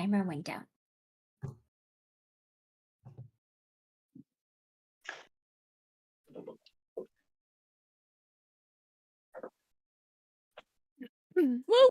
timer went down. Woo!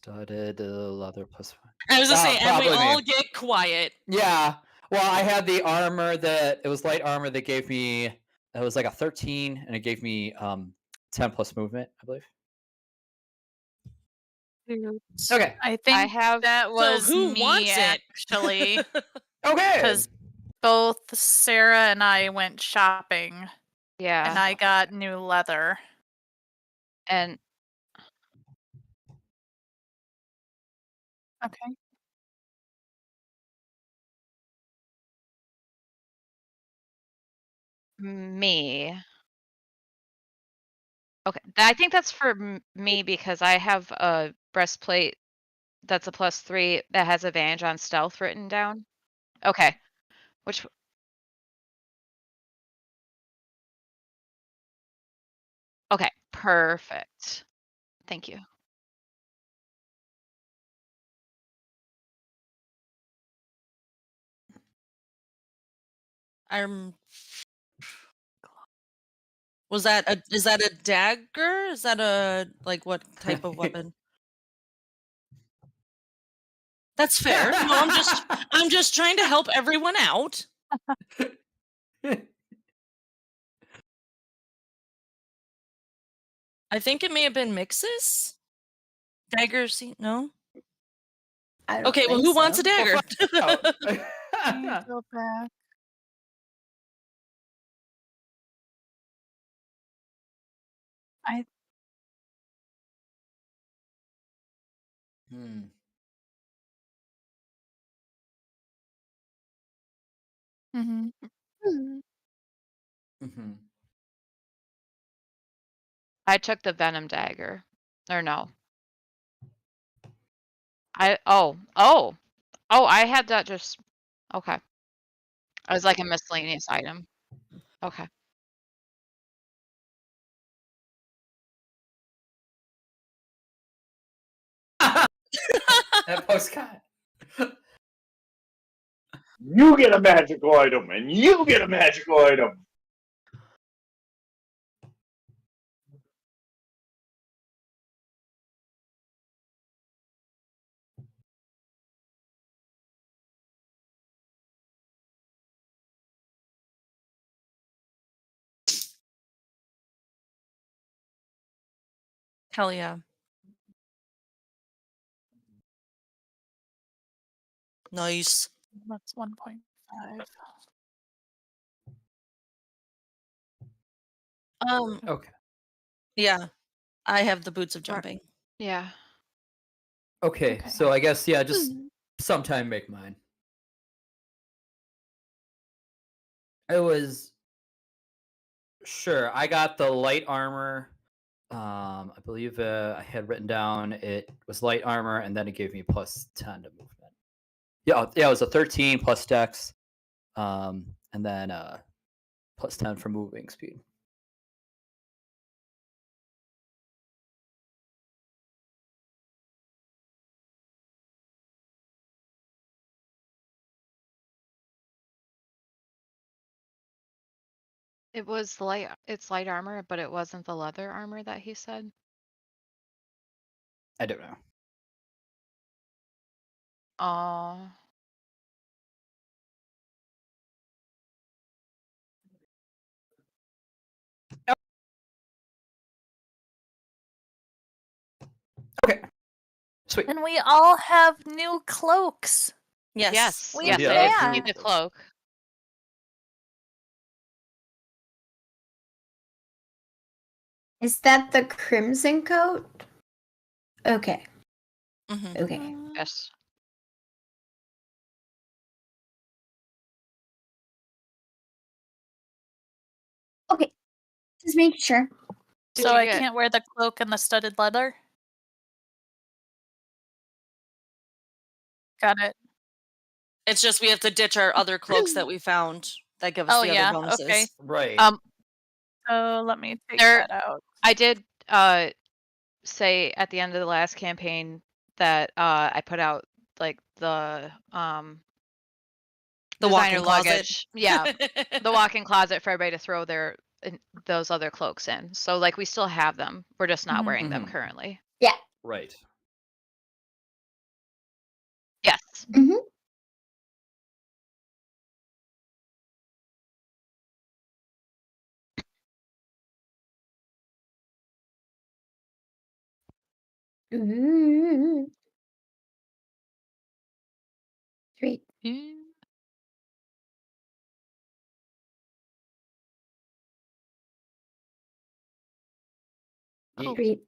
Studded leather plus one. I was gonna say, and we probably me. all get quiet. Yeah. Well, I had the armor that it was light armor that gave me it was like a 13 and it gave me 10 plus movement, I believe. Okay. I think I have that was So who me wants it? actually, Okay. because both Sarah and I went shopping, yeah, and I got new leather. and Okay. me. Okay, I think that's for me because I have a breastplate that's a +3 that has advantage on stealth written down. Okay, which okay, perfect. Thank you. Was that is that a dagger? Is that a like what type of weapon? That's fair. No, I'm just trying to help everyone out. I think it may have been Mixus. Daggers, no. I don't Okay, well, think who wants so. a dagger? Let me go back. I Hmm. mhm. Mm-hmm. I took the venom dagger. Or no. Oh, I had that just okay. I was like a miscellaneous item. Okay. That postcard. You get a magical item, and you get a magical item. Hell yeah. Nice. That's 1.5. Um, Okay. yeah. I have the boots of Mar- jumping. Yeah. Okay, Okay. so I guess yeah, just sometime make mine. It was sure. I got the light armor. I believe I had written down it was light armor, and then it gave me plus 10 to movement. Yeah, it was a 13 plus dex, and then plus 10 for moving speed. It was it's light armor, but it wasn't the leather armor that he said. I don't know. Oh. Okay, sweet. And we all have new cloaks. Yes. Yes. We Yes. Yeah, I that's did can. see the cloak. Is that the crimson coat? Okay. Mhm. Okay. Yes. Okay. Just make sure. Did So you I get- can't wear the cloak and the studded leather? Got it. It's just we have to ditch our other cloaks that we found that give us Oh, the yeah, other bonuses. okay. Right. So let me take There- that out. I did say at the end of the last campaign that I put out like the The designer walk-in closet. luggage. Yeah, the walk-in closet for everybody to throw those other cloaks in. So like we still have them. We're just not Mhm. wearing them Mhm. currently. Right. Yes. Mm-hmm. Ooh. Great. Oh. Great.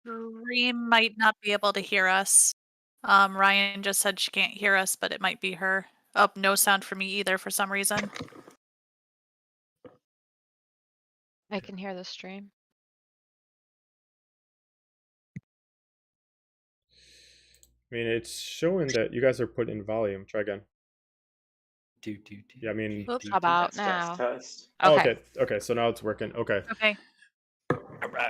Reem might not be able to hear us. Ryan just said she can't hear us, but it might be her. Oh, no sound for me either for some reason. I can hear the stream. I mean, it's showing that you guys are put in volume. Try again. Yeah, I mean, Oops. How about Test, now? test. oh, Okay. okay, okay. So now it's working. Okay, Okay.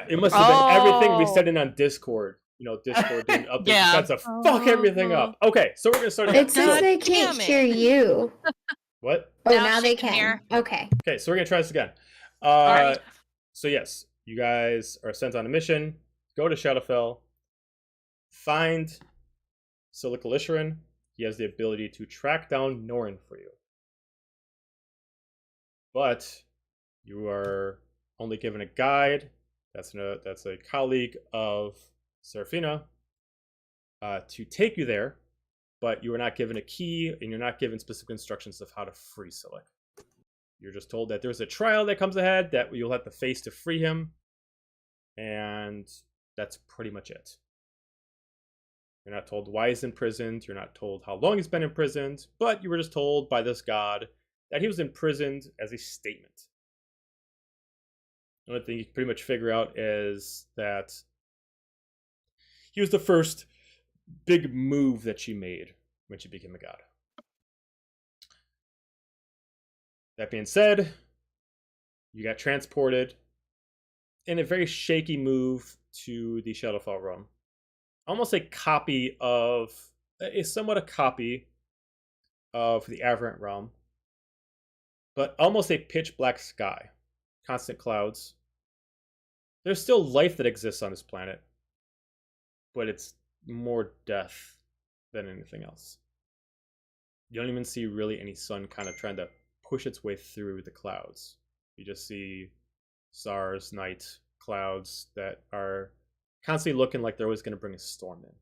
it must have been everything we Oh. said in on Discord. You know, Discord didn't update. Yeah. That's a fuck everything up. Okay, so we're gonna start again. It says God they damn can't it. hear you. What? Oh, Now now she they can can. hear. Okay. Okay, so we're gonna try this again. Alright. So yes, you guys are sent on a mission. Go to Shadowfell. Find Silicalisharin. He has the ability to track down Norn for you. But you are only given a guide. That's a colleague of Serafina to take you there, but you are not given a key, and you're not given specific instructions of how to free Silic. You're just told that there's a trial that comes ahead that you'll have to face to free him, and that's pretty much it. You're not told why he's imprisoned. You're not told how long he's been imprisoned, but you were just told by this god that he was imprisoned as a statement. The only thing you can pretty much figure out is that he was the first big move that she made when she became a god. That being said, you got transported in a very shaky move to the Shadowfell realm. Almost a copy of, somewhat a copy of the Aberrant realm, but almost a pitch black sky, constant clouds. There's still life that exists on this planet, but it's more death than anything else. You don't even see really any sun kind of trying to push its way through the clouds. You just see stars, night, clouds that are constantly looking like they're always going to bring a storm in.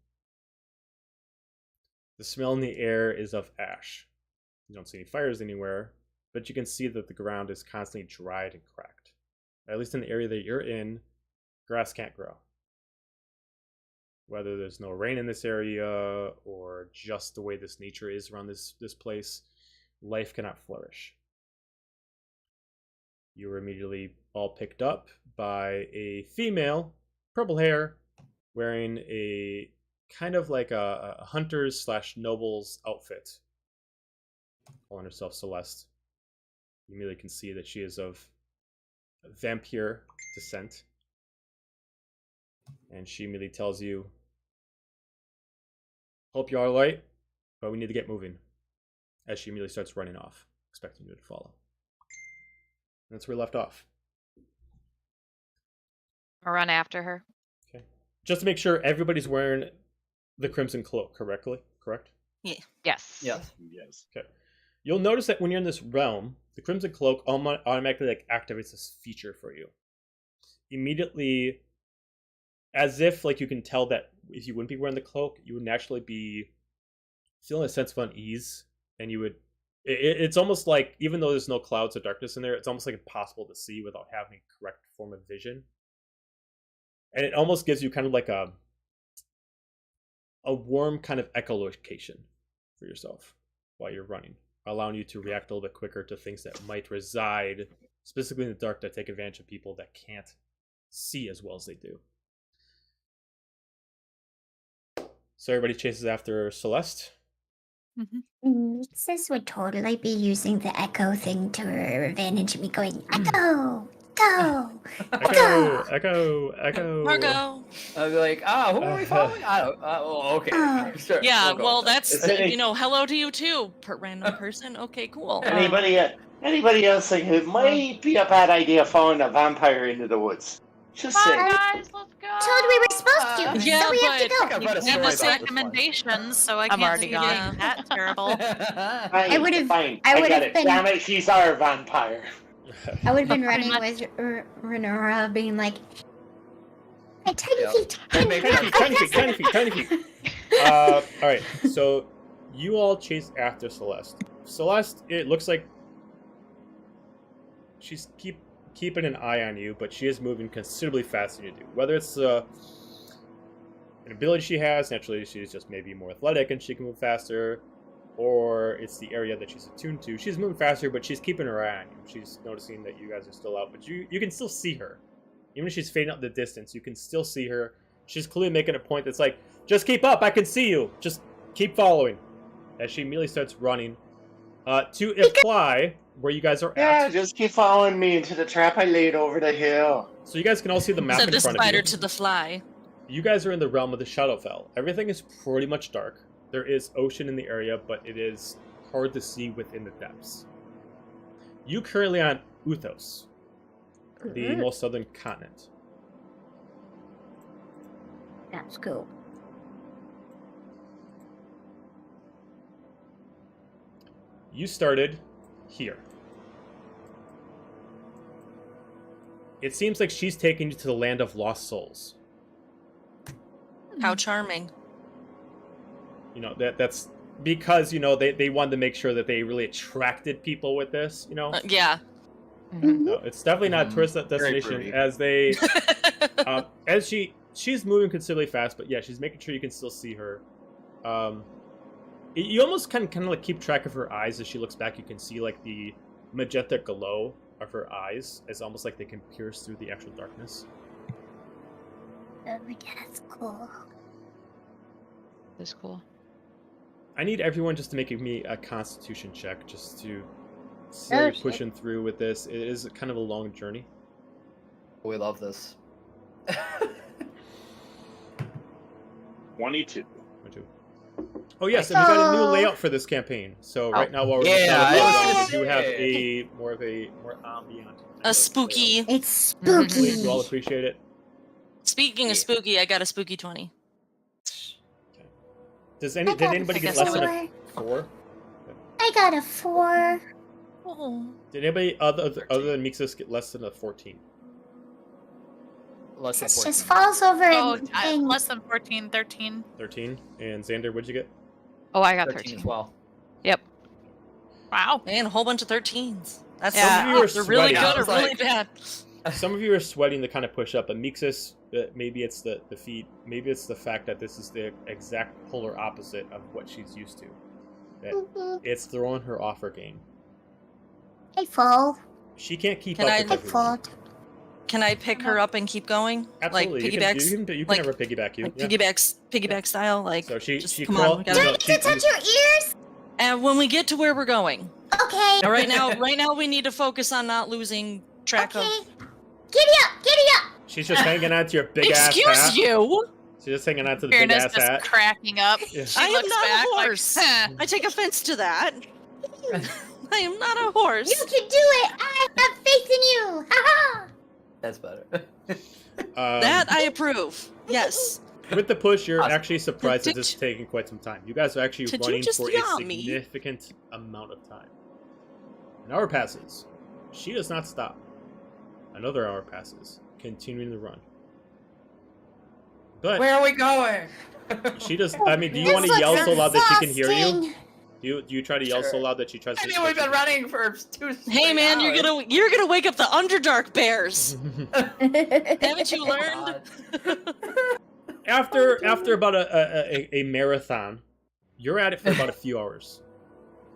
The smell in the air is of ash. You don't see any fires anywhere, but you can see that the ground is constantly dried and cracked. At least in the area that you're in, grass can't grow. Whether there's no rain in this area or just the way this nature is around this place, life cannot flourish. You were immediately all picked up by a female, purple hair, wearing a kind of like a hunter's / noble's outfit, calling herself Celeste. You immediately can see that she is of vampire descent. And she immediately tells you, "Hope you're alright, but we need to get moving." As she immediately starts running off, expecting you to follow. And that's where we left off. I'll run after her. Okay. Just to make sure everybody's wearing the Crimson Cloak correct? Yes. Yes. Yes. Okay. You'll notice that when you're in this realm, the Crimson Cloak automatically activates this feature for you. Immediately, as if you can tell that if you wouldn't be wearing the cloak, you would naturally be feeling a sense of unease, and you would. It's almost like, even though there's no clouds or darkness in there, it's almost like impossible to see without having a correct form of vision. And it almost gives you kind of like a warm kind of echolocation for yourself while you're running, allowing you to react a little bit quicker to things that might reside specifically in the dark that take advantage of people that can't see as well as they do. So everybody chases after Celeste. Nixus would totally be using the echo thing to her advantage, me going, echo, go, Echo, echo, echo. Margo. I'd be like, who are we following? I don't. Okay. Sure. Yeah, we'll go well, with that. that's, Is it hello to you too, random person. Okay, cool. Anybody else think it might be a bad idea following a vampire into the woods? Just saying. Guys, let's go. told we were supposed to, Yeah, so we have to I think go. I've read a Give story us about this one. recommendations, so I I'm can't already see gone. being that terrible. Fine, I would've- Fine. I I would've get it. been- Damn it, she's our vampire. I would have been Pretty running much. with Renora being like, my tiny Yeah. feet. That makes sense. Tiny feet. All right, so you all chase after Celeste. Celeste, it looks like she's keeping an eye on you, but she is moving considerably faster than you do. Whether it's an ability she has, naturally she's just maybe more athletic and she can move faster, or it's the area that she's attuned to. She's moving faster, but she's keeping her eye on you. She's noticing that you guys are still out, but you can still see her. Even if she's fading out the distance, you can still see her. She's clearly making a point that's like, just keep up, I can see you. Just keep following. As she immediately starts running to imply where you guys are Yeah, at. just keep following me into the trap I laid over the hill. So you guys can all see the map Said in the front of spider you. to the fly. You guys are in the realm of the Shadowfell. Everything is pretty much dark. There is ocean in the area, but it is hard to see within the depths. You currently on Uthos, the most southern continent. That's cool. You started here. it seems like she's taking you to the land of lost souls. How charming. You know, that's because, you know, they wanted to make sure that they really attracted people with this, you know? Yeah. No, it's definitely not a tourist destination, groovy. as they as she's moving considerably fast, but yeah, she's making sure you can still see her. You almost kind of like keep track of her eyes as she looks back. You can see like the magenta glow of her eyes. It's almost like they can pierce through the actual darkness. Oh, that's cool. That's cool. I need everyone just to make me a constitution check, just to see how you're pushing through with this. It is kind of a long journey. We love this. 22. Oh yes, and we got a new layout for this campaign. So right now, while we're Yeah, we do have a more ambient, A spooky. It's Please, spooky. you all appreciate it. Speaking of spooky, I got a spooky 20. Did anybody get less than a 4? I got a 4. Oh. Did anybody other than Mixus get less than a 14? Less than This 14. just falls over Oh, and less than 14, 13. 13. And Xander, what'd you get? Oh, I got 13 13. as well. Yep. Wow. Man, a whole bunch of 13s. That's Yeah. Some of you are they're really sweating. good or really bad. Some of you are sweating to kind of push up, but Mixus, maybe it's the feet, maybe it's the fact that this is the exact polar opposite of what she's used to. That it's throwing her off her game. I fall. She can't keep Can up I- with I everyone. fall. Can I pick her up and keep going? Absolutely, Like you piggybacks? can like- have her piggyback you. Like yeah. piggyback style? Like, So she just she come crawl- on. We Do gotta, I need to touch your ears? and when we get to where we're going. Okay. Now, right now we need to focus on not losing track Okay. of. Giddy up! Giddy up! She's just hanging on to your big ass hat. Excuse you! She's just hanging on to the big Fairness ass just hat. cracking up. Yeah. She I am looks not back a horse. like, huh. I take offense to that. I am not a horse. You can do it! I have faith in you! Ha That's better. That I approve. Yes. With the push, you're Awesome. actually surprised that Did this is you- taking quite some time. You guys are actually Did you running just for a yell at me? significant amount of time. An hour passes. She does not stop. Another hour passes, continuing the run. But Where are we going? she does. I mean, do you This want to looks yell so loud that she can hear you? exhausting. Do you try to yell so Sure. loud that she tries I to? mean, we've been running for 2 Hey man, you're gonna wake up the Underdark bears. Haven't you learned? after about a marathon, you're at it for about a few hours.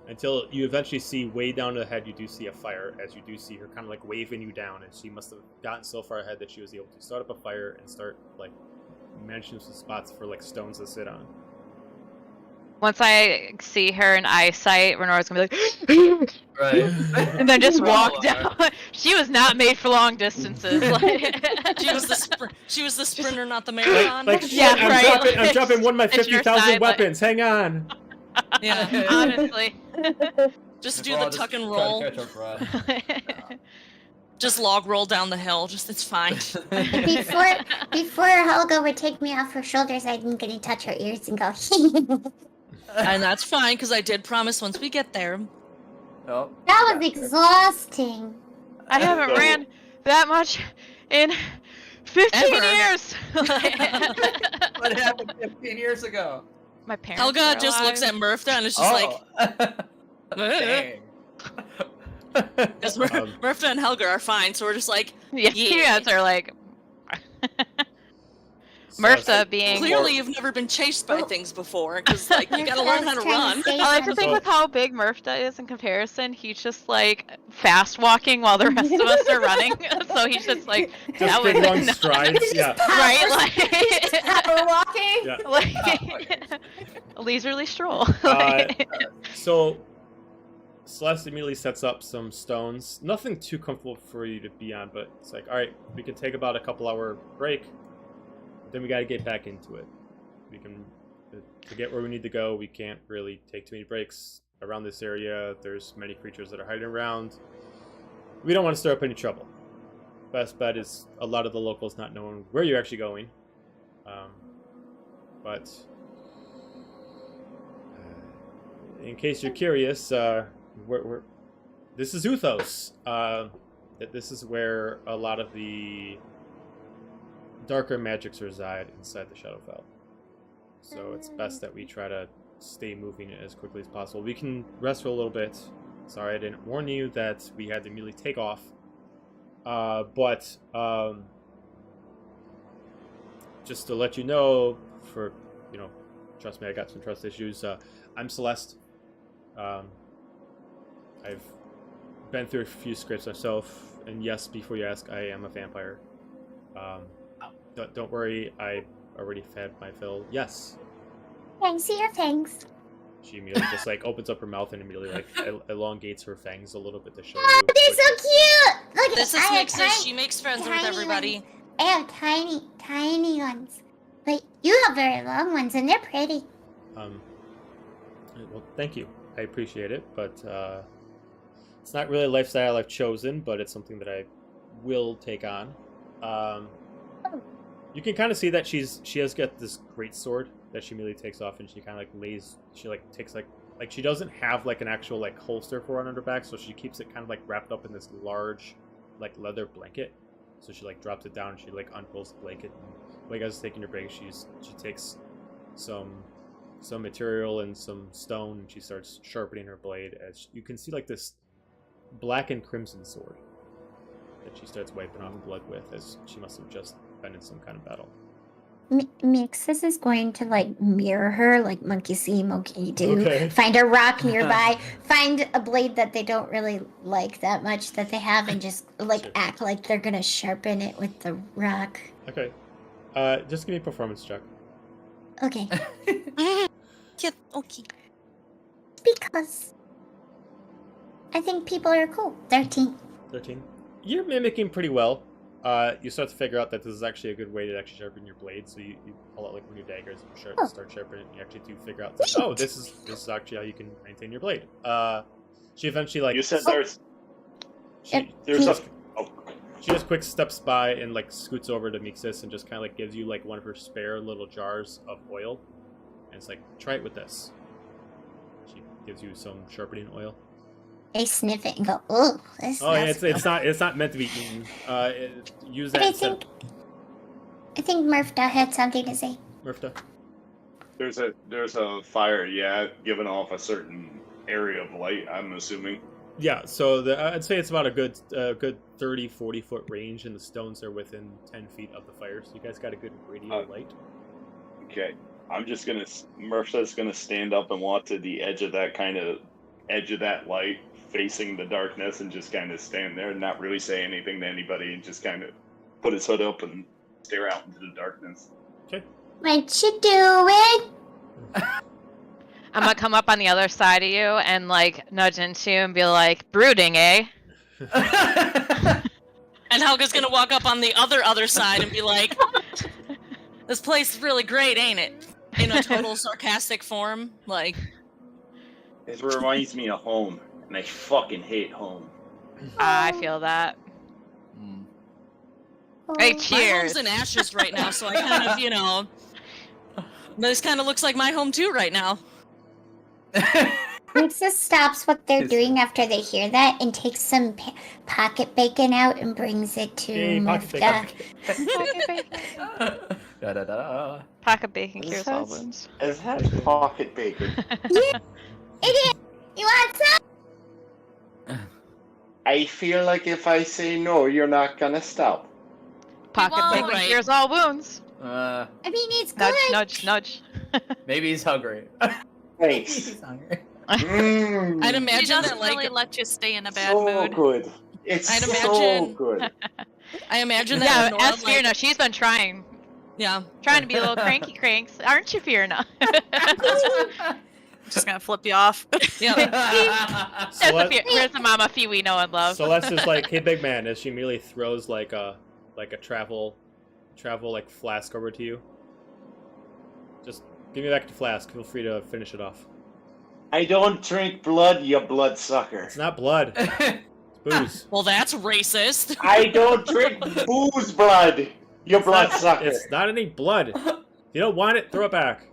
Until you eventually see way down ahead, you do see a fire, as you do see her kind of like waving you down, and she must have gotten so far ahead that she was able to start up a fire and start like mentioning some spots for like stones to sit on. Once I see her in eyesight, Renora's gonna be like, Right. and then just walk Roll down. She was not made for long distances. Like, She was the sprinter, not the marathon. Like, Yeah, I'm right. I'm dropping one of my At your 50,000 side, like- weapons. Hang on. Yeah. honestly. Just do the tuck and roll. Just log roll down the hill. Just it's fine. Before Helga would take me off her shoulders, I'm gonna touch her ears and go. And that's fine because I did promise once we get there. Oh. That was exhausting. I haven't ran that much in 15 Ever. years. What happened 15 years ago? My parents. Helga are just looks alive. at Murph and is just like, Dang. because Murph and Helga are fine, so we're just like, Yeah, Yeah. you guys are like. Murpha being. clearly you've never been chased by things before, because like you gotta learn how to run. I like to think with how big Murpha is in comparison, he's just like fast walking while the rest of us are running. So he's just like Just that was big long not- strides. Yeah. right, like, Power walking. Yeah. like a leisurely stroll. So Celeste immediately sets up some stones. Nothing too comfortable for you to be on, but it's like, all right, we can take about a couple-hour break. Then we got to get back into it. We can to get where we need to go. We can't really take too many breaks around this area. There's many creatures that are hiding around. We don't want to stir up any trouble. Best bet is a lot of the locals not knowing where you're actually going. But in case you're curious, this is Uthos. that this is where a lot of the darker magics reside inside the Shadowfell. So it's best that we try to stay moving it as quickly as possible. We can rest for a little bit. Sorry I didn't warn you that we had to immediately take off. But just to let you know, for, you know, trust me, I got some trust issues. I'm Celeste. I've been through a few scripts myself, and yes, before you ask, I am a vampire. Don't worry, I already fed my fill. Yes. Can I see your fangs? She immediately just like opens up her mouth and immediately like elongates her fangs a little bit to show Oh, you. they're so cute! Look, This is I have Nixus. She makes friends with tiny everybody. ones. I have tiny ones. But you have very long ones, and they're pretty. Well, thank you. I appreciate it, but it's not really a lifestyle I've chosen, but it's something that I will take on. You can kind of see that she has got this great sword that she immediately takes off, and she kind of like lays. She like takes like she doesn't have like an actual like holster for it on her back, so she keeps it kind of like wrapped up in this large like leather blanket. So she like drops it down and she like unrolls the blanket. And while you guys are taking your break, she takes some material and some stone, and she starts sharpening her blade. As you can see, like this black and crimson sword that she starts wiping off blood with, as she must have just been in some kind of battle. Mixus is going to like mirror her, like monkey see, monkey do. Okay. Find a rock nearby, find a blade that they don't really like that much that they have, and just like Sure. act like they're gonna sharpen it with the rock. Okay. Just give me a performance check. Okay, Yeah, okay. because I think people are cool. 13. 13. You're mimicking pretty well. You start to figure out that this is actually a good way to actually sharpen your blade. So you pull out like one of your daggers and start sharpening it. And you actually do figure out, like, oh, this is actually how you can maintain your blade. She eventually like You said there's she just quick steps by and like scoots over to Mixus and just kind of like gives you like one of her spare little jars of oil, and it's like, try it with this. She gives you some sharpening oil. I sniff it and go, "Oh, this Oh yeah, smells it's not meant to be eaten. Use But that I instead. think Murph had something to say. Murph. there's a fire, giving off a certain area of light, I'm assuming. Yeah, so I'd say it's about a good 30-40 foot range, and the stones are within 10 feet of the fire, so you guys got a good radial light. Okay. I'm just gonna Murpha's gonna stand up and walk to the edge of that light, facing the darkness, and just kind of stand there and not really say anything to anybody, and just kind of put his hood up and stare out into the darkness. Okay. What you doing? I'm gonna come up on the other side of you and like nudge into you and be like, brooding, eh? And Helga's gonna walk up on the other side and be like, "This place is really great, ain't it?" In a total sarcastic form, like. It reminds me of home, and I fucking hate home. I feel that. Hey, My cheers. home's in ashes right now, so I kind of, you know. This kind of looks like my home too right now. Mixus stops what they're doing after they hear that and takes some pocket bacon out and brings it to Yay, pocket Murph. bacon. Pocket bacon. Da da da. Pocket bacon cures all Is that- wounds. Is that pocket bacon? Idiot! You want some? I feel like if I say no, you're not gonna stop. Pocket won't. bacon Right. cures all wounds. I mean, it's good. Nudge, nudge, nudge. Maybe he's hungry. Thanks. He's hungry. Mm, I'd She imagine doesn't that, like, really let you stay in a bad so mood. good. It's I'd so imagine- good. I imagine that. Yeah, Nora, ask like, Fierna. She's been trying yeah. to be a little cranky cranks. Aren't you, Fierna? Just gonna flip you off. Yeah. That's the Where's the mama fee we know and love? Celeste is like, hey, big man, as she immediately throws like a travel like flask over to you. Just give me back the flask. Feel free to finish it off. I don't drink blood, you bloodsucker. It's not blood. It's booze. Well, that's racist. I don't drink booze blood, you bloodsucker. It's not any blood. If you don't want it, throw it back.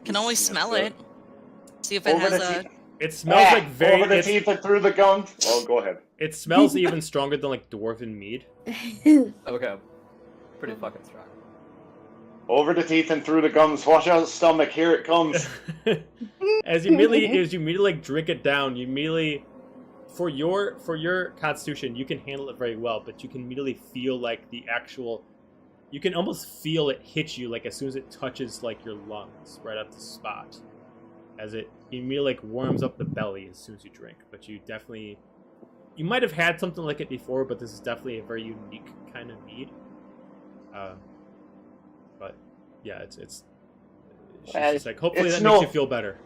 Can only smell it. See if it Over has to a. It smells like very. Over the teeth and through the gums. Oh, go ahead. It smells even stronger than like dwarven mead. Okay. Pretty fucking strong. Over the teeth and through the gums. Watch out, stomach. Here it comes. as you immediately like drink it down, you immediately, for your constitution, you can handle it very well, but you can immediately feel like the actual. You can almost feel it hit you like as soon as it touches like your lungs right at the spot, as it immediately like warms up the belly as soon as you drink. But you might have had something like it before, but this is definitely a very unique kind of mead. But yeah, it's just like hopefully that makes you feel better.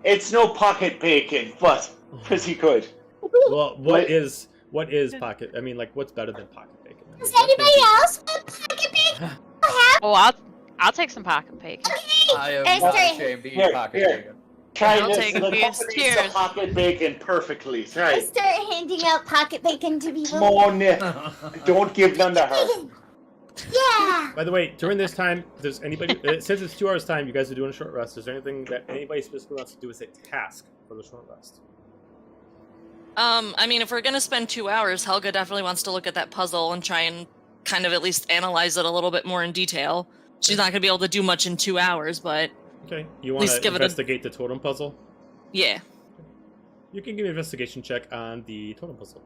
It's no pocket bacon, but pretty good. Well, what is pocket? I mean, like, what's better than pocket bacon? I mean, Does anybody else want pocket bacon? Oh, I'll take some pocket bacon. I am Let's not try it. ashamed to eat pocket bacon. Try I'll this. take a The piece. company's Cheers. the pocket bacon perfectly. Try Let's it. start handing out pocket bacon to people. Come on, don't give none to her. Yeah. By the way, during this time, if there's anybody since it's 2 hours time, you guys are doing a short rest. Is there anything that anybody specifically wants to do as a task for the short rest? I mean, if we're gonna spend 2 hours, Helga definitely wants to look at that puzzle and try and kind of at least analyze it a little bit more in detail. She's not gonna be able to do much in 2 hours, but Okay, you want least to give it a- investigate the totem puzzle? yeah. You can give me an investigation check on the totem puzzle.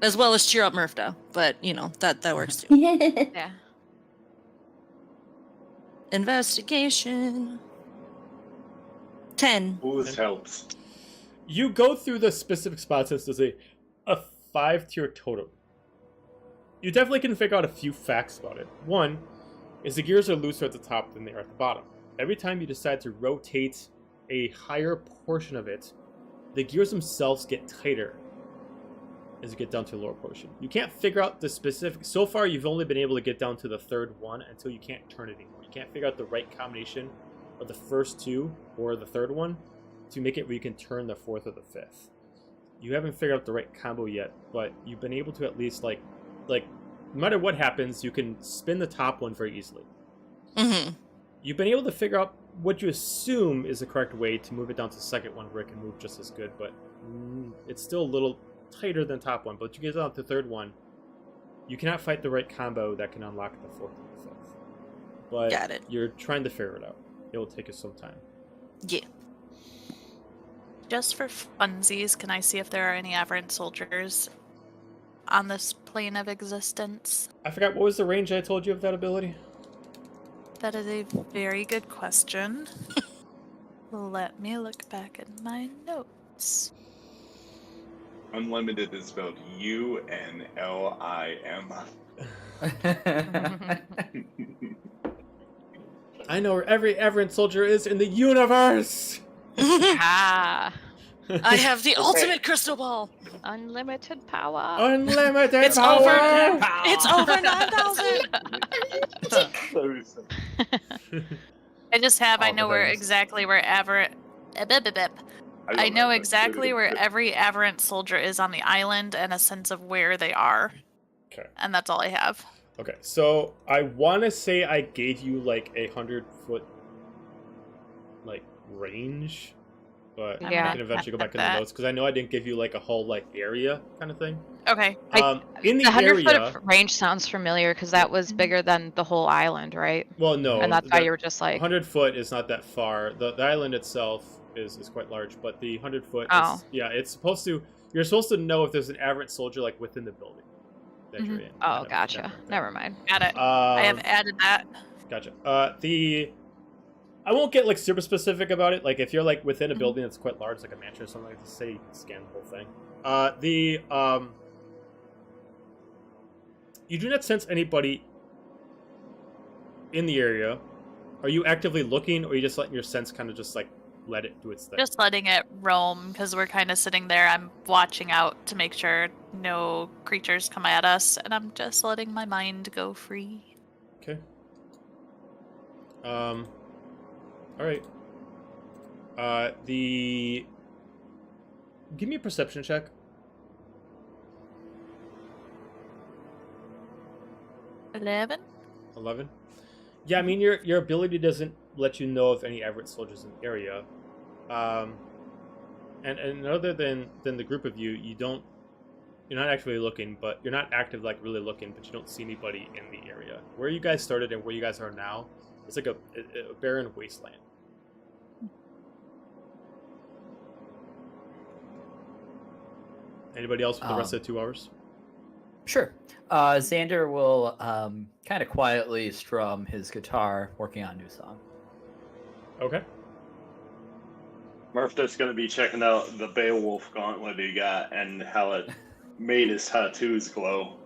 As well as cheer up Murph, but you know, that works too. Yeah. Investigation. 10. Booze helps. You go through the specific spots as there's a 5-tier totem. You definitely can figure out a few facts about it. One is the gears are looser at the top than they are at the bottom. Every time you decide to rotate a higher portion of it, the gears themselves get tighter as you get down to the lower portion. You can't figure out the specific... So far, you've only been able to get down to the third one until you can't turn it anymore. You can't figure out the right combination of the first two or the third one to make it where you can turn the fourth or the fifth. You haven't figured out the right combo yet, but you've been able to at least, like no matter what happens, you can spin the top one very easily. Mm-hmm. You've been able to figure out what you assume is the correct way to move it down to the second one where it can move just as good, but it's still a little tighter than top one. But you get down to the third one, you cannot fight the right combo that can unlock the fourth and the fifth. But Got it. You're trying to figure it out. It will take us some time. Yeah. Just for funsies, can I see if there are any aberrant soldiers on this plane of existence? I forgot, what was the range I told you of that ability? That is a very good question. Let me look back at my notes. Unlimited is spelled UNLIM. I know where every aberrant soldier is in the universe! Ah, I have the ultimate crystal ball. unlimited power. Unlimited It's power! over. It's over 9,000. I just have, I All know the where things. exactly where I know exactly where every aberrant soldier is on the island and a sense of where they are. Okay. And that's all I have. Okay, so I want to say I gave you like 100-foot like range, but Yeah. I can eventually go back in the That. notes because I know I didn't give you like a whole like area kind of thing. Okay. In the The 100-foot area, range sounds familiar because that was bigger than the whole island, right? well, no, And that's why you were just like, 100 foot is not that far. The island itself is quite large, but the 100 foot, Oh. is, yeah, it's supposed to. You're supposed to know if there's an aberrant soldier like within the building that you're in. oh, kind of gotcha. that thing. Never mind. Got it. I have added that. Gotcha. I won't get like super specific about it. Like if you're like within a building that's quite large, like a mansion or something, like to say you can scan the whole thing. You do not sense anybody in the area. Are you actively looking, or are you just letting your sense kind of just like let it do its thing? Just letting it roam because we're kind of sitting there. I'm watching out to make sure no creatures come at us, and I'm just letting my mind go free. Okay. All right. Give me a perception check. 11? 11. Yeah, I mean your ability doesn't let you know of any Everett soldiers in the area. And other than the group of you, you're not actually looking, but you're not active, like really looking, but you don't see anybody in the area. Where you guys started and where you guys are now, it's like a barren wasteland. Anybody else for the rest of the 2 hours? Sure. Xander will kind of quietly strum his guitar, working on a new song. Okay. Murphy's going to be checking out the Beowulf gauntlet he got and how it made his tattoos glow.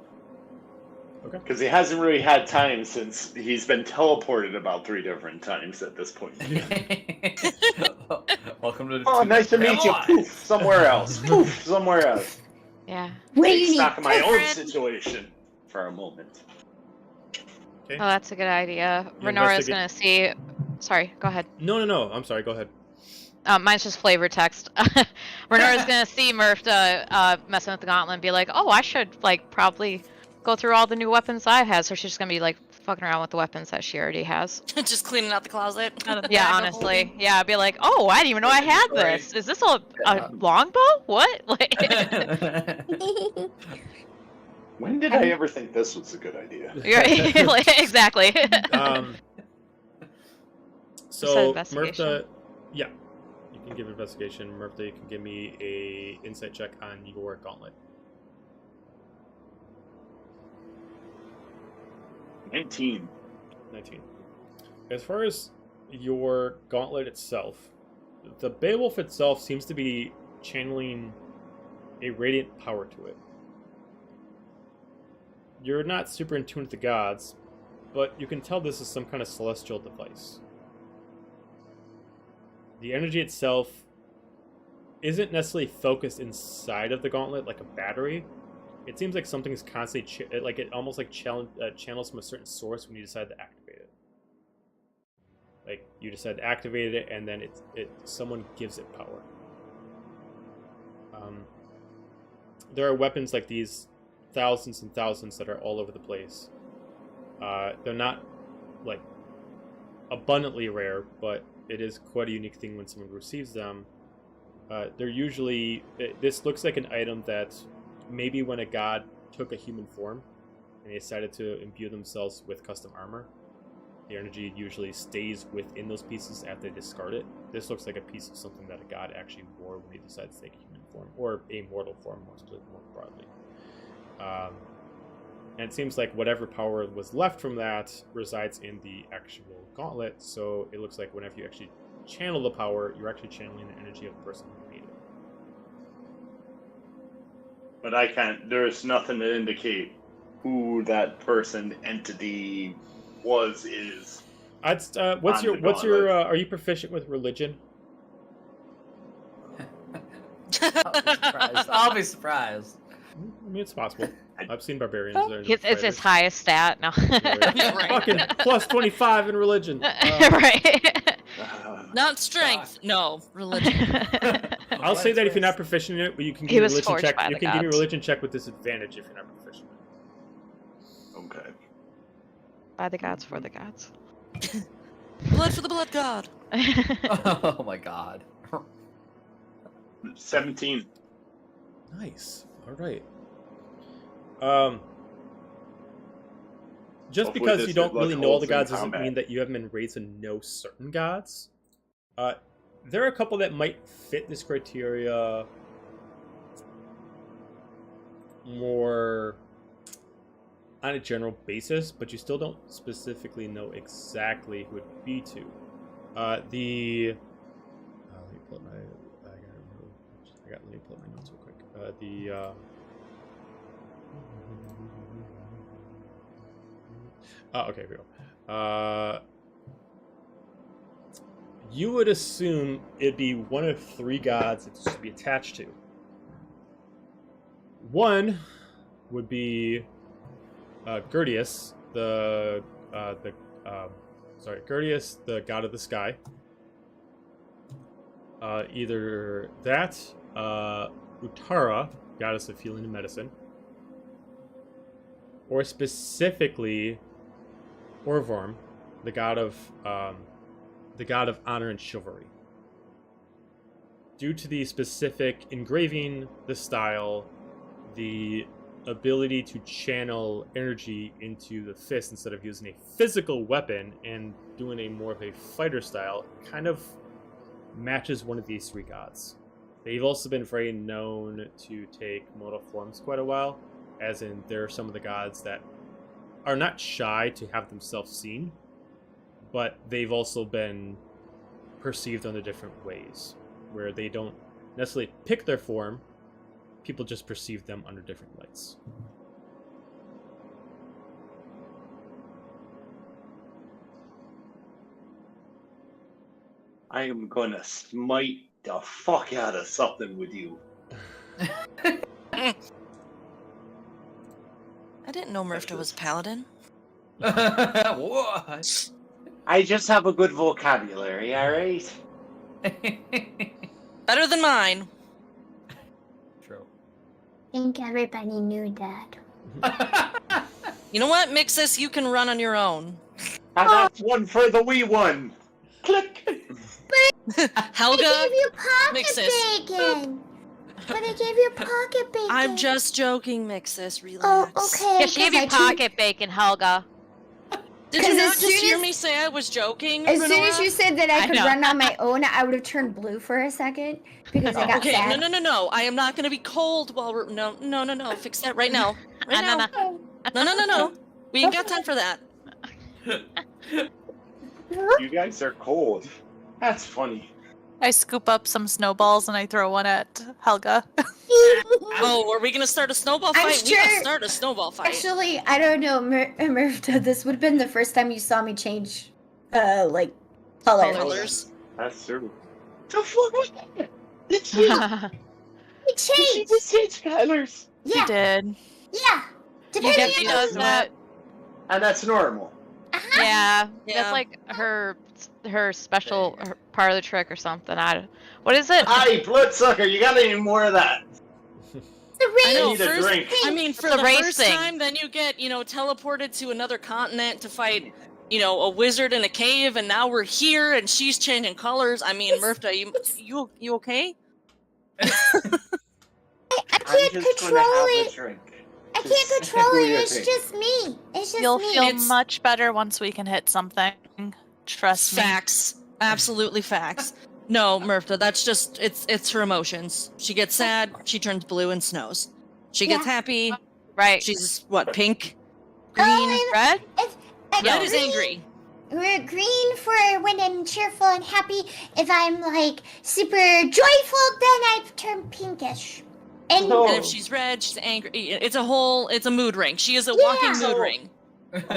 Okay. Because he hasn't really had time since he's been teleported about 3 different times at this point. Welcome to the Oh, nice to meet you. Poof, somewhere else. Poof, somewhere else. Yeah. What do Take you need? stock of my own Different. situation for a moment. Okay. Oh, that's a good idea. You Renora's investigate- gonna see. Sorry, go ahead. No. I'm sorry. Go ahead. Mine's just flavor text. Renora's gonna see Murph messing with the gauntlet and be like, "Oh, I should like probably go through all the new weapons I have." So she's just gonna be like fucking around with the weapons that she already has. Just cleaning out the closet. Yeah, honestly. Yeah, I'd be like, "Oh, I didn't even know I had this. Is this a longbow? What?" Like. When did I ever think this was a good idea? Like, exactly. So investigation. Murpha, yeah, you can give investigation. Murpha, you can give me a insight check on your gauntlet. 19. 19. As far as your gauntlet itself, the Beowulf itself seems to be channeling a radiant power to it. You're not super in tune with the gods, but you can tell this is some kind of celestial device. The energy itself isn't necessarily focused inside of the gauntlet like a battery. It seems like something's constantly like it almost like channels from a certain source when you decide to activate it. Like you decide to activate it, and then someone gives it power. There are weapons like these, thousands and thousands that are all over the place. They're not like abundantly rare, but it is quite a unique thing when someone receives them. They're usually this looks like an item that maybe when a god took a human form and they decided to imbue themselves with custom armor, the energy usually stays within those pieces after they discard it. This looks like a piece of something that a god actually wore when he decided to take a human form, or a mortal form more broadly. And it seems like whatever power was left from that resides in the actual gauntlet, so it looks like whenever you actually channel the power, you're actually channeling the energy of the person who made it. But I can't, there's nothing to indicate who that person, entity is. What's your are you proficient with religion? I'll be surprised. I mean, it's possible. I've seen barbarians. It's his highest stat. No. Fucking plus 25 in religion. Right. Not strength. No, religion. I'll say that if you're not proficient in it, but you can He give me a was religion forged check. by You the can give me a gods. religion check with disadvantage if you're not proficient. Okay. By the gods, for the gods. Blood for the blood god. Oh my god. 17. Nice. All right. Just Hopefully because this you don't good luck really know all the holds in gods doesn't combat. mean that you haven't been raised to know certain gods. There are a couple that might fit this criteria more on a general basis, but you still don't specifically know exactly who it'd be to. Let me pull up my. Let me pull up my notes real quick. Okay, here we go. You would assume it'd be one of 3 gods it's supposed to be attached to. One would be Gertius, Gertius, the god of the sky. Either that, Uttara, goddess of healing and medicine, or specifically Orvorm, the god of the god of honor and chivalry. Due to the specific engraving, the style, the ability to channel energy into the fist instead of using a physical weapon and doing a more of a fighter style, kind of matches one of these three gods. They've also been very known to take modal forms quite a while, as in they're some of the gods that are not shy to have themselves seen, but they've also been perceived under different ways, where they don't necessarily pick their form, people just perceive them under different lights. I am gonna smite the fuck out of something with you. I didn't know Murph was a paladin. What? I just have a good vocabulary, alright? Better than mine. True. I think everybody knew that. You know what, Mixus? You can run on your own. And that's one for the wee one. Click. Helga, I gave you pocket Mixus. bacon. But I gave you pocket bacon. I'm just joking, Mixus. Oh, Relax. okay. Yeah, she gave you pocket bacon, Helga. Did you 'Cause not as just soon hear as- me say I was joking? As soon as Renora? you said that I I could know. run on my own, I would have turned blue for a second because I got Okay, sad. no. I am not going to be cold while we're... No. Fix that right now. Right now. No. We ain't got time for that. You guys are cold. That's funny. I scoop up some snowballs and I throw one at Helga. Oh, are we going to start a snowball I'm fight? We got to sure- start a snowball fight. Actually, I don't know, Murph. This would have been the first time you saw me change, like, color. Colors. That's true. The fuck was that? Did she It changed. just change colors? She Yeah, did. yeah. Yeah, Depending she on does that. And that's normal. Yeah, Yeah. that's like her special part of the trick or something. What is it? Aye, bloodsucker, you got any more of that? the I rain. know, need a first, drink. I mean, for It's a the race first thing. time, then you get, teleported to another continent to fight, a wizard in a cave, and now we're here, and she's changing colors. I mean, Murph, you okay? I I'm can't just control gonna have it. a drink. I Just can't control do it. your It's thing. just me. It's just You'll me. feel It's- much better once we can hit something. Trust me. Facts. Absolutely facts. No, Murph, that's just, it's her emotions. She gets sad, she turns blue and snows. She gets Yeah. happy, Right. she's, what, pink? Oh, Green? Red? Red is angry. We're green for when I'm cheerful and happy. If I'm like super joyful, then I turn pinkish. And No. And if she's red, she's angry. It's a mood ring. She is a walking Yeah. mood ring.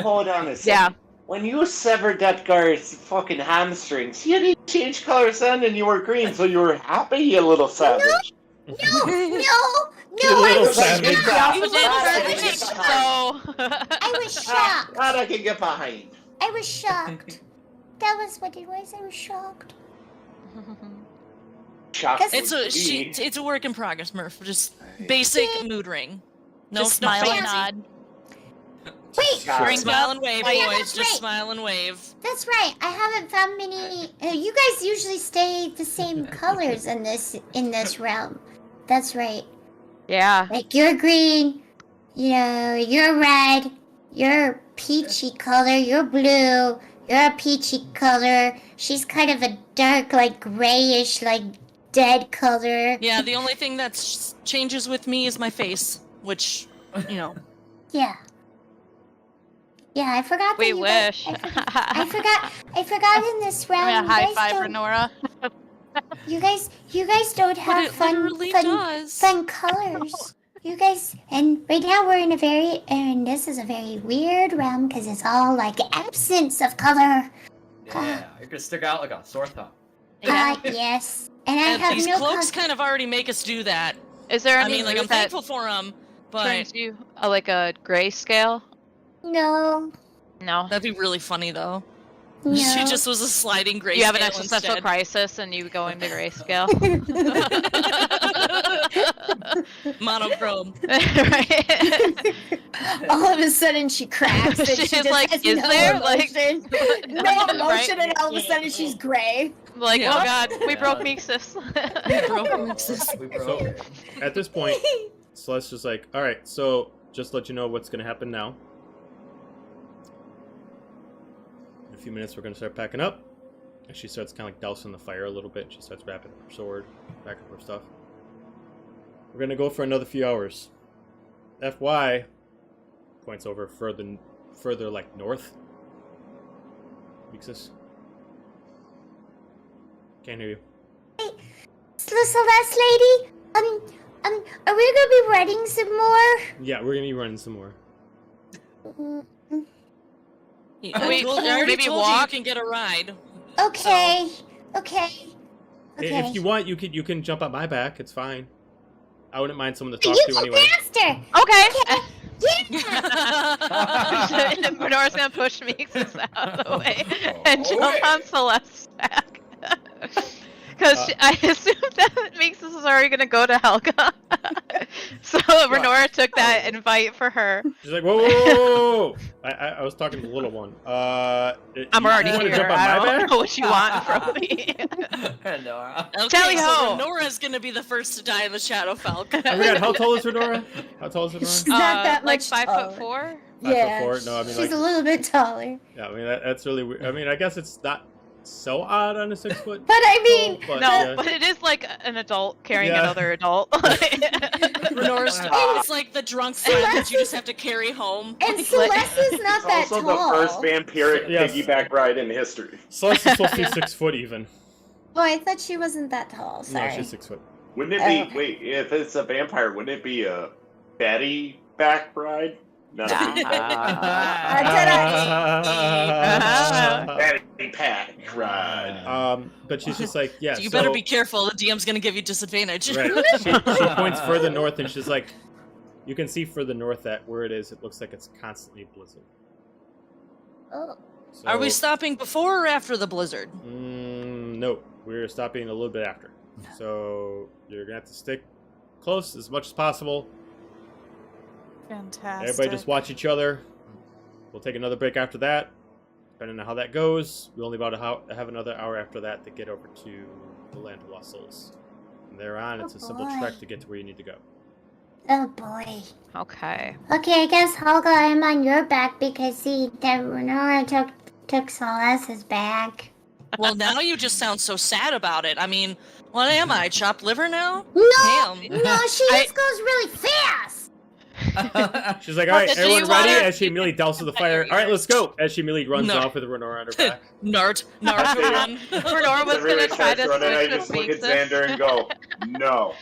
Hold on a second. Yeah. When you severed that guy's fucking hamstrings, you didn't change colors then and you were green, so you were happy, you little savage. no, You I little was savage. shocked. You little I savage. I was shocked. That I can get behind. I was shocked. That was what it was. I was shocked. Shock It's would be. it's a work in progress, Murph. Just basic mood ring. No, Just no smile and fancy. nod. Wait, Shock. Drink Smile up. and wave, Oh, yeah, boys. that's Just right. smile and wave. that's right. I haven't found many. You guys usually stay the same colors in this realm. That's right. Yeah. Like you're green, you're red, you're peachy color, you're blue, you're a peachy color. She's kind of a dark, like grayish, like dead color. Yeah, the only thing that changes with me is my face, which, Yeah. Yeah, I forgot. We that you guys- wish. I forgot in this round. I'm gonna high you guys five don't- Renora. You guys don't but have it fun literally does. fun colors. You guys, and right now we're in and this is a very weird realm because it's all like absence of color. Yeah, you're gonna stick out like a sore thumb. Yes. And I And have these no cloaks color. kind of already make us do that. Is there I any mean, like, I'm move that thankful for them, but turns you like a grayscale? No. No. that'd be really funny, though. No. She just was a sliding gray You have an scale existential instead. crisis and you go into grayscale. Monochrome. Right? All of a sudden she cracks and She's she just like, has "Is no there, like-" emotion. No Right. emotion, and all of a sudden she's gray. Like, Yeah. oh god, we broke Yeah. Meeksis. We broke her. At this point, Celeste is like, all right, so just to let you know what's going to happen now. In a few minutes, we're going to start packing up. And she starts kind of like dousing the fire a little bit. She starts wrapping up her sword, packing up her stuff. We're going to go for another few hours. FY points over further like north. Mixus. Can't hear you. Celeste lady, are we gonna be running some more? Yeah, we're going to be running some more. I already maybe told walk? you can get a ride. Okay, okay. If you want, you can jump on my back. It's fine. I wouldn't mind someone to talk You to go anyway. faster. Okay. Yeah. Menora's gonna push Meeksis out of the way and jump on Celeste's back. Because I assumed that Meeksis was already gonna go to Helga. So Renora took that invite for her. She's like, whoa, whoa, whoa, whoa. I was talking to the little one. I'm you already wanna here. jump on I my don't back? know what you want from me. Nora. Okay, Tally so ho! Nora's gonna be the first to die in the Shadowfell. I forgot, how tall is Renora? How tall is She's Renora? not that like much 5'4". Five Yeah, foot four? No, I mean, she's like, a little bit taller. yeah, I mean, that's really weird. I mean, I guess it's not so odd on a 6 foot. But I mean, but, No, yeah. but it is like an adult carrying Yeah. another adult. Renora's it's like the drunk friend that you just have to carry home. and Celeste is not It's that also tall. the first vampiric Yes. piggyback ride in history. Celeste is supposed to be 6 foot even. Oh, I thought she wasn't that tall. Sorry. No, she's 6 foot. Wouldn't it Oh. be, wait, if it's a vampire, wouldn't it be a Betty back ride? No. Betty pack ride. But she's just like, yeah. You better so- be careful. The DM's gonna give you disadvantage. Right. She points further north, and she's like, you can see further north that where it is, it looks like it's constantly blizzard. Oh. So, Are we stopping before or after the blizzard? No, we're stopping a little bit after. So you're gonna have to stick close as much as possible. Fantastic. Everybody just watch each other. We'll take another break after that. Depending on how that goes, we only about have another hour after that to get over to the Land of Lost Souls. From there on, it's a simple boy. trek to get to where you need to go. Oh boy. Okay. Okay, I guess Helga, I'm on your back because see, that Renora took Celeste's back. Well, now you just sound so sad about it. I mean, what am I? Chopped liver now? No, Damn. no, she just goes really fast. She's like, all right, Do everyone you ready? wanna- As she immediately douses the fire. All right, let's go. As she immediately runs No. off with Renora on her back. Nart, run. Renora was Everybody gonna try to starts running, I switch just with look at Meeksis. Xander and go, no.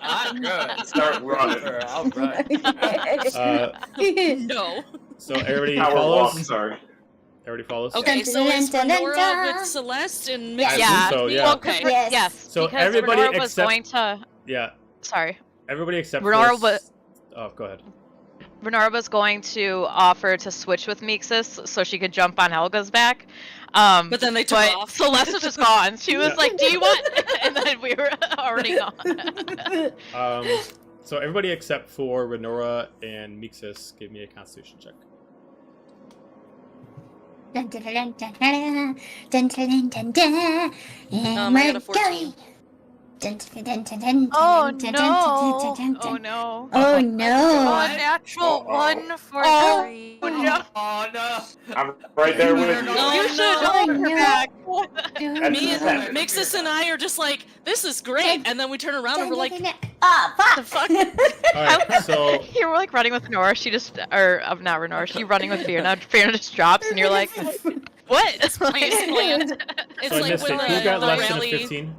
I'm good. Start running. Sure, I'll run. No. So everybody Power walk, follows. sorry. Everybody follows. Okay, so is Dun, dun, dun, Renora dun. with Celeste and Yeah. I Yeah. assume so, yeah. Well, 'cause Okay. Yes. So because everybody Renora was except- going to. Yeah, Sorry. everybody except Renora for. was. Oh, go ahead. Renora was going to offer to switch with Meeksis so she could jump on Helga's back. But then they took but off. Celeste was just gone. She was Yeah. like, "Do you want?" And then we were already gone. So everybody except for Renora and Meeksis, give me a Constitution check. Dun, dun, dun, dun, dun, dun, dun, dun, dun. And I we're got a 14. going. Dun, dun, dun, dun, dun, Oh dun, dun, no! dun, dun, dun, Oh dun. no! Oh Oh, no! a natural one for Oh, 3. no. Oh no. I'm right there with you. No, You should no. hold her no. back. That's Me the and second. Mixus and I are just like, this is great. And then we turn around and we're like, oh, the fuck! fuck? All right, so You're like running with Nora. She just, or not Renora. She running with Fiona. Fiona just drops, and you're like, "What?" It's planned. It's so I like missed when it. Who got the less than a rally. 15?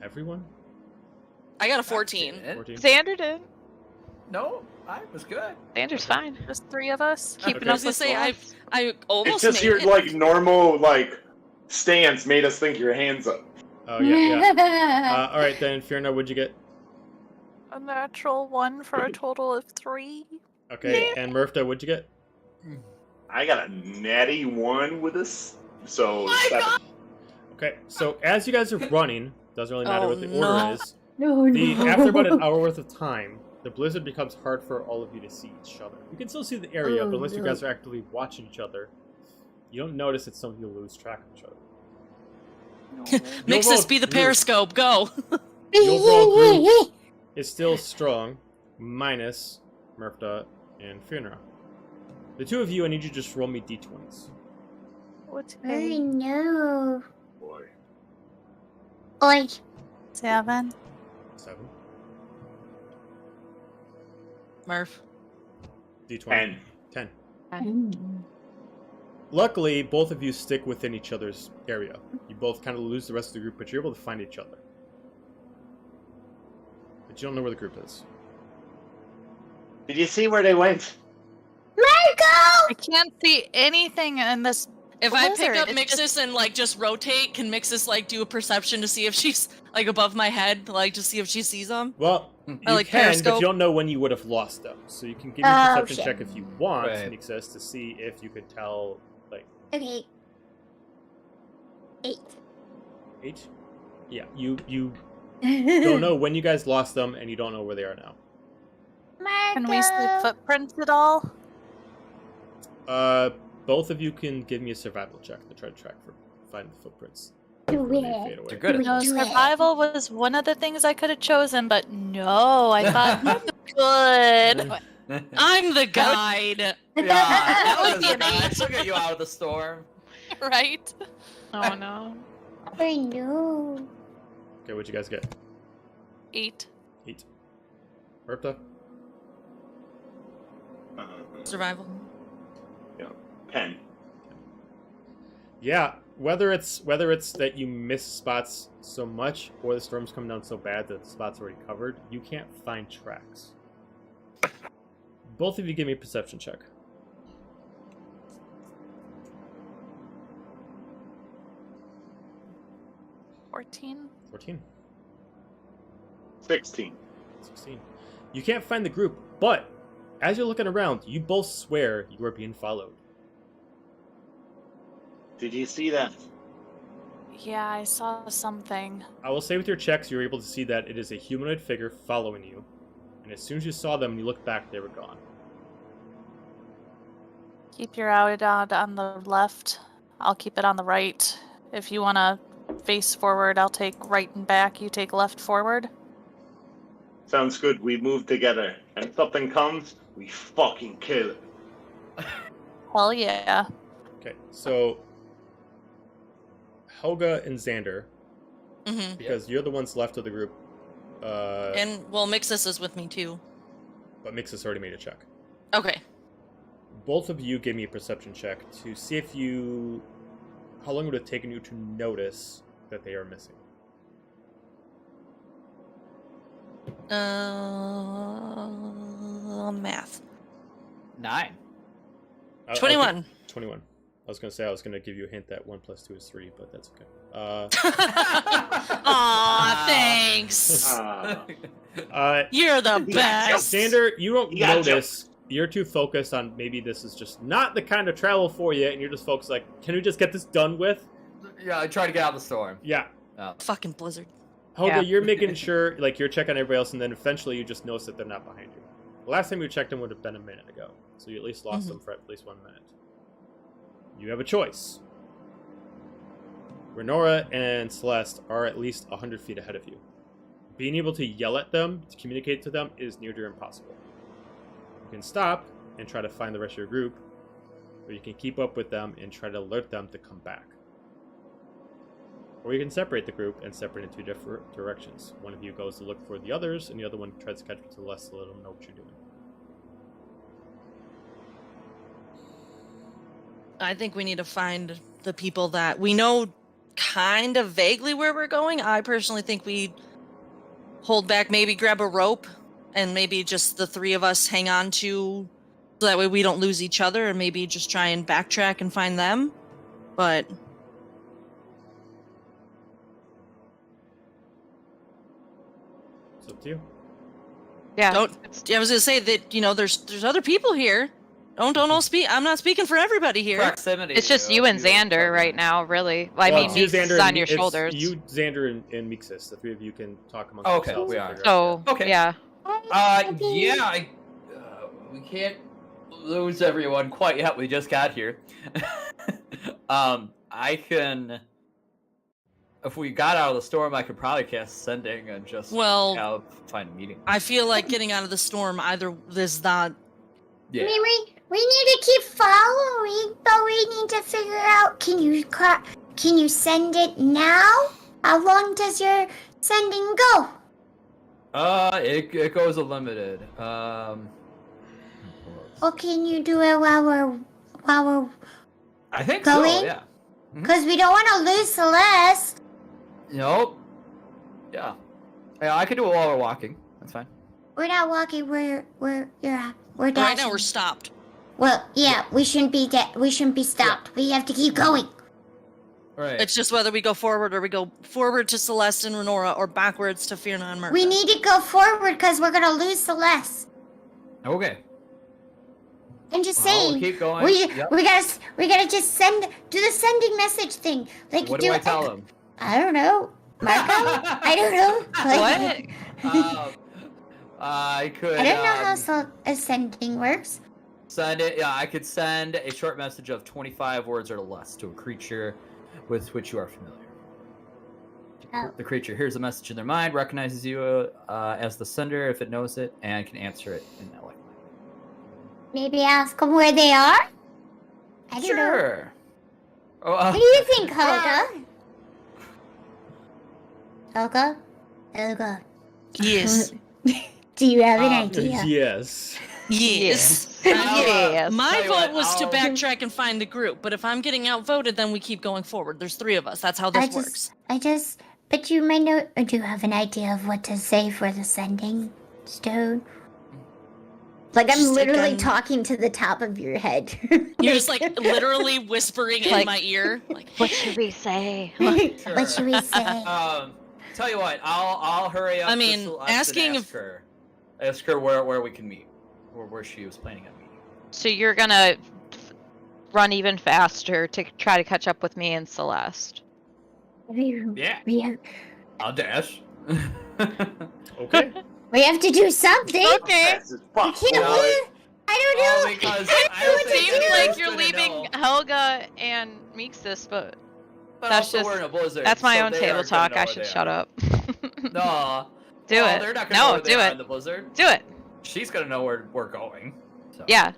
Everyone? I got a 14. 14? Xander did. No, I was good. Xander's fine. Just 3 of us. Keeping Okay. I up was gonna with say, Celeste. I It's almost just made your it. like normal like stance made us think your hands up. Oh, yeah. All right, then, Fiona, what'd you get? A natural 1 for a total of 3. Okay, and Murph, what'd you get? I got a natty 1 with us, so 7. Okay, so as you guys are running, doesn't really matter Oh, what the order no. is. No, After about an hour worth of time, the blizzard becomes hard for all of you to see each other. You can still see the area, but unless you guys are actively watching each other, you don't notice it's something you'll lose track of each other. Mixus, be the periscope. Go. The overall group is still strong, minus Murpha and Fiona. The two of you, I need you to just roll me d20s. What's Oh no. Boy. Oi. 7? 7. Murph. D20. 10. 10. Luckily, both of you stick within each other's area. You both kind of lose the rest of the group, but you're able to find each other. But you don't know where the group is. Did you see where they went? I can't see anything in this. If I pick blizzard. up It's Mixus just- and like just rotate, can Mixus like do a perception to see if she's like above my head, like to see if she sees them? Well, you like can, but Periscope? you don't know when you would have lost them. So you can give me a Oh, perception shit. check if you want, Right. Nixus, to see if you could tell, like, Okay. 8. 8? Yeah, you don't know when you guys lost them, and you don't know where they are now. Marco. Can we see footprints at all? Both of you can give me a survival check to try to find the footprints. Do before they it. fade away. They're good at No, Do it. survival was one of the things I could have chosen, but no, I thought good. I'm the guide. Yeah, that would was be a guy. She'll get you out of the storm. Right? Oh no. I know. Okay, what'd you guys get? 8. 8. Murpha? Survival. 10. Yeah, whether it's that you miss spots so much, or the storm's coming down so bad that the spot's already covered, you can't find tracks. Both of you give me a perception check. 14. 14. 16. 16. You can't find the group, but as you're looking around, you both swear you are being followed. Did you see that? Yeah, I saw something. I will say with your checks, you're able to see that it is a humanoid figure following you, and as soon as you saw them and you looked back, they were gone. Keep your eye on the left. I'll keep it on the right. If you want to face forward, I'll take right and back. You take left forward. Sounds good. We move together. And if something comes, we fucking kill it. Hell yeah. Okay, so Helga and Xander, Mm-hmm. because you're the ones left of the group, And well, Mixus is with me too. but Mixus already made a check. Okay. Both of you give me a perception check to see if you... How long would it have taken you to notice that they are missing? Math. 9. 21. 21. I was going to say I was going to give you a hint that 1 plus 2 is 3, but that's okay. Aw, thanks. You're the best. Xander, you don't You gotta notice. You're too focused on maybe this is just not the kind of travel for you, and you're just focused like, can we just get this done with? Yeah, I try to get out of the storm. Yeah. Fucking blizzard. Helga, Yeah. you're making sure, like, you're checking everybody else, and then eventually you just notice that they're not behind you. The last time you checked them would have been a minute ago, so you at least lost them for at least 1 minute. You have a choice. Renora and Celeste are at least 100 feet ahead of you. Being able to yell at them, to communicate to them, is near to impossible. You can stop and try to find the rest of your group, or you can keep up with them and try to alert them to come back. Or you can separate the group and separate in 2 different directions. One of you goes to look for the others, and the other one tries to catch up to Celeste to let them know what you're doing. I think we need to find the people that we know kind of vaguely where we're going. I personally think we hold back, maybe grab a rope, and maybe just the 3 of us hang on to, so that way we don't lose each other, and maybe just try and backtrack and find them. But It's up to you. Yeah. I was gonna say that, you know, there's other people here. Don't speak. I'm not speaking for everybody here. Proximity. It's just you and Xander right now, really. I Well, mean, it's you, Meeks is Xander, on and your it's shoulders. You, Xander, and Mixus. The three of you can talk amongst Okay, yourselves. we and are. figure out- So, Okay. yeah. Yeah, we can't lose everyone quite yet. We just got here. I can. If we got out of the storm, I could probably cast Sending and just find a meeting. I feel like getting out of the storm either is not. Yeah. I mean, we need to keep following, but we need to figure out. Can you send it now? How long does your sending go? It goes unlimited. Or can you do it while we're I think going? so. Yeah. Because we don't want to lose Celeste. Nope. Yeah. Yeah, I could do it while we're walking. That's fine. We're not walking. We're dashing. Right now, we're stopped. Well, yeah, we shouldn't be stopped. We have to keep going. Right. It's just whether we go forward or we go forward to Celeste and Renora or backwards to Fierna and Murphy. We need to go forward because we're gonna lose Celeste. Okay. I'm just Well, saying. we'll keep going. We Yep. gotta just do the sending message thing. Like What do I tell them? I don't know. Marco? I don't know. What? I could. I don't know how sending works. Send it. Yeah, I could send a short message of 25 words or less to a creature with which you are familiar. Oh. The creature hears a message in their mind, recognizes you as the sender if it knows it, and can answer it in that way. Maybe ask them where they are? I don't know. Sure. Oh, What do you think, Helga? Helga? Yes. Do you have an idea? Yes. Yes. Yes. My Tell you vote what, was to I'll- backtrack and find the group, but if I'm getting outvoted, then we keep going forward. There's 3 of us. That's how this works. But you might know, do you have an idea of what to say for the sending stone? Like, I'm Just literally again- talking to the top of your head. You're just like literally whispering in Like- my ear. Like, What should we say? Sure. What should we say? Tell you what, I'll hurry up. I to mean, Celeste asking and if- ask her where we can meet, or where she was planning on meeting. So you're gonna run even faster to try to catch up with me and Celeste. Yeah, I'll dash. Okay. We have to do something. Okay. Fast as fuck. Can't No, we? I don't know. because I don't know what to Seems do. like you're leaving Helga and Meeksis, but But That's also just- we're in a blizzard. that's my so own they table aren't gonna talk. know I where should they shut are. up. No. Do Well, it. They're not gonna No, know where they do are it. in the blizzard. Do it. She's gonna know where we're going. So. Yeah.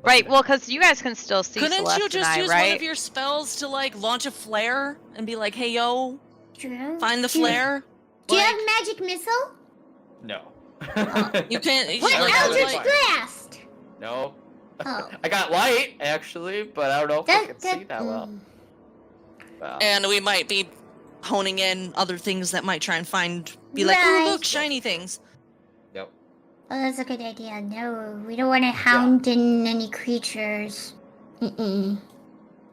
Right. Well, because you guys can still see couldn't Celeste you just and I, use right? one of your spells to like launch a flare and be like, "Hey, yo, True. find the Do you- flare"? Do you Like, have magic missile? No. you can't. What I don't have Eldritch it. Blast? No. Oh. I got light actually, but I don't know if I can see that well. Wow. And we might be honing in other things that might try and be like, Right. "Ooh, look, shiny things." Yep. Oh, that's a good idea. No, we don't want to hound in any creatures.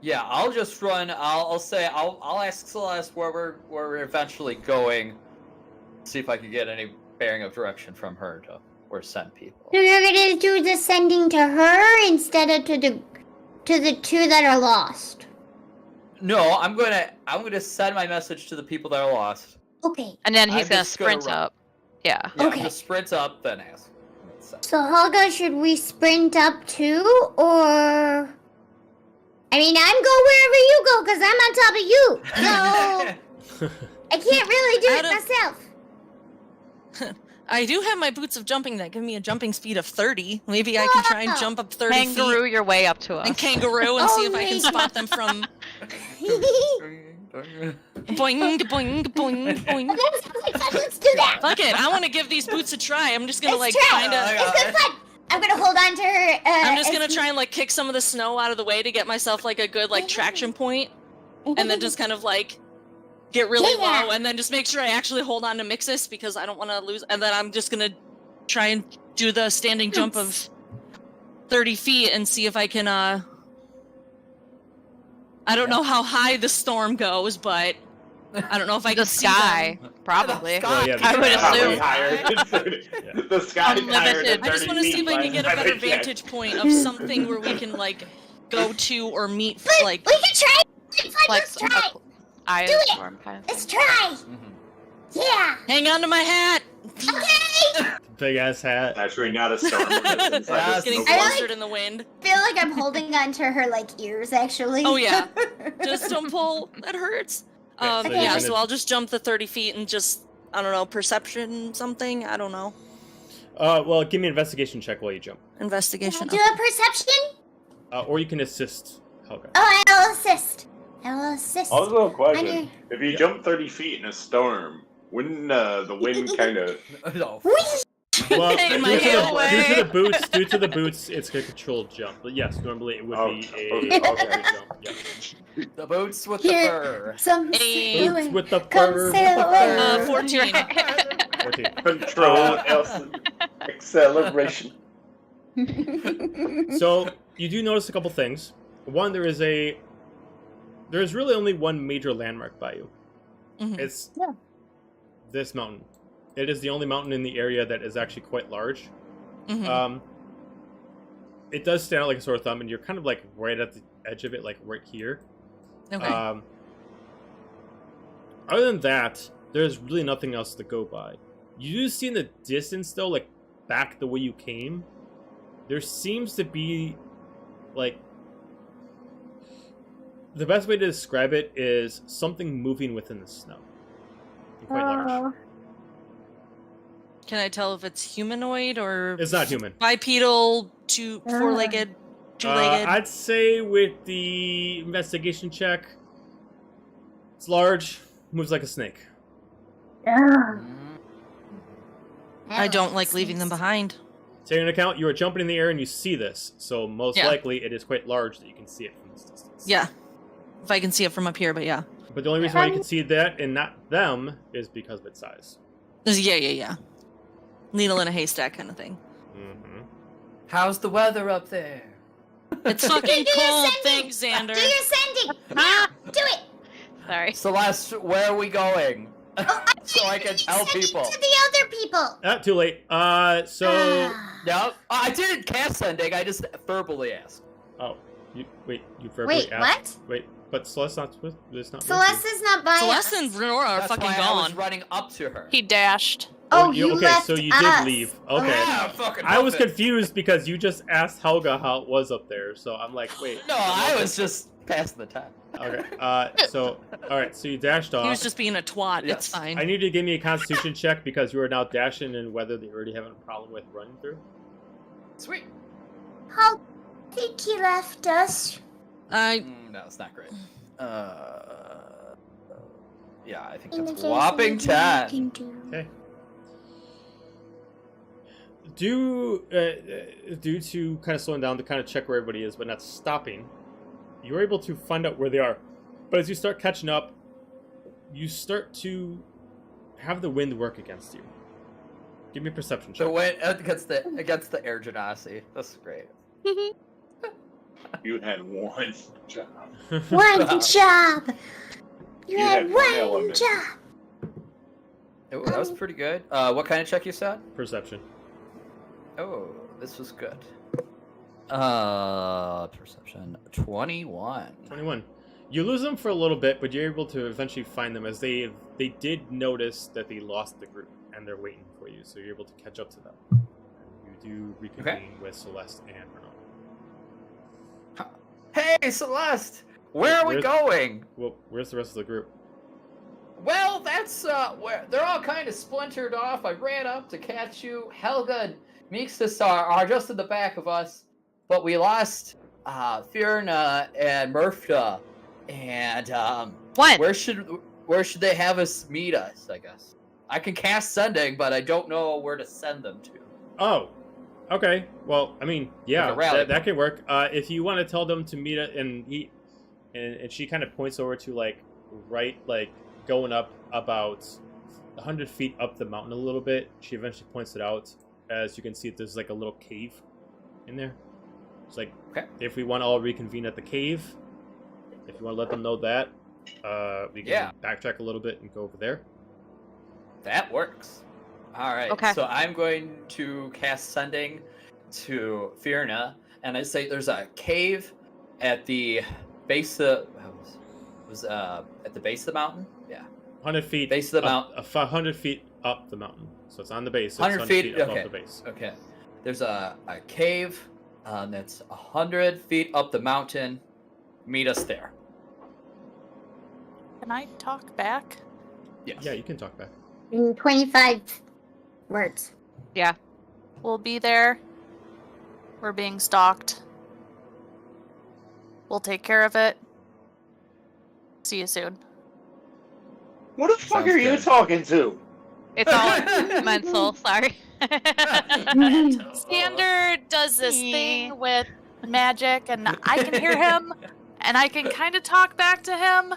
Yeah, I'll just run. I'll say I'll ask Celeste where we're eventually going. See if I can get any bearing of direction from her to or send people. So you're gonna do the sending to her instead of to the 2 that are lost. No, I'm gonna send my message to the people that are lost. Okay. And then he's I'm gonna just gonna sprint run. up. Yeah. Yeah, Okay. just sprint up, then ask. So Helga, should we sprint up too, or? I mean, I'm go wherever you go because I'm on top of you. So I can't really do it Out of- myself. I do have my boots of jumping that give me a jumping speed of 30. Maybe I can try and jump up 30 Kangaroo feet your way up to us. and kangaroo and see if I can Only- spot them from boing, boing, boing, boing. That sounds like fun. Let's do that. Fuck it, I want to give these boots a try. I'm just gonna Let's like try. kind of. It's good fun. I'm gonna hold on to her. I'm just gonna try and like kick some of the snow out of the way to get myself like a good like traction point, and then just kind of like get really Yeah. low, and then just make sure I actually hold on to Mixus because I don't want to lose. And then I'm just gonna try and do the standing jump of 30 feet and see if I can. I don't know how high the storm goes, but I don't know if I The can see sky, them. probably. Well, yeah, I would Probably assume. higher than 30. Yeah. The sky's higher Unlimited. than 30 I just want to see if I can feet get a last better time I checked. vantage point of something where we can like go to or meet. But Like, we can try. Fine, Like let's try. eye Do of it. storm kind of Let's thing. try. Mhm. Yeah. hang on to my hat. Okay. Big ass hat. Actually, not a storm. It's inside Yeah, the it's Getting snow I block. flustered in the wind. feel like I'm holding onto her like ears, actually. Oh, yeah. Just don't pull. That hurts. Okay, so you're Yeah, gonna- so I'll just jump the 30 feet and just, I don't know, perception something. I don't know. Well, give me an investigation check while you jump. Investigation. Do a perception. Or you can assist Helga. Oh, I'll assist. I will assist. Also, a I question: know. if you jump 30 feet in a storm, wouldn't the wind kind of? No. Well, Hey, due, my to hand the, away. due to the boots, it's a controlled jump. But yes, normally it would be a Okay. jump. Yeah. The boots with Here. the fur. Some Hey. Boots sailing. with the Come fur. sail away. 14. 14. Control acceleration. So you do notice a couple things. One, there is really only one major landmark by you. Mhm. It's Yeah. this mountain. It is the only mountain in the area that is actually quite large. Mhm. It does stand out like a sore thumb, and you're kind of like right at the edge of it, like right here. Okay. Other than that, there's really nothing else to go by. You do see in the distance, though, like back the way you came, there seems to be like the best way to describe it is something moving within the snow. And quite large. Can I tell if it's humanoid or It's not human. bipedal, four-legged, two-legged? I'd say with the investigation check, it's large, moves like a snake. I don't like leaving them behind. Taking into account, you are jumping in the air and you see this, so most Yeah. likely it is quite large that you can see it from this distance. Yeah. If I can see it from up here, but yeah. But the only reason why you can see that and not them is because of its size. Yeah. Needle in a haystack kind of thing. Mm-hmm. How's the weather up there? It's fucking Do your cold. sending. Thanks, Do Xander. your sending. Now, do it. Sorry. Celeste, where are we going? Oh, So I can tell send it people. to the other people. Too late. So... Ah. No, I didn't cast sending. I just verbally asked. Oh, you verbally Wait, asked. what? Wait, but Celeste's not supposed. It's not. Celeste is not by Celeste us. and Renora are That's fucking why I was gone. running up to her. He dashed. Oh, you okay, left so you us. did leave. Okay. Ah, fucking I was muffin. confused because you just asked Helga how it was up there, so I'm like, wait. No, I was just passing the time. Okay. So, all right. So you dashed off. He was just being a twat. Yes. It's fine. I need you to give me a Constitution check because you are now dashing in weather that you already having a problem with running through. Sweet. How think he left us? No, it's not great. Yeah, I think In that's the whopping case of anything 10. you can do. Okay. Due to kind of slowing down to kind of check where everybody is, but not stopping, you're able to find out where they are. But as you start catching up, you start to have the wind work against you. Give me a perception check. The wind against the air genasi. That's great. You had one job. One job. You You had had one one element. job. Oh, that was pretty good. What kind of check you said? Perception. Oh, this was good. Perception 21. 21. You lose them for a little bit, but you're able to eventually find them as they did notice that they lost the group and they're waiting for you, so you're able to catch up to them. And you do reconvene with Celeste and Renaud. Hey, Celeste, where are we Where's- going? Well, where's the rest of the group? Well, that's where they're all kind of splintered off. I ran up to catch you. Helga and Meekstus are just in the back of us, but we lost Fiona and Murpha. And When? where should they have us meet us? I guess I can cast sending, but I don't know where to send them to. Oh, okay. Well, I mean, yeah, Like a rally that can work. If you want to tell them to meet it, and she kind of points over to like going up about 100 feet up the mountain a little bit. She eventually points it out. As you can see, there's like a little cave in there. It's like, Okay. if we want to all reconvene at the cave, if you want to let them know that. We can backtrack a little bit and go over there. That works. All right. Okay. So I'm going to cast Sending to Fierna, and I say there's a cave at the base of at the base of the mountain. Yeah. 100 feet. Base of the mountain. 100 feet up the mountain. So it's on the base. It's 100 feet. above Okay. the base. Okay. There's a cave that's 100 feet up the mountain. Meet us there. Can I talk back? Yes. Yeah, you can talk back. In 25 words. Yeah. We'll be there. We're being stalked. We'll take care of it. See you soon. What the fuck Sounds are you good. talking to? It's all mental. Sorry. Xander does this thing with magic, and I can hear him, and I can kind of talk back to him.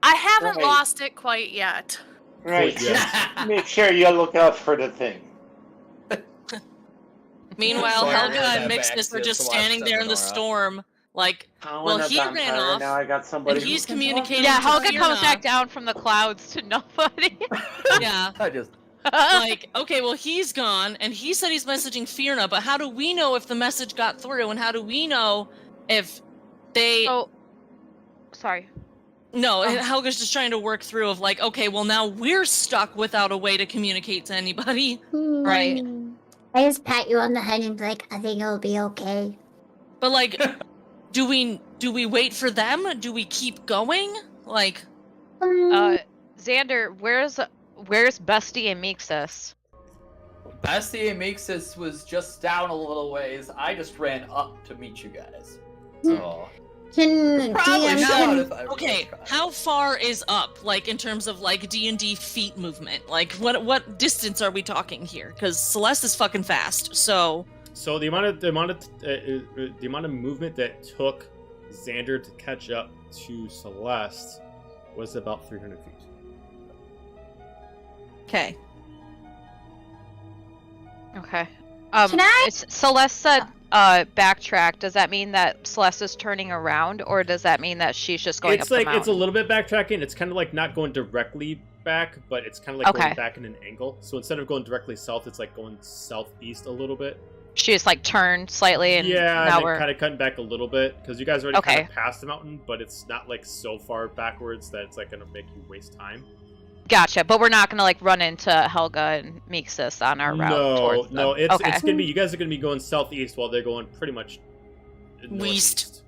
I haven't Right. lost it quite yet. Right. Yeah. Just make sure you look out for the thing. Meanwhile, Sorry, Helga that and back Mixness are to just Celeste standing there in the and Nora. storm. Like, How well, in a he ran vampire, off, Now I got somebody. and he's who can communicating. Yeah, to Helga comes Fierna. back down from the clouds to nobody. Yeah. I just Like, okay, well, he's gone, and he said he's messaging Fierna, but how do we know if the message got through, and how do we know if they... Oh, sorry. No, Helga's just trying to work through of like, okay, well, now we're stuck without a way to communicate to anybody. Right. I just pat you on the head and be like, I think it'll be okay. But, like, do we wait for them? Do we keep going? Like... Xander, where's Bestie and Meeksis? Bestie and Meeksis was just down a little ways. I just ran up to meet you guys. Hmm. So Can probably DM should can- if I really Okay, tried. how far is up, like, in terms of, like, D&D feet movement? Like, what distance are we talking here? Because Celeste is fucking fast, so... So the amount of movement that took Xander to catch up to Celeste was about 300 feet. Okay. Okay. Can I- Celeste said backtrack. Does that mean that Celeste is turning around, or does that mean that she's just going It's up like the mountain? it's a little bit backtracking. It's kind of like not going directly back, but it's kind of like Okay. going back in an angle. So instead of going directly south, it's like going southeast a little bit. She just like turned slightly, and Yeah, now and we're then kind of cutting back a little bit because you guys already kind Okay. of passed the mountain, but it's not like so far backwards that it's like gonna make you waste time. gotcha. But we're not gonna like run into Helga and Meeksis on our route towards them. No, it's okay. it's gonna be you guys are gonna be going southeast while they're going pretty much West. northeast.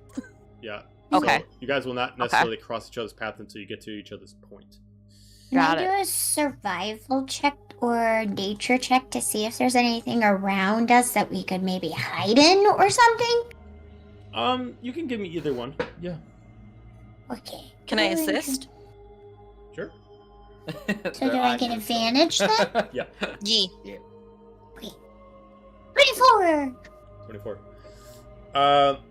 Yeah. Okay. So you guys will not necessarily cross each other's path until you get to each other's point. Can Got I do a survival check or nature check to see if there's anything around us that we could maybe hide in or something? You can give me either one. Yeah. Okay. Can I assist? Sure. So do I get advantage then? Yeah. Yee. 24! 24.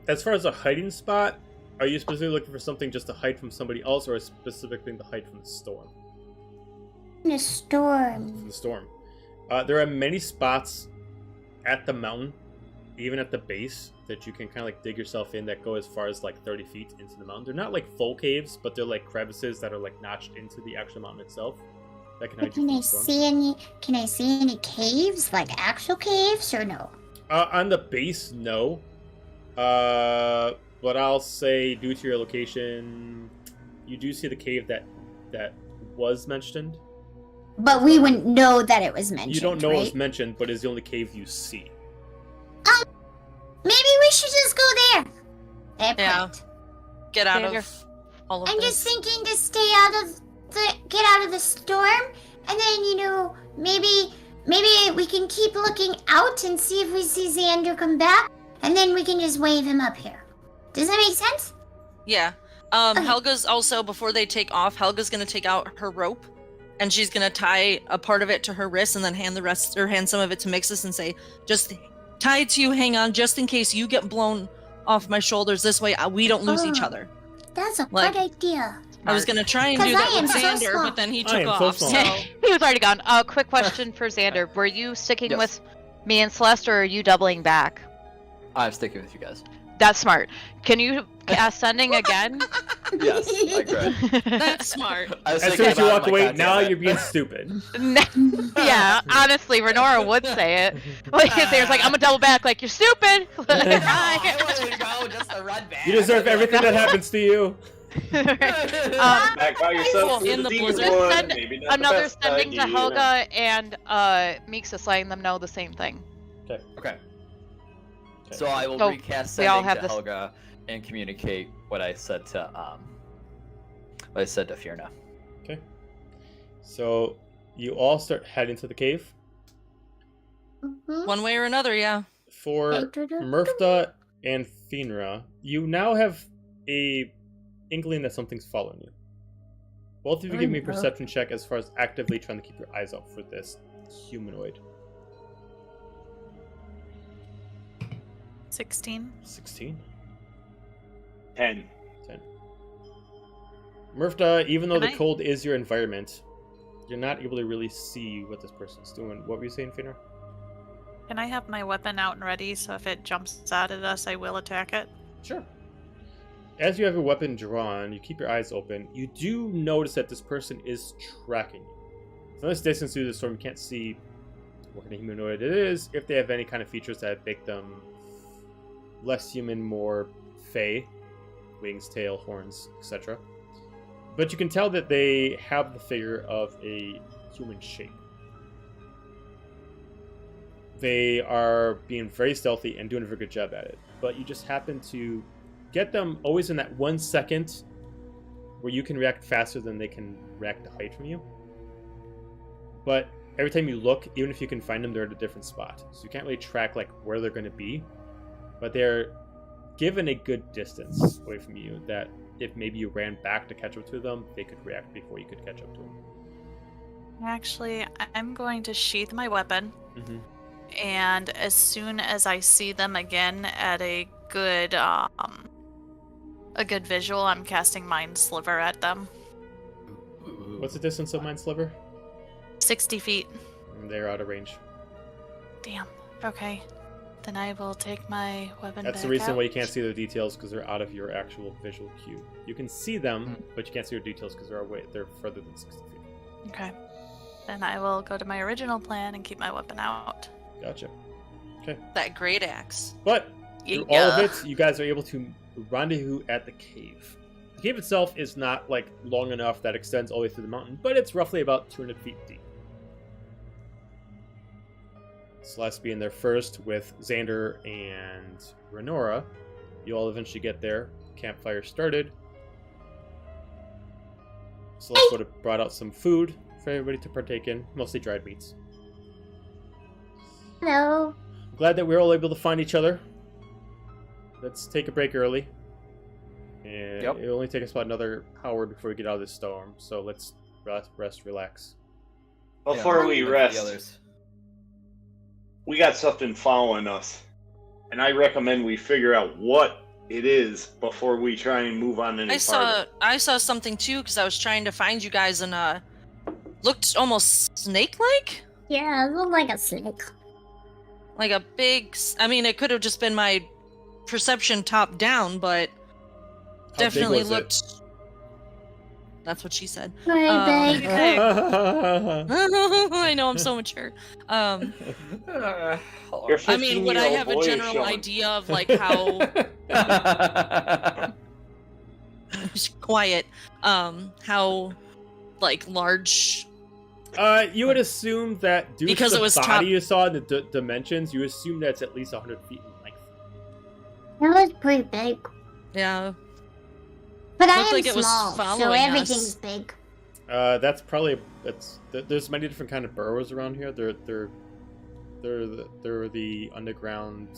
As far as a hiding spot, are you specifically looking for something just to hide from somebody else, or a specific thing to hide from the storm? In a storm. From the storm. There are many spots at the mountain, even at the base, that you can kind of like dig yourself in that go as far as like 30 feet into the mountain. They're not like full caves, but they're like crevices that are like notched into the actual mountain itself. That can hide you Can from I the storm. see any? Can I see any caves, like actual caves, or no? On the base, no. But I'll say, due to your location, you do see the cave that was mentioned. But we wouldn't know that it was mentioned. You don't know right? it was mentioned, but it's the only cave you see. Maybe we should just go there. Yeah. Airport. Get out Xander. of all of I'm this. just thinking to stay out of get out of the storm, and then maybe we can keep looking out and see if we see Xander come back, and then we can just wave him up here. Does that make sense? Yeah. Helga's also, before they take off, Helga's gonna take out her rope, and she's gonna tie a part of it to her wrist, and then hand some of it to Mixus and say, just tie it to you, hang on, just in case you get blown off my shoulders. This way, we don't lose each Oh. other. That's a Like- good idea. I was gonna try and do 'Cause that I with am so Xander, small. but then he I took am so off. small. So he was already gone. Quick question for Xander: were you sticking Yes. with me and Celeste, or are you doubling back? I'm sticking with you guys. That's smart. Can you cast sending again? Yes, I agree. That's smart. I was As thinking soon as you about it, walk like, away, God now damn it. you're being stupid. Yeah, honestly, Renora would say it. Like, there's like, I'm gonna double back, like, you're stupid! Oh, I wouldn't go just to run back. You deserve everything that happens to you. Back by yourself in the the blizzard. demon one, Send maybe not the Another best sending to idea. Helga and Meeks letting them know the same thing. Okay. So I will So, recast we all sending have to this- Helga and communicate what I said to Fierna. Okay. So you all start heading to the cave. One way or another, yeah. For Murfta and Finra, you now have a inkling that something's following you. Both of you give me a perception check as far as actively trying to keep your eyes out for this humanoid. 16. 16? 10. 10. Murfta, even though Can the I- cold is your environment, you're not able to really see what this person's doing. What were you saying, Finra? Can I have my weapon out and ready so if it jumps out at us, I will attack it? Sure. As you have your weapon drawn, you keep your eyes open. You do notice that this person is tracking you. From this distance through the storm, you can't see what kind of humanoid it is, if they have any kind of features that make them less human, more fey, wings, tail, horns, etc. But you can tell that they have the figure of a human shape. They are being very stealthy and doing a very good job at it. But you just happen to get them always in that 1 second where you can react faster than they can react to hide from you. But every time you look, even if you can find them, they're at a different spot. So you can't really track like where they're going to be. But they're given a good distance away from you that if maybe you ran back to catch up to them, they could react before you could catch up to them. Actually, I'm going to sheath my weapon, Mm-hmm. and as soon as I see them again at a good visual, I'm casting Mind Sliver at them. What's the distance of Mind Sliver? 60 feet. They're out of range. Damn. Okay. Then I will take my weapon That's the back reason out. why you can't see their details, because they're out of your actual visual cue. You can see them, but you can't see their details because they're further than 60 feet. Okay. Then I will go to my original plan and keep my weapon out. Gotcha. That great axe. But through all of it, you guys are able to rendezvous at the cave. The cave itself is not like long enough that extends all the way through the mountain, but it's roughly about 200 feet deep. Celeste being there first with Xander and Renora. You all eventually get there. Campfire started. Celeste would have brought out some food for everybody to partake in, mostly dried meats. Hello. Glad that we were all able to find each other. Let's take a break early. And Yep. it'll only take us about another hour before we get out of this storm. So let's rest, relax. Before Yeah, we the rest, others. we got something following us. And I recommend we figure out what it is before we try and move on any farther. I saw something too because I was trying to find you guys and looked almost snake-like, Yeah, it looked like a snake. like a big. I mean, it could have just been my perception top down, but How definitely big was looked. That's what she said. Very big. it? I know I'm so mature. Your I mean, would I 15-year-old have a boy is general showing. idea of like how quiet, how like large? You would assume that due Because to it the was body top- you saw in the dimensions, you assume that's at least 100 feet in length. That was pretty big. Yeah, But I Looked am like it was small, so following everything's us. big. That's probably there's many different kind of burrows around here. They're the underground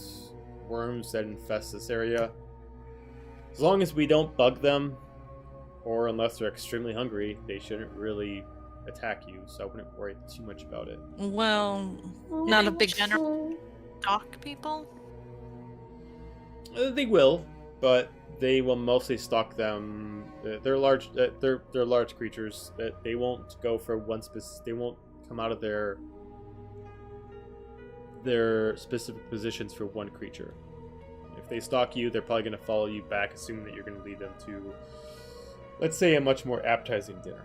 worms that infest this area. As long as we don't bug them, or unless they're extremely hungry, they shouldn't really attack you. So I wouldn't worry too much about it. well, not a big general stalk people. They will, but they will mostly stalk them. They're large. They're large creatures. They won't go for one specific. They won't come out of their specific positions for one creature. If they stalk you, they're probably going to follow you back, assuming that you're going to lead them to let's say, a much more appetizing dinner.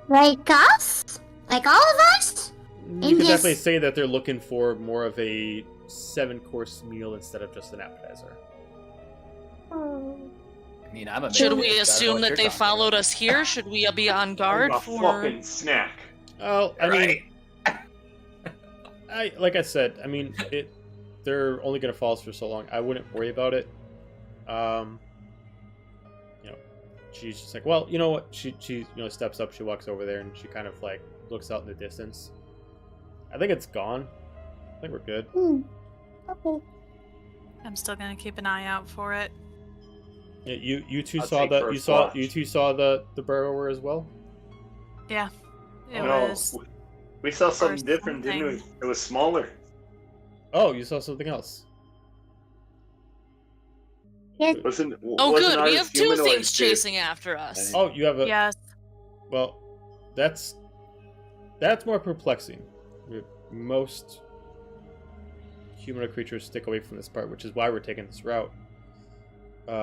Like us? Like all of us? You In could this- definitely say that they're looking for more of a 7-course meal instead of just an appetizer. I mean, I'm amazed. Should I we don't know assume what that you're they talking followed about. us here? Should we be on guard a for? fucking snack. Oh, I mean, Right. like I said, I mean, they're only gonna follow us for so long. I wouldn't worry about it. You know, she's just like, well, you know what? She steps up, she walks over there, and she kind of like looks out in the distance. I think it's gone. I think we're good. Okay. I'm still gonna keep an eye out for it. Yeah, you two I'll saw take the first watch. you two saw the burrower as well. Yeah. It No, was. we saw something or different, didn't we? something. It was smaller. Oh, you saw something else. Wasn't? Oh, wasn't good. We ours have two humanoid things shaped? chasing after us. Oh, you have a Yes. well. That's more perplexing. Most humanoid creatures stick away from this part, which is why we're taking this route.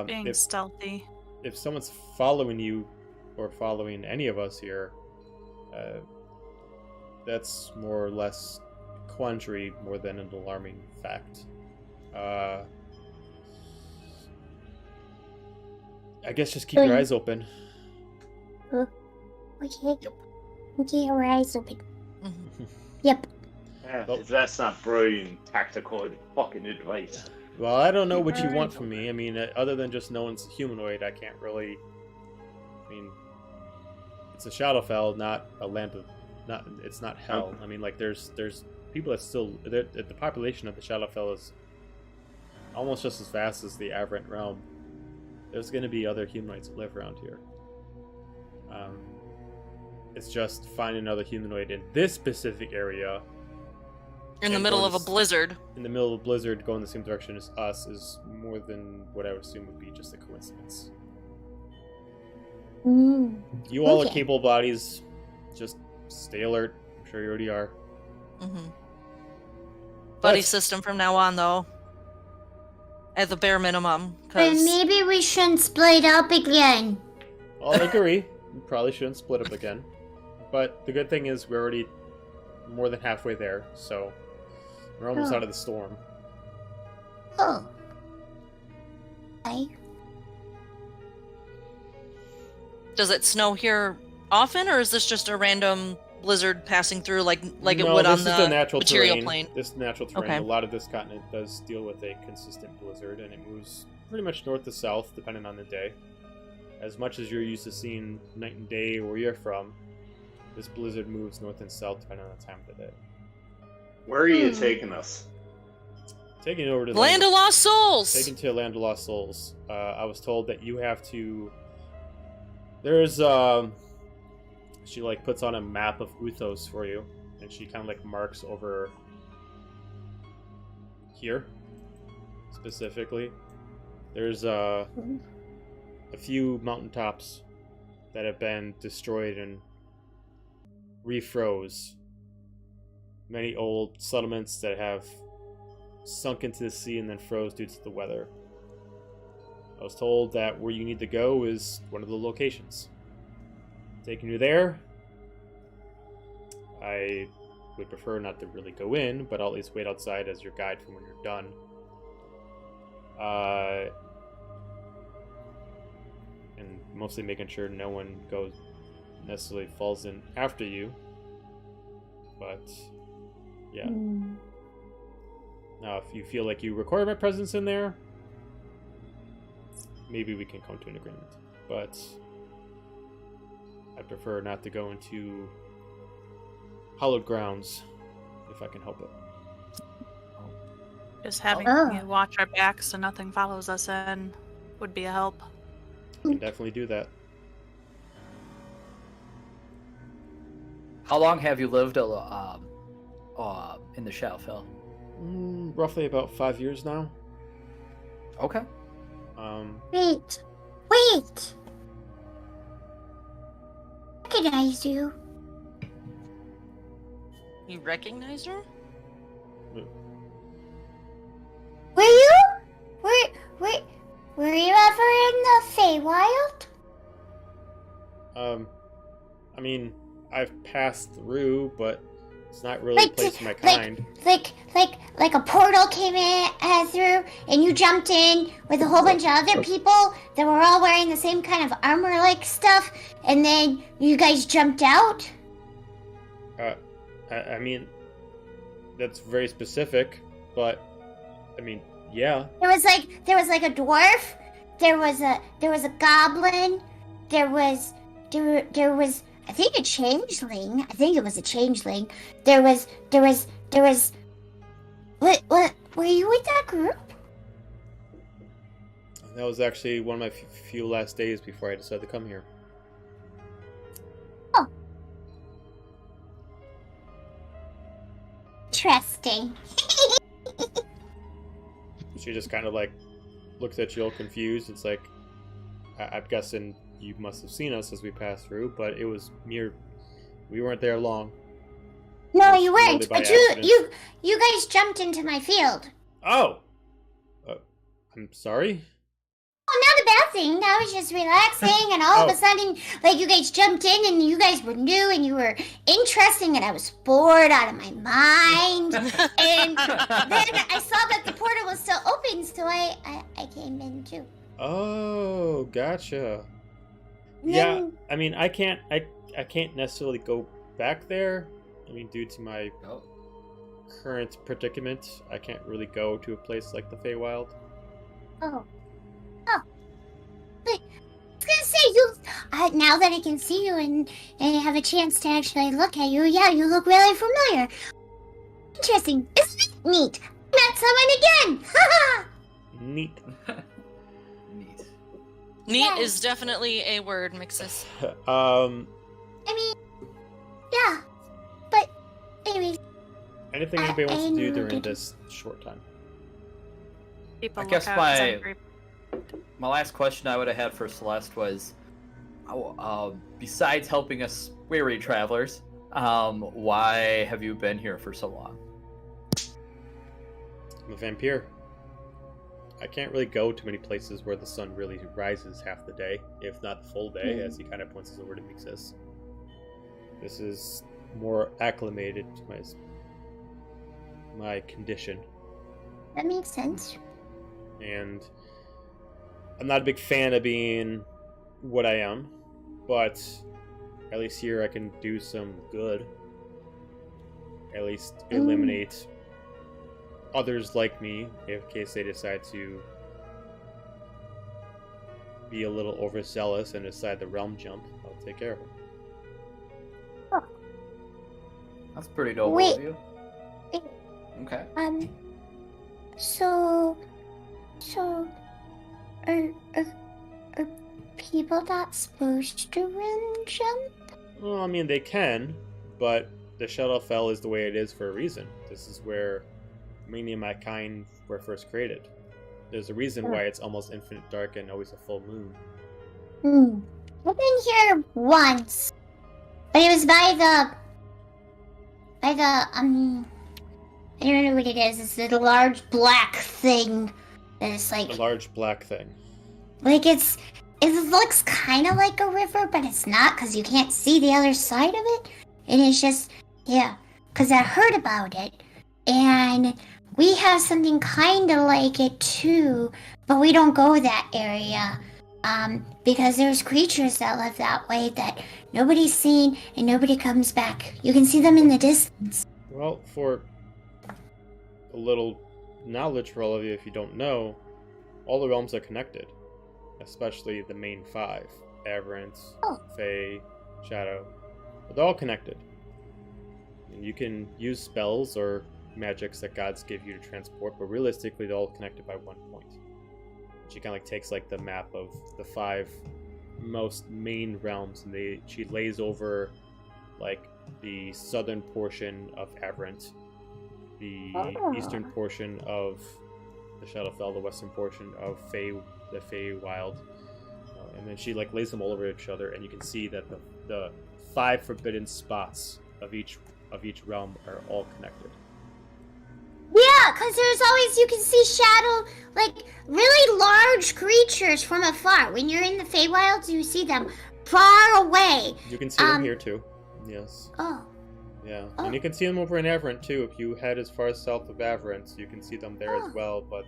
Being If stealthy. someone's following you or following any of us here, that's more or less quandary more than an alarming fact. I guess just keep your eyes open. Okay. Yep. Okay, our eyes open. Mhm. Yep. Yeah, Well- if that's not brilliant tactical fucking advice. Well, I don't know what you want from me. I mean, other than just knowing it's humanoid, I can't really. I mean, it's a Shadowfell, not a land of, not. It's not hell. I mean, like there's people that still. The population of the Shadowfell is almost just as vast as the Aberrant realm. There's going to be other humanoids that live around here. It's just finding another humanoid in this specific area. In the and middle going of a to s- blizzard. In the middle of a blizzard, going the same direction as us is more than what I would assume would be just a coincidence. You all are Okay. capable bodies. Just stay alert. I'm sure you already are. Buddy That's- system from now on, though. At the bare minimum, But because maybe we shouldn't split up again. I'll agree. We probably shouldn't split up again. But the good thing is we're already more than halfway there, so we're almost Oh. out of the storm. Oh. Okay. does it snow here often, or is this just a random blizzard passing through, like it No, would this on is the natural material terrain. plane? This natural terrain. Okay. A lot of this continent does deal with a consistent blizzard, and it moves pretty much north to south, depending on the day. As much as you're used to seeing night and day where you're from, this blizzard moves north and south depending on the time of the day. Where are you taking us? Taking over to the Land of Lost Souls. Taken to Land of Lost Souls. I was told that you have to. There's she like puts on a map of Uthos for you, and she kind of like marks over here specifically. There's a few mountaintops that have been destroyed and refroze. Many old settlements that have sunk into the sea and then froze due to the weather. I was told that where you need to go is one of the locations. Taking you there, I would prefer not to really go in, but I'll at least wait outside as your guide for when you're done. And mostly making sure no one goes necessarily falls in after you. But yeah. Now, if you feel like you require my presence in there, maybe we can come to an agreement. But I prefer not to go into hallowed grounds if I can help it. Just having Oh. you watch our backs so nothing follows us in would be a help. I can definitely do that. How long have you lived in the Shadowfell? Roughly about 5 years now. Okay. Wait. Recognize you. You recognized her? Were you? Were you ever in the Feywild? I mean, I've passed through, but it's not really a place for my kind. Like a portal came in through, and you jumped in with a whole bunch of other people that were all wearing the same kind of armor-like stuff, and then you guys jumped out? I mean, that's very specific, but I mean, yeah. There was like a dwarf, there was a goblin, there was I think a changeling. I think it was a changeling. There was what were you with that group? That was actually one of my few last days before I decided to come here. Oh. Interesting. She just kind of like looks at you all confused. It's like, I'm guessing you must have seen us as we passed through, but it was mere. We weren't there long. No, you weren't. By But accident. you guys jumped into my field. Oh, I'm sorry. Oh, not a bad thing. I was just relaxing, and all of Oh. a sudden, like, you guys jumped in, and you guys were new, and you were interesting, and I was bored out of my mind. And then I saw that the portal was still open, so I came in too. Oh, gotcha. And Yeah, then- I mean, I can't necessarily go back there. I mean, due to my Oh. current predicament, I can't really go to a place like the Feywild. Oh. But I was gonna say, you. Now that I can see you and have a chance to actually look at you, yeah, you look really familiar. Interesting. Isn't it neat? I met someone again. Haha. Neat. Neat. Neat Yeah. is definitely a word, Mixus. I mean, yeah. But, anyways, Anything anybody wants to do I during did- this short time? Keep I a guess lookout, 'cause I'm my- very- My last question I would have had for Celeste was, besides helping us weary travelers, why have you been here for so long? I'm a vampire. I can't really go to many places where the sun really rises half the day, if not the full day, as he kind of points over to Mixus. This is more acclimated to my condition, that makes sense. and I'm not a big fan of being what I am, but at least here I can do some good. At least eliminate others like me, in case they decide to be a little overzealous and decide the realm jump. I'll take care of them. That's pretty noble Wait. of you. Wait. Okay. So, are people not supposed to run jump? Well, I mean, they can, but the Shadowfell is the way it is for a reason. This is where many of my kind were first created. There's a reason why it's almost infinite dark and always a full moon. I've been here once, but it was by the, I don't know what it is. It's a large black thing that is like, A large black thing. it looks kind of like a river, but it's not because you can't see the other side of it. And it's just, yeah, because I heard about it, and we have something kind of like it too, but we don't go that area. Because there's creatures that live that way that nobody's seen and nobody comes back. You can see them in the distance. Well, for a little knowledge for all of you, if you don't know, all the realms are connected, especially the main five: Aberrant, Oh. Fey, Shadow. They're all connected. And you can use spells or magics that gods give you to transport, but realistically, they're all connected by one point. She kind of like takes like the map of the five most main realms, and she lays over like the southern portion of Aberrant, the eastern portion of the Shadowfell, the western portion of the Feywild, and then she like lays them all over each other, and you can see that the five forbidden spots of each realm are all connected. Yeah, because there's always, you can see shadow, like really large creatures from afar. When you're in the Feywilds, you see them far away. You can see them here too. Yes. Oh. Yeah. Oh. And you can see them over in Averant too. If you head as far south of Averant, you can see them there as well. But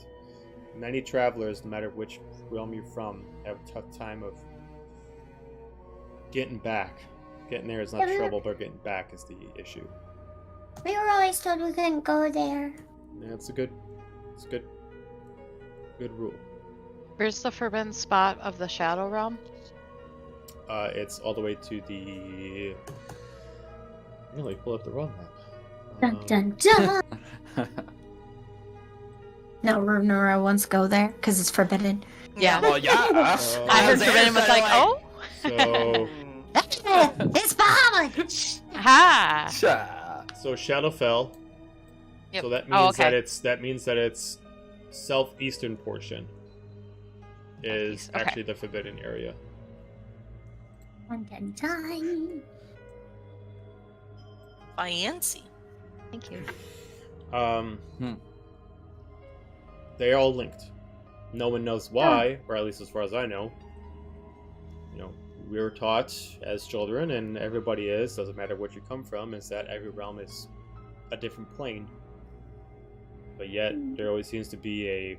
many travelers, no matter which realm you're from, have a tough time of getting back. Getting there is not trouble, but getting back is the issue. We were always told we couldn't go there. Yeah, it's a good rule. Where's the forbidden spot of the Shadow Realm? It's all the way to the. Really, pull up the wrong map. Dun dun dun. No, Nora wants to go there because it's forbidden. Yeah. Well, yeah. I heard forbidden was like, oh? So, It's Bahamut. Ha! so Shadowfell. Yep. So that means okay. that means that its southeastern portion is Southeast, okay. actually the forbidden area. Dun dun dun. Fancy. Thank you. They're all linked. No one knows why, or at least as far as I know. You know, we were taught as children, and everybody is, doesn't matter what you come from, is that every realm is a different plane. But yet, there always seems to be a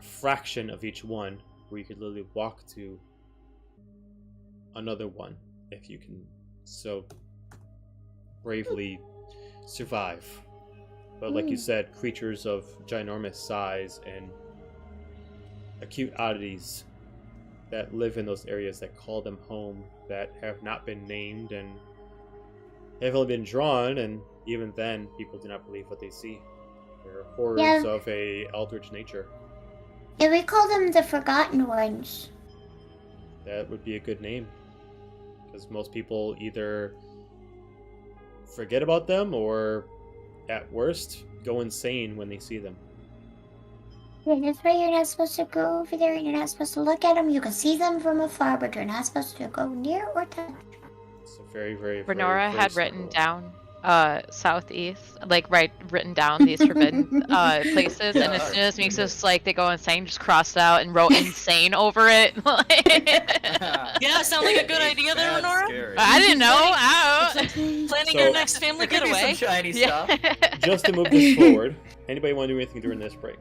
fraction of each one where you could literally walk to another one if you can so bravely survive. But like you said, creatures of ginormous size and acute oddities that live in those areas that call them home, that have not been named and have only been drawn, and even then people do not believe what they see. They're horrors of a eldritch nature. Yeah, we call them the Forgotten Ones. That would be a good name, because most people either forget about them or, at worst, go insane when they see them. Yeah, that's why you're not supposed to go over there and you're not supposed to look at them. You can see them from afar, but you're not supposed to go near or touch. It's a very, very, Renora very had simple. written down southeast, written down these forbidden places, and as soon as Mixus they go insane, just crossed it out and wrote insane over it. Yeah, sound like a good idea there, Renora. I didn't know. Planning So- your next family There could be getaway. some shiny Yeah. stuff. Just to move this forward, anybody want to do anything during this break?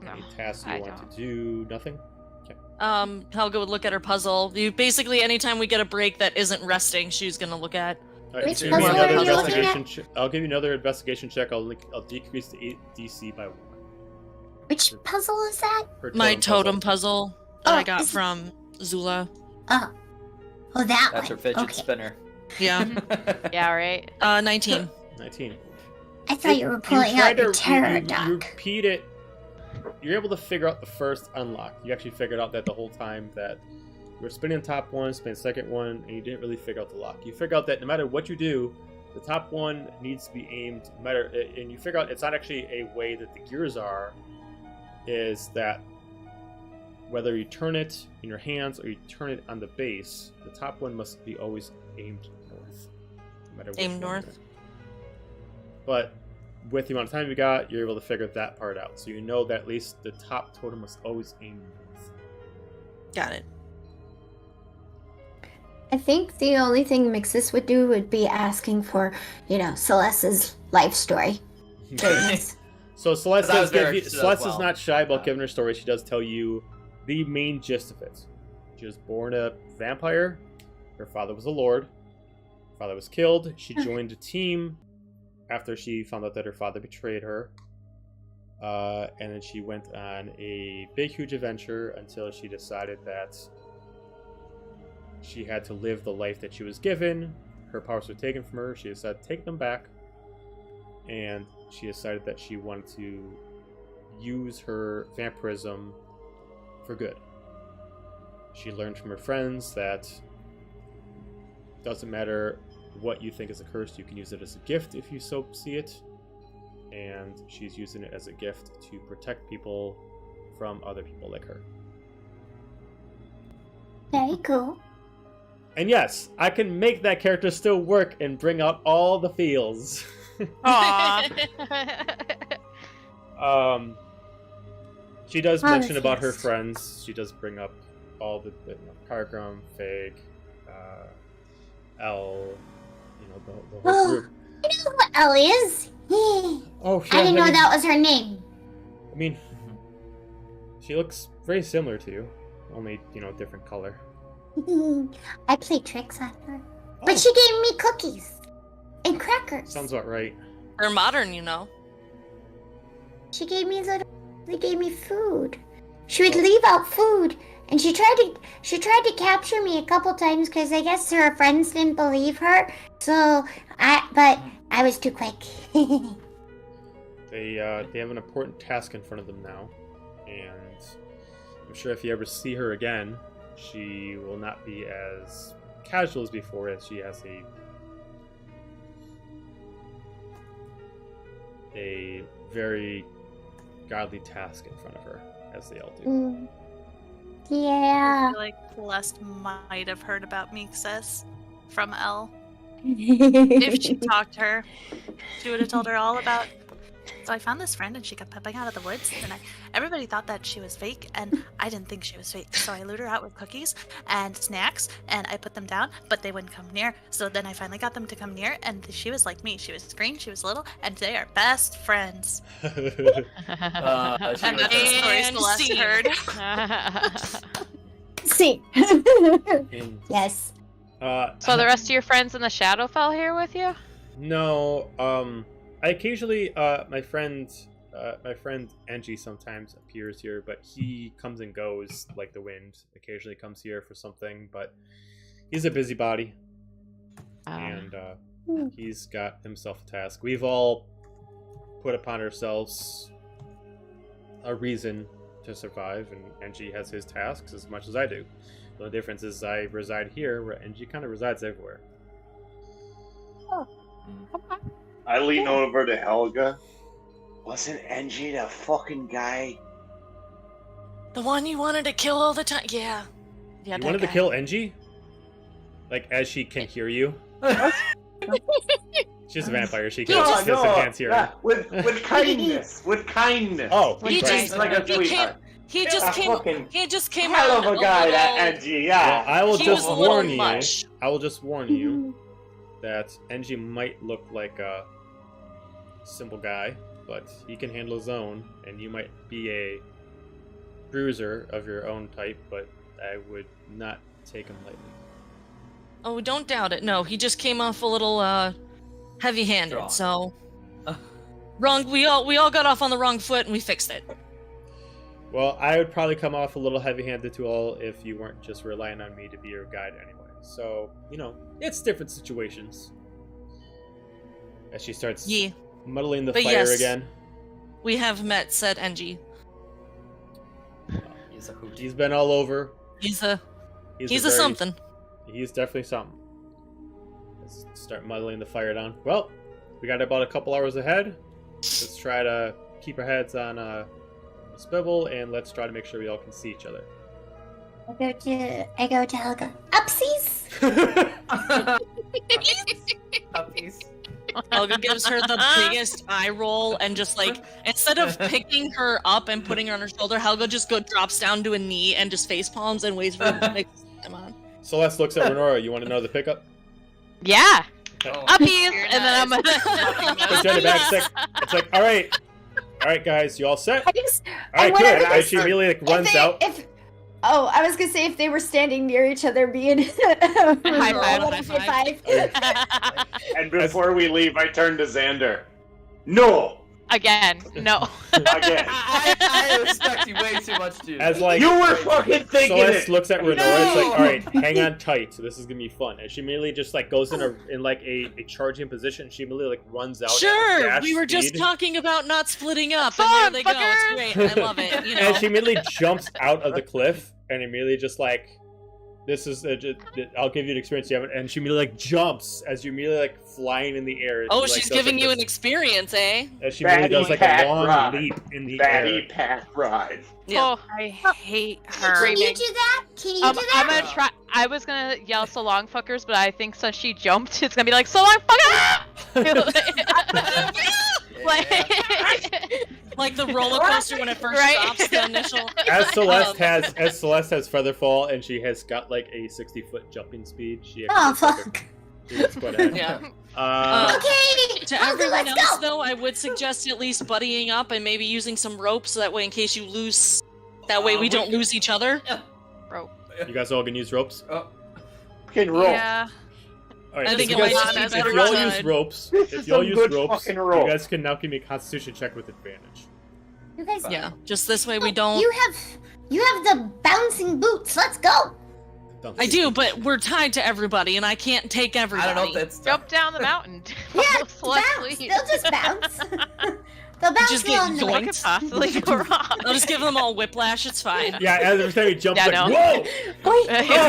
No, Any tasks you I want don't. to do? Nothing? Helga would look at her puzzle. You basically, anytime we get a break that isn't resting, she's gonna look at. Alright, Which give me puzzle another are you looking investigation I'll give you another investigation check. I'll decrease the DC by 1. Which puzzle is that? per My puzzle. totem puzzle that I got is it- from Zula. Oh, that That's her one. fidget Okay. spinner. Yeah. Yeah, right. 19. 19. I thought you were pulling out your terror you duck. repeat it. You're able to figure out the first unlock. You actually figured out that the whole time that you were spinning the top one, spinning the second one, and you didn't really figure out the lock. You figure out that no matter what you do, the top one needs to be aimed. No matter, and you figure out it's not actually a way that the gears are. Is that whether you turn it in your hands or you turn it on the base, the top one must be always aimed north. No matter which Aimed one north. you're in. But with the amount of time you got, you're able to figure that part out. So you know that at least the top totem must always aim north. Got it. I think the only thing Mixus would do would be asking for, Celeste's life story. during this. So Celeste, Because I was does give very you, interested as Celeste is well. not shy about Yeah. giving her story. She does tell you the main gist of it. She was born a vampire. Her father was a lord. Her father was killed. She joined a team after she found out that her father betrayed her. And then she went on a big, huge adventure until she decided that she had to live the life that she was given. Her powers were taken from her. She decided to take them back. And she decided that she wanted to use her vampirism for good. She learned from her friends that doesn't matter what you think is a curse, you can use it as a gift if you so see it. And she's using it as a gift to protect people from other people like her. Very cool. And yes, I can make that character still work and bring out all the feels. Aww. She does mention about her yes. friends. She does bring up all the Cargrim, Fig, L, the whole group. I know who Elle is. Oh, I didn't know that was her name. I mean, she looks very similar to you, only different color. I play tricks on her. Oh, But she gave me cookies and crackers. sounds about right. They're modern, She gave me food. She would leave out food, and she tried to capture me a couple times because I guess her friends didn't believe her. But I was too quick. They have an important task in front of them now, and I'm sure if you ever see her again, she will not be as casual as before, as she has a very godly task in front of her, as they all do. Yeah. I feel like Celeste might have heard about Mixes from Elle. If If she talked to her, she would have told her all about. So I found this friend and she kept popping out of the woods, and everybody thought that she was fake, and I didn't think she was fake. So I lured her out with cookies and snacks, and I put them down, but they wouldn't come near. So then I finally got them to come near, and she was like me. She was green, she was little, and they are best friends. And that's the story Celeste heard. See. And, Yes. So the rest of your friends in the Shadowfell here with you? No, I occasionally, my friend Angie sometimes appears here, but he comes and goes like the wind. Occasionally comes here for something, but he's a busybody, and he's got himself a task. We've all put upon ourselves a reason to survive, and Angie has his tasks as much as I do. The only difference is I reside here, where Angie kind of resides everywhere. I lean over to Helga. Wasn't Engie the fucking guy? The one you wanted to kill all the time? Yeah. Yeah, You that wanted to guy. kill Engie? Like, as she can hear you? She's a vampire. She can't hear yeah, him. with kindness. With kindness. Oh, He right. just, like a he came, sweetheart. he just Yeah, came, fucking he just came hell out of a guy, that little- Engie. Well, Yeah. I will He just was a little warn you. much. I will just warn you that Engie might look like a simple guy, but he can handle his own, and you might be a bruiser of your own type, but I would not take him lightly. Oh, don't doubt it. No, he just came off a little heavy-handed. Strong. So wrong. We all got off on the wrong foot, and we fixed it. Well, I would probably come off a little heavy-handed to all if you weren't just relying on me to be your guide anyway. So, it's different situations. As she starts muddling the But fire yes. again. We have met said Engie. He's a hoot. He's been all over. He's a very- something. He's definitely something. Let's start muddling the fire down. Well, we got about a couple hours ahead. Let's try to keep our heads on a swivel, and let's try to make sure we all can see each other. I go to Helga. Upsies. Puppies. Helga gives her the biggest eye roll and just like, instead of picking her up and putting her on her shoulder, Helga just drops down to a knee and just face palms and waits for him to come on. Celeste looks at Renora. You want to know the pickup? Yeah. Oh. Uppies, and then I'm. Puts her in the back. It's like, all right, guys, you all set? I just, All right, I wonder good. if And she immediately runs out. I was gonna say if they were standing near each other, being High five. And before we leave, I turn to Xander. No. Again, no. Again. I respect you way too much, dude. As like You were fucking thinking Celeste it. looks at Renora. No! It's like, all right, hang on tight. So this is gonna be fun. And she immediately just like goes in a charging position. She immediately like runs out. at Sure, dash we were just speed. talking about not splitting up, Fun, and there they go. It's great. I love it. And she immediately jumps out of the cliff and immediately just like, this is I'll give you an experience you haven't. And she immediately like jumps as you immediately like flying in the air. Oh, She, like, she's does, giving like, you this- an experience, eh? As she immediately does like a Fatty long cat leap in the Fatty air. Pat ride. Yeah. Oh, I hate her. Can you do that? Can you do I'm that? gonna try. I was gonna yell "so long, fuckers," but I think since she jumped, it's gonna be like "so long, fuckers." like, Like the roller coaster when it first Right. stops, the initial. As Celeste has Featherfall and she has got like a 60-foot jumping speed, she Oh, actually gets, fuck. she gets quite ahead. Yeah. Okay. To Elsa, everyone let's else, go. though, I would suggest at least buddying up and maybe using some rope so that way, in case you lose, that way we don't lose each other. You guys all can use ropes? Fucking roll. Yeah. Alright, I think if it you might guys- just be if better y'all outside. use ropes, This if is y'all some use good ropes, fucking you roll. guys can now give me a Constitution check with advantage. You guys, Yeah, just this way we don't. you have the bouncing boots. Let's go. I do, but we're tied to everybody, and I can't take I everybody. don't know if that's Jump down the mountain. Yeah, Celeste, bounce. please. They'll just bounce. They'll bounce Just you get on the What could possibly go wrong? I'll just give them all whiplash. It's fine. Yeah, every time you jump, Yeah, it's like, no. whoa!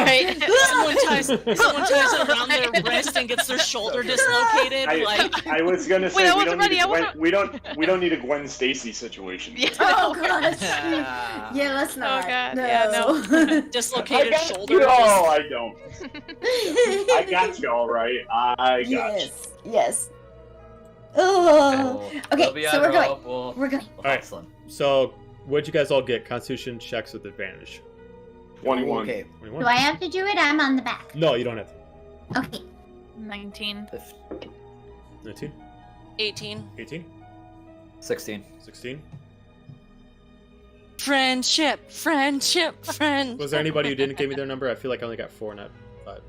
Right? Someone ties it around their wrist and gets their shoulder dislocated. Like I was gonna Wait, say I we wasn't don't, need ready, I a Gwen, wasn't- we don't need a Gwen Stacy situation. Yeah. Oh gosh. Yeah. Yeah, let's not. God, No. yeah, no. dislocated I shoulder. got, no, I don't. I got you all right. I got you. Yes. Yes. Oh. Okay, We'll be so on we're going. rope, We'll, We're going. we'll Alright. hustle 'em. So, what'd you guys all get? Constitution checks with advantage. 21. Okay. 21? Do I have to do it? I'm on the back. No, you don't have to. Okay. 19. 19? 18. 18? 16. 16? Friendship, friend. Was there anybody who didn't give me their number? I feel like I only got 4, not 5.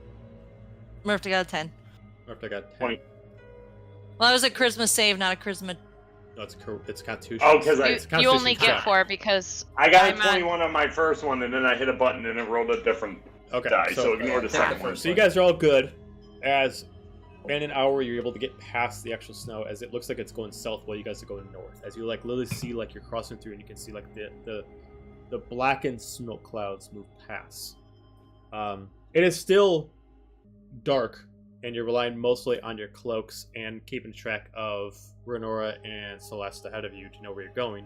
Murphy got a 10. Or if I got 10. 20. Well, that was a charisma save, not a charisma. No, it's Constitution. Oh, because You, It's you only Constitution get check. 4 because I got a I'm on- 21 on my first one, and then I hit a button and it rolled a different Okay, die, so so, ignore the take the second one. first so you guys are all good. As in an hour, you're able to get past the actual snow, as it looks like it's going south while you guys are going north. As you like literally see like you're crossing through, and you can see like the blackened smoke clouds move past. It is still dark, and you're relying mostly on your cloaks and keeping track of Renora and Celeste ahead of you to know where you're going.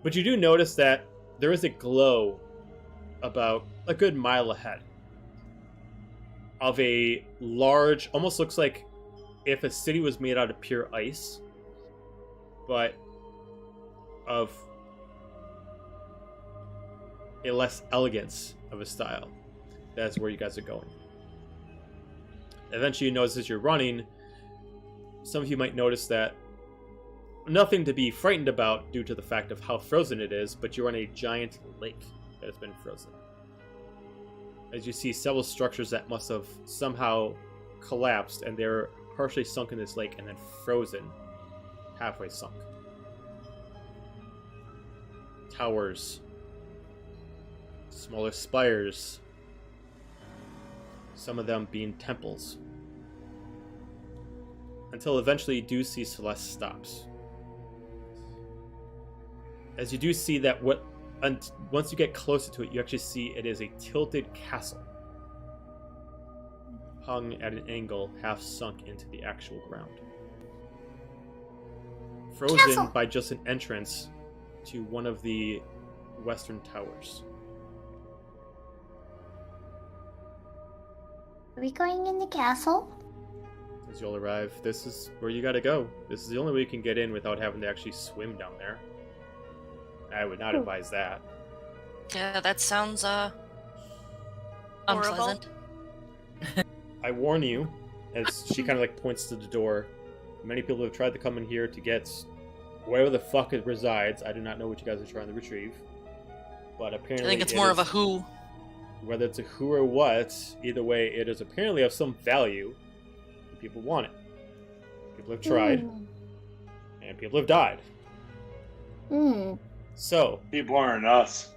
But you do notice that there is a glow about a good mile ahead of a large, almost looks like if a city was made out of pure ice, but of a less elegance of a style. That's where you guys are going. Eventually you notice as you're running, some of you might notice that nothing to be frightened about due to the fact of how frozen it is, but you're on a giant lake that has been frozen. As you see several structures that must have somehow collapsed, and they're partially sunk in this lake and then frozen, halfway sunk. Towers, smaller spires, some of them being temples. Until eventually you do see Celeste stops. As you do see that once you get closer to it, you actually see it is a tilted castle. Hung at an angle, half sunk into the actual ground. Frozen Castle. by just an entrance to one of the western towers. Are we going in the castle? As you'll arrive, this is where you gotta go. This is the only way you can get in without having to actually swim down there. I would not advise that. Yeah, that sounds Horrible. unpleasant. I warn you, as she kind of like points to the door, many people have tried to come in here to get wherever the fuck it resides. I do not know what you guys are trying to retrieve. But I apparently think it's it more of is- a who. Whether it's a who or what, either way, it is apparently of some value, and people want it. People have tried, and people have died. Hmm. So, People aren't us.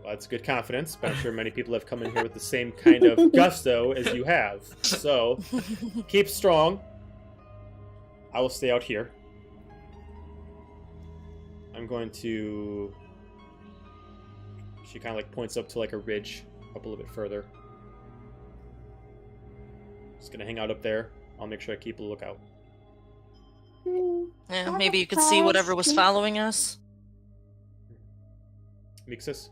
well, that's good confidence, but I'm sure many people have come in here with the same kind of gusto as you have. So, keep strong. I will stay out here. I'm going to... She kind of like points up to like a ridge up a little bit further. Just gonna hang out up there. I'll make sure I keep a lookout. Yeah, maybe you could see whatever was following us. Mixus?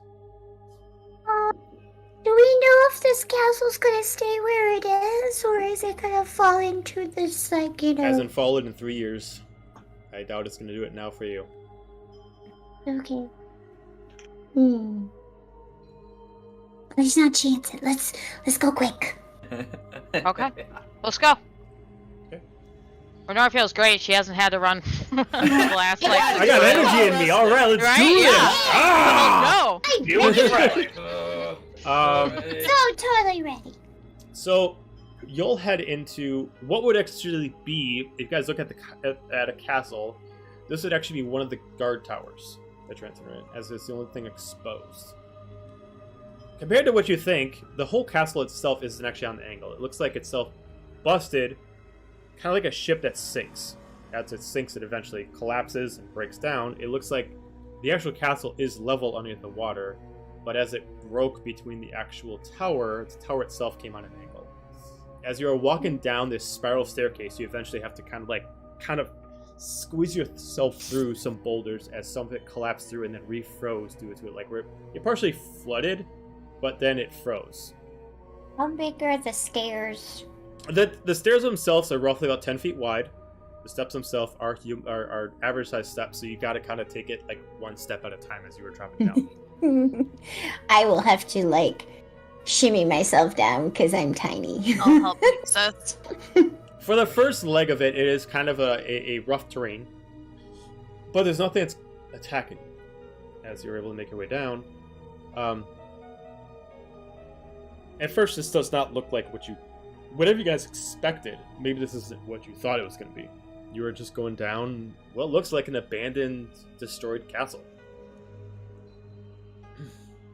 Do we know if this castle's gonna stay where it is, or is it gonna fall into this, like, Hasn't fallen in 3 years. I doubt it's gonna do it now for you. Okay. Let's not chance it. Let's go quick. Okay. Let's go. Okay. Renora feels great. She hasn't had to run the last like. I got energy in me. All right, let's Right? do this. Yeah. Ah! Let's go. So totally ready. So you'll head into what would actually be, if you guys look at a castle, this would actually be one of the guard towers that Trenton in, as it's the only thing exposed. Compared to what you think, the whole castle itself isn't actually on the angle. It looks like itself busted, kind of like a ship that sinks. As it sinks, it eventually collapses and breaks down. It looks like the actual castle is level underneath the water, but as it broke between the actual tower, the tower itself came on an angle. As you are walking down this spiral staircase, you eventually have to kind of squeeze yourself through some boulders as some of it collapsed through and then refroze due to it. Like where it partially flooded, but then it froze. How big are the stairs? The stairs themselves are roughly about 10 feet wide. The steps themselves are average size steps, so you got to kind of take it like one step at a time as you were dropping down. I will have to shimmy myself down because I'm tiny. I'll help you, Seth. For the first leg of it, it is kind of a rough terrain, but there's nothing that's attacking you as you're able to make your way down. At first, this does not look like whatever you guys expected. Maybe this isn't what you thought it was going to be. You were just going down what looks like an abandoned, destroyed castle.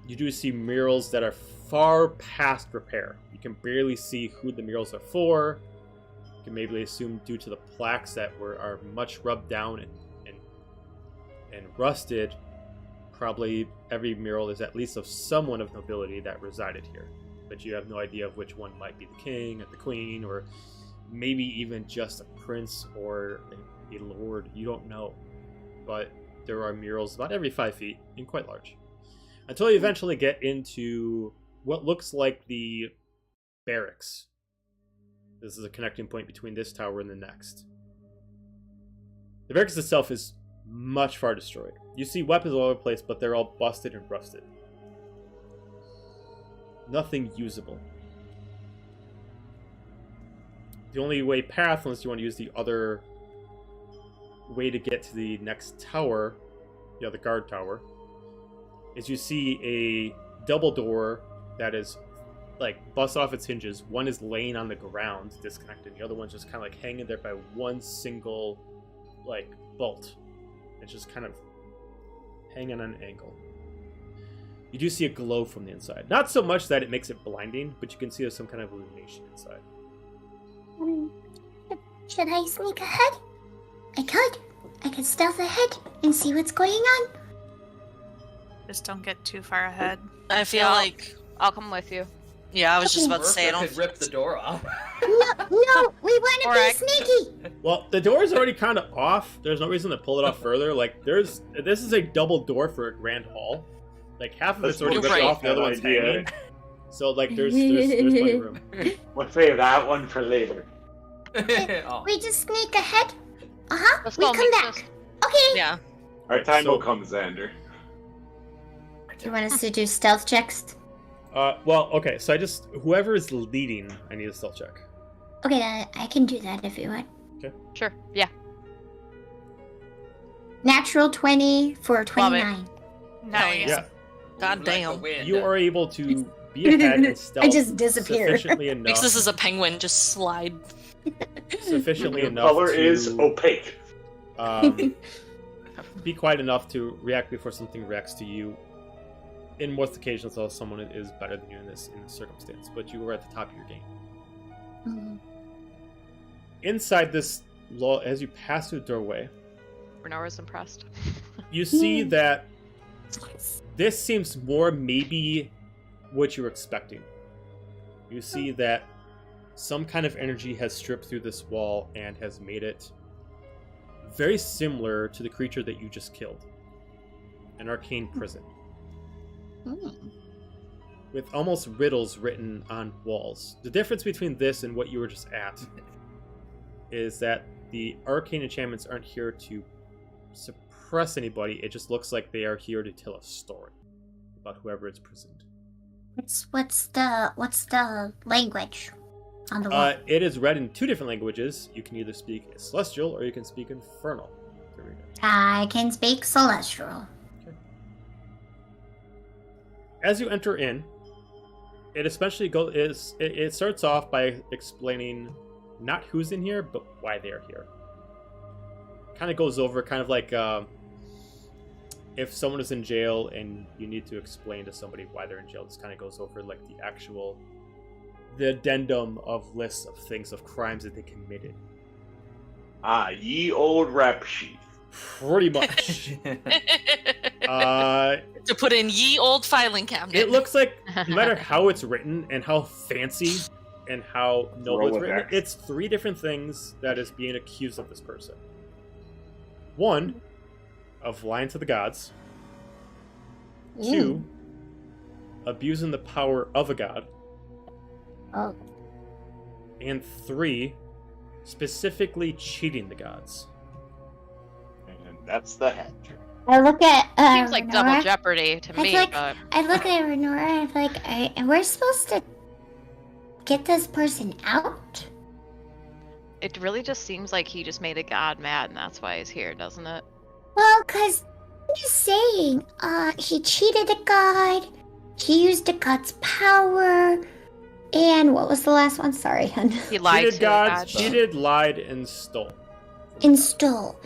You do see murals that are far past repair. You can barely see who the murals are for. You can maybe assume due to the plaques that are much rubbed down and rusted. Probably every mural is at least of someone of nobility that resided here. But you have no idea of which one might be the king or the queen, or maybe even just a prince or a lord. You don't know. But there are murals about every 5 feet and quite large. Until you eventually get into what looks like the barracks. This is a connecting point between this tower and the next. The barracks itself is much far destroyed. You see weapons all over the place, but they're all busted and rusted. Nothing usable. The only way path, unless you want to use the other way to get to the next tower, the other guard tower, is you see a double door that is busted off its hinges. One is laying on the ground, disconnected, and the other one's just kind of hanging there by one single bolt. It's just kind of hanging on an angle. You do see a glow from the inside. Not so much that it makes it blinding, but you can see there's some kind of illumination inside. Should I sneak ahead? I could stealth ahead and see what's going on. Just don't get too far ahead. I feel Yeah. like, I'll come with you. yeah, I was just about to say, I don't. could rip the door off. No, we want to Alright. be sneaky. Well, the door is already kind of off. There's no reason to pull it off further. This is a double door for a grand hall. Half of it's already ripped right. off, the other one's Idea. hanging. So there's plenty of room. We'll save that one for later. Oh. We just sneak ahead. Let's We go, come Mixus. back. Okay. Yeah. Our time So- will come, Xander. Do you want us to do stealth checks? Well, okay. So whoever is leading, I need a stealth check. Okay, then I can do that if you want. Sure. Yeah. Natural 20 for 29. Nice. Yeah, God damn. you are able to be ahead and stealth. I just disappear. Sufficiently enough. Makes this as a penguin, just slide. Sufficiently Your enough color to is opaque. be quiet enough to react before something reacts to you. In most occasions, though, someone is better than you in this circumstance, but you were at the top of your game. Mhm. Inside this, as you pass through the doorway, Renora's impressed. you see that this seems more maybe what you were expecting. You see that some kind of energy has stripped through this wall and has made it very similar to the creature that you just killed. An arcane prison. With almost riddles written on walls. The difference between this and what you were just at is that the arcane enchantments aren't here to suppress anybody. It just looks like they are here to tell a story about whoever is present. What's the language on the wall? It is read in 2 different languages. You can either speak Celestial or you can speak Infernal. to read it. I can speak Celestial. As you enter in, it especially it starts off by explaining not who's in here, but why they are here. Kind of goes over kind of like if someone is in jail and you need to explain to somebody why they're in jail. This kind of goes over like the addendum of lists of things, of crimes that they committed. Ah, ye old rap sheet. Pretty much. To put in ye old filing cabinet. It looks like no matter how it's written and how fancy and how noble it's written, it's 3 different things that is being accused of this person. 1, of lying to the gods. 2, abusing the power of a god. Oh. And 3, specifically cheating the gods. And that's the hat trick. I look at Seems like Renora. double jeopardy to me, but I look at Renora and I'm like, and we're supposed to get this person out? it really just seems like he just made a god mad, and that's why he's here, doesn't it? Well, cause I'm just saying, he cheated a god, he used a god's power, and what was the last one? Sorry, hun. He lied Cheated to gods, God. cheated, lied, and stole. Install.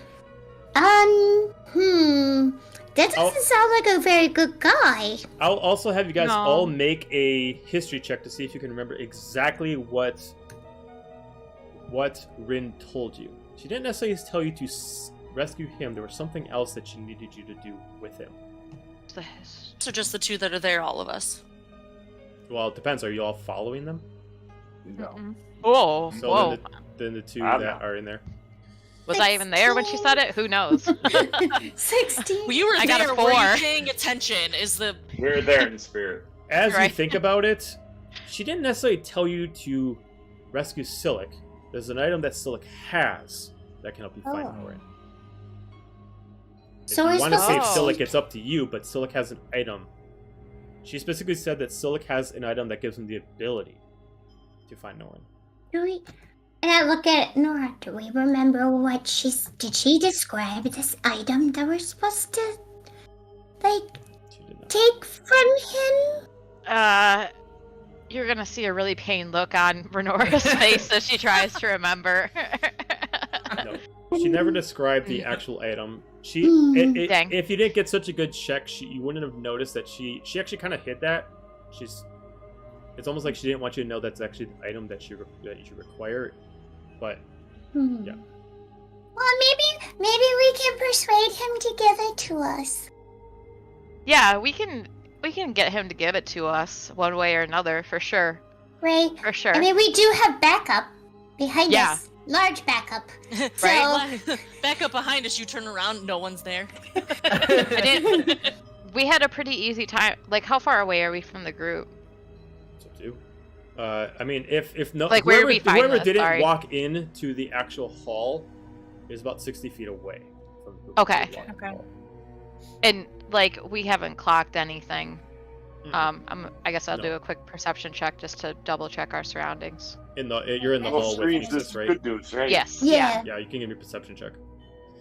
That doesn't sound like a very good guy. I'll also have you guys No. all make a history check to see if you can remember exactly what Rin told you. She didn't necessarily tell you to rescue him. There was something else that she needed you to do with him. So just the 2 that are there, all of us. Well, it depends. Are you all following them? No. Whoa, So whoa. then the 2 I'm that not. are in there. Was I even there when she said it? Who knows? 16. Well, you were I got a there. Were 4. you paying attention? Is the We're there in spirit. As you Right. think about it, she didn't necessarily tell you to rescue Silic. There's an item that Silic has that can help you find Oh. Norin. If So you we're want to supposed save to- Silic, it's up to you, but Silic has an item. She specifically said that Silic has an item that gives him the ability to find Norin. Do we? And I look at Nora. Do we remember what did she describe this item that we're supposed to, like, She did not. take from him? You're gonna see a really pained look on Renora's face as she tries to remember. No. She never described the actual item. Dang. If you didn't get such a good check, you wouldn't have noticed that she actually kind of hid that. It's almost like she didn't want you to know that's actually the item that you require. But yeah. Well, maybe we can persuade him to give it to us. Yeah, we can get him to give it to us one way or another, for sure. Right? For sure. I mean, we do have backup behind Yeah. us. Large backup. So, Right? back up behind us? You turn around, no one's there. I didn't. We had a pretty easy time. Like, how far away are we from the group? It's up to you. I mean, if no, Like, where did we find whoever this? didn't Sorry. walk into the actual hall is about 60 feet away from the group. Okay. that walked in the Okay. hall. And like, we haven't clocked anything. Mm. I guess I'll No. do a quick perception check just to double check our surroundings. You're in the Well, hall with strange, Nexus, this is right? good news, right? Yes. yeah. Yeah, you can give me a perception check.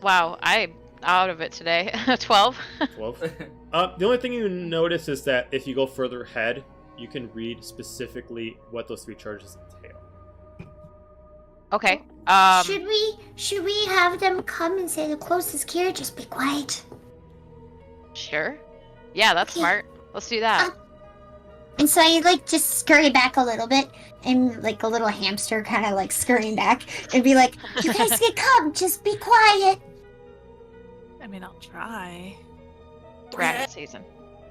Wow, I'm out of it today. 12. 12. The only thing you notice is that if you go further ahead, you can read specifically what those 3 charges entail. Okay. Should we have them come and say the closest here? Just be quiet. Sure. Yeah, that's Okay. smart. Let's do that. And so I just scurry back a little bit, and like a little hamster, kind of like scurrying back, and be like, "You guys can come. Just be quiet." I mean, I'll try. Rabbit season.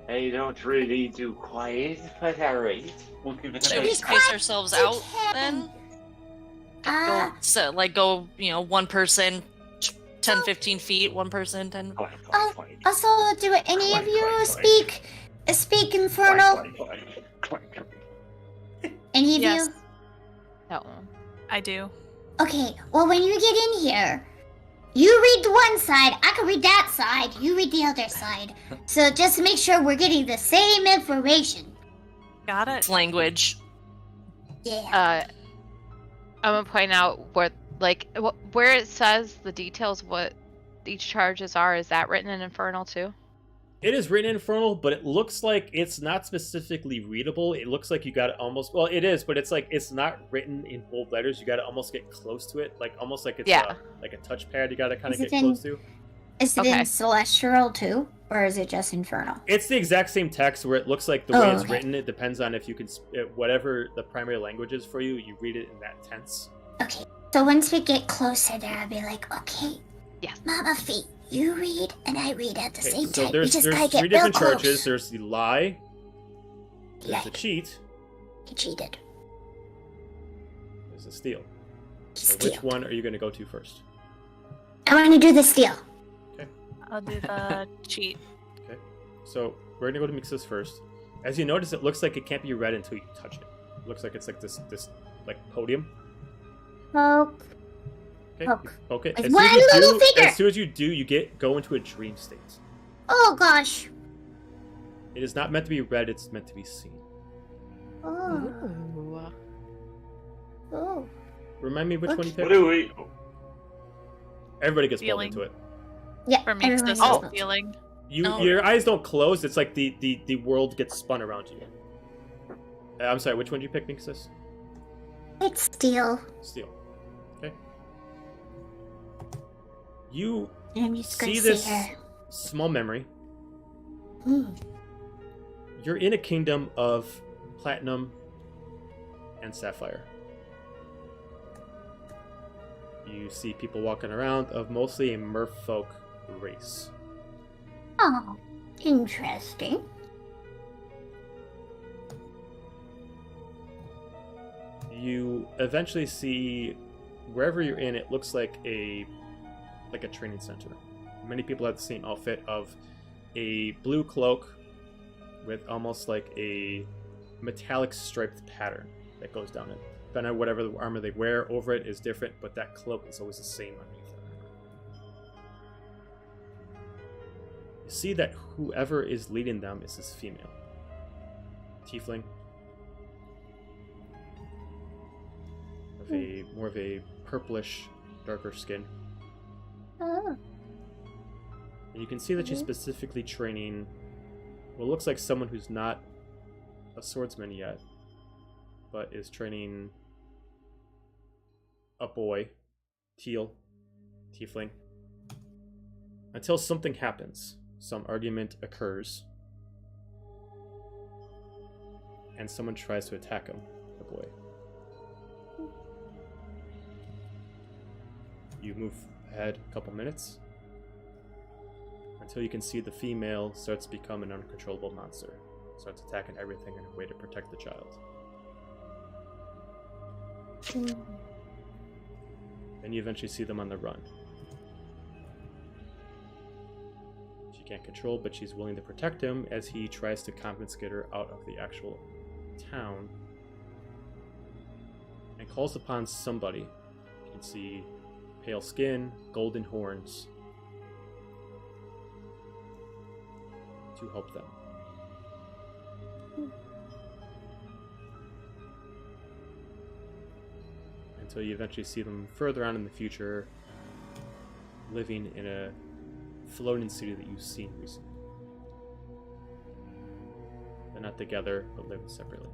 I don't really do quiet, but alright. Should we Be space quiet, ourselves you out can. then? Ah, So, like, go, one person, 10, 15 feet, one person, 10. also, do any of you speak Infernal? Any of Yes. you? No. I do. Okay, well, when you get in here, you read the one side, I can read that side, you read the other side. So just make sure we're getting the same information. Got it. It's language. Yeah. I'm gonna point out where it says the details of what each charges are. Is that written in Infernal too? It is written in Infernal, but it looks like it's not specifically readable. It looks like you got to almost... Well, it is, but it's like it's not written in bold letters. You got to almost get close to it, like almost like it's like a touchpad. You got to kind of get close to. Is it in Celestial too, or is it just Infernal? It's the exact same text where it looks like the way it's written. It depends on if you can... Whatever the primary language is for you, you read it in that tense. Okay, so once we get closer there, I'll be like, okay, yes, Mama Feet, you read and I read at the same time. There's we just gotta get 3 different real charges. close. There's the lie. There's the cheat. He cheated. There's the steal. He So which one are you going to go to first? I want to do the steal. I'll do the cheat. Okay. So we're going to go to Mixus first. As you notice, it looks like it can't be read until you touch it. It looks like it's like this like podium. Poke. Okay. Okay. With one little finger. As soon as you do, you go into a dream state. Oh gosh. It is not meant to be read, it's meant to be seen. Oh. Oh. Remind me which one you picked? What do we... Everybody gets pulled Feeling. into it. Yeah, For me, it's this feeling. Your eyes don't close, it's like the world gets spun around you. I'm sorry, which one did you pick, Mixus? It's steal. Steal. Okay. You I'm just gonna see see this her. small memory. Hmm. You're in a kingdom of platinum and sapphire. You see people walking around of mostly a merfolk race. Oh, interesting. You eventually see wherever you're in, it looks like a training center. Many people have the same outfit of a blue cloak with almost like a metallic striped pattern that goes down it. Depending on whatever the armor they wear over it is different, but that cloak is always the same underneath it. You see that whoever is leading them is this female. Tiefling. Of more of a purplish, darker skin. Oh. And you can see that she's specifically training what looks like someone who's not a swordsman yet, but is training a boy, tiefling, until something happens. Some argument occurs, and someone tries to attack him, the boy. You move ahead a couple minutes until you can see the female starts to become an uncontrollable monster. Starts attacking everything in a way to protect the child. Then you eventually see them on the run. She can't control, but she's willing to protect him as he tries to confiscate her out of the actual town and calls upon somebody. You can see pale skin, golden horns, to help them. Until you eventually see them further on in the future, living in a floating city that you've seen recently. They're not together, but live separately.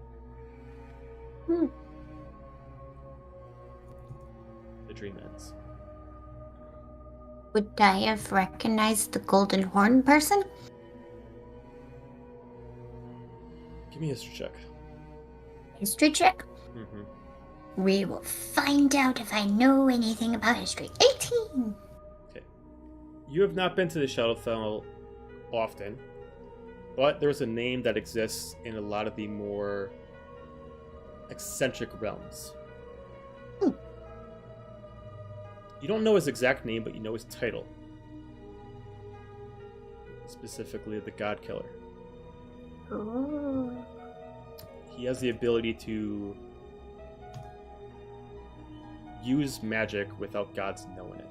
The dream ends. Would I have recognized the golden horn person? Give me a history check. History check? Mm-hmm. We will find out if I know anything about history. 18! Okay. You have not been to the Shadowfell often, but there's a name that exists in a lot of the more eccentric realms. You don't know his exact name, but you know his title. Specifically, the God Killer. He has the ability to use magic without gods knowing it.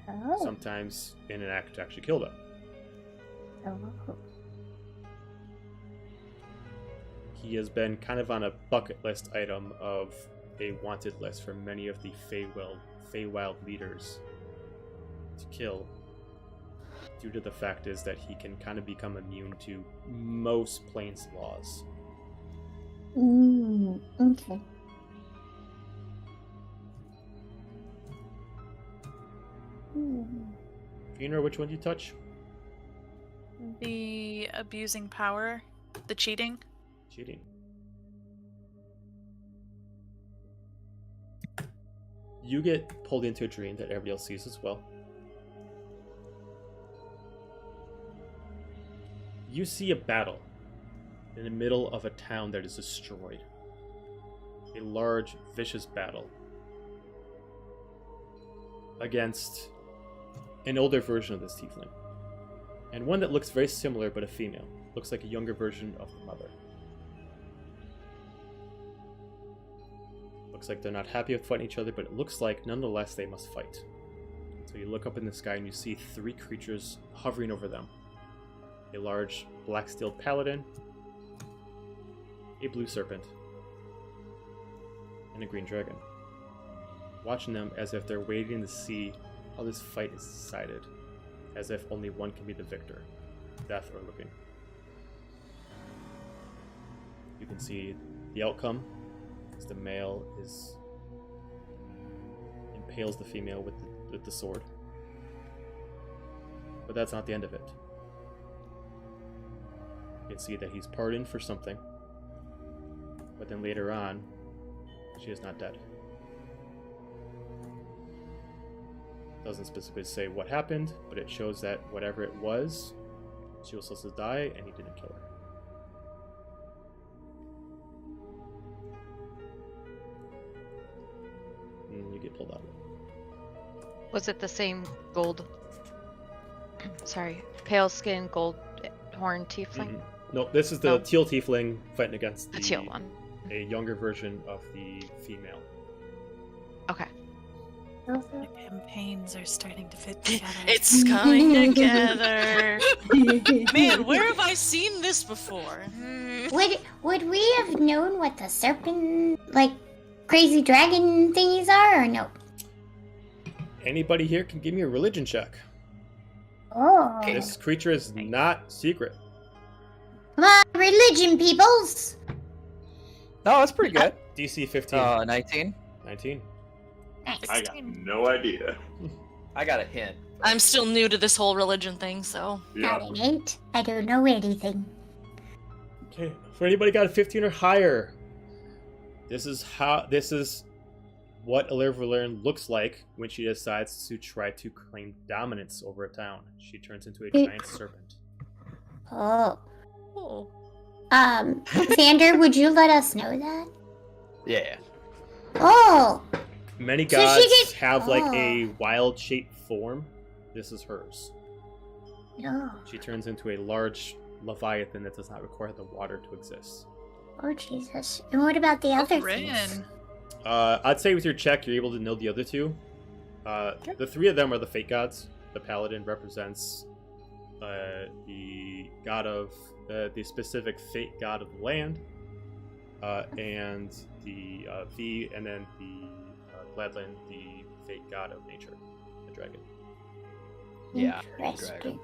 Oh. Sometimes in an act to actually kill them. Oh. He has been kind of on a bucket list item of a wanted list for many of the Feywild leaders to kill, due to the fact is that he can kind of become immune to most planes laws. Okay. You know which one you touch? The abusing power, the cheating. Cheating. You get pulled into a dream that everybody else sees as well. You see a battle in the middle of a town that is destroyed. A large, vicious battle against an older version of this tiefling. And one that looks very similar, but a female. Looks like a younger version of the mother. Looks like they're not happy with fighting each other, but it looks like, nonetheless, they must fight. So you look up in the sky and you see 3 creatures hovering over them. A large black-steeled paladin, a blue serpent, and a green dragon. Watching them as if they're waiting to see how this fight is decided. As if only one can be the victor. Death or living. You can see the outcome as the male impales the female with the sword. But that's not the end of it. You can see that he's pardoned for something. But then later on, she is not dead. Doesn't specifically say what happened, but it shows that whatever it was, she was supposed to die and he didn't kill her. And you get pulled out of it. Was it the same gold? Sorry, pale skin, gold horn tiefling? Mm-hmm. No, this is the teal tiefling fighting against The teal one. a younger version of the female. Okay. The campaigns are starting to fit together. It's coming together. Man, where have I seen this before? Would we have known what the serpent, like, crazy dragon thingies are, or no? Anybody here can give me a religion check. Oh. This creature is not secret. Come on, religion, peoples! No, that's pretty good. DC 15. 19. 19. Nice. I got no idea. I got a hint. I'm still new to this whole religion thing, so. Got an 8. I don't know anything. Okay, for anybody got a 15 or higher, this is what Illyrian looks like when she decides to try to claim dominance over a town. She turns into a giant serpent. Oh. Oh. Xander, would you let us know that? Yeah. Oh! Many So gods she gets- have like a Oh. wild-shaped form. This is hers. No. She turns into a large leviathan that does not require the water to exist. Oh, Jesus. And what about the other Rin. things? I'd say with your check, you're able to know the other two. The 3 of them are the fate gods. The paladin represents the god of the specific fate god of the land, and the V, and then the Gladland, the fate god of nature, the dragon. Yeah. Interesting.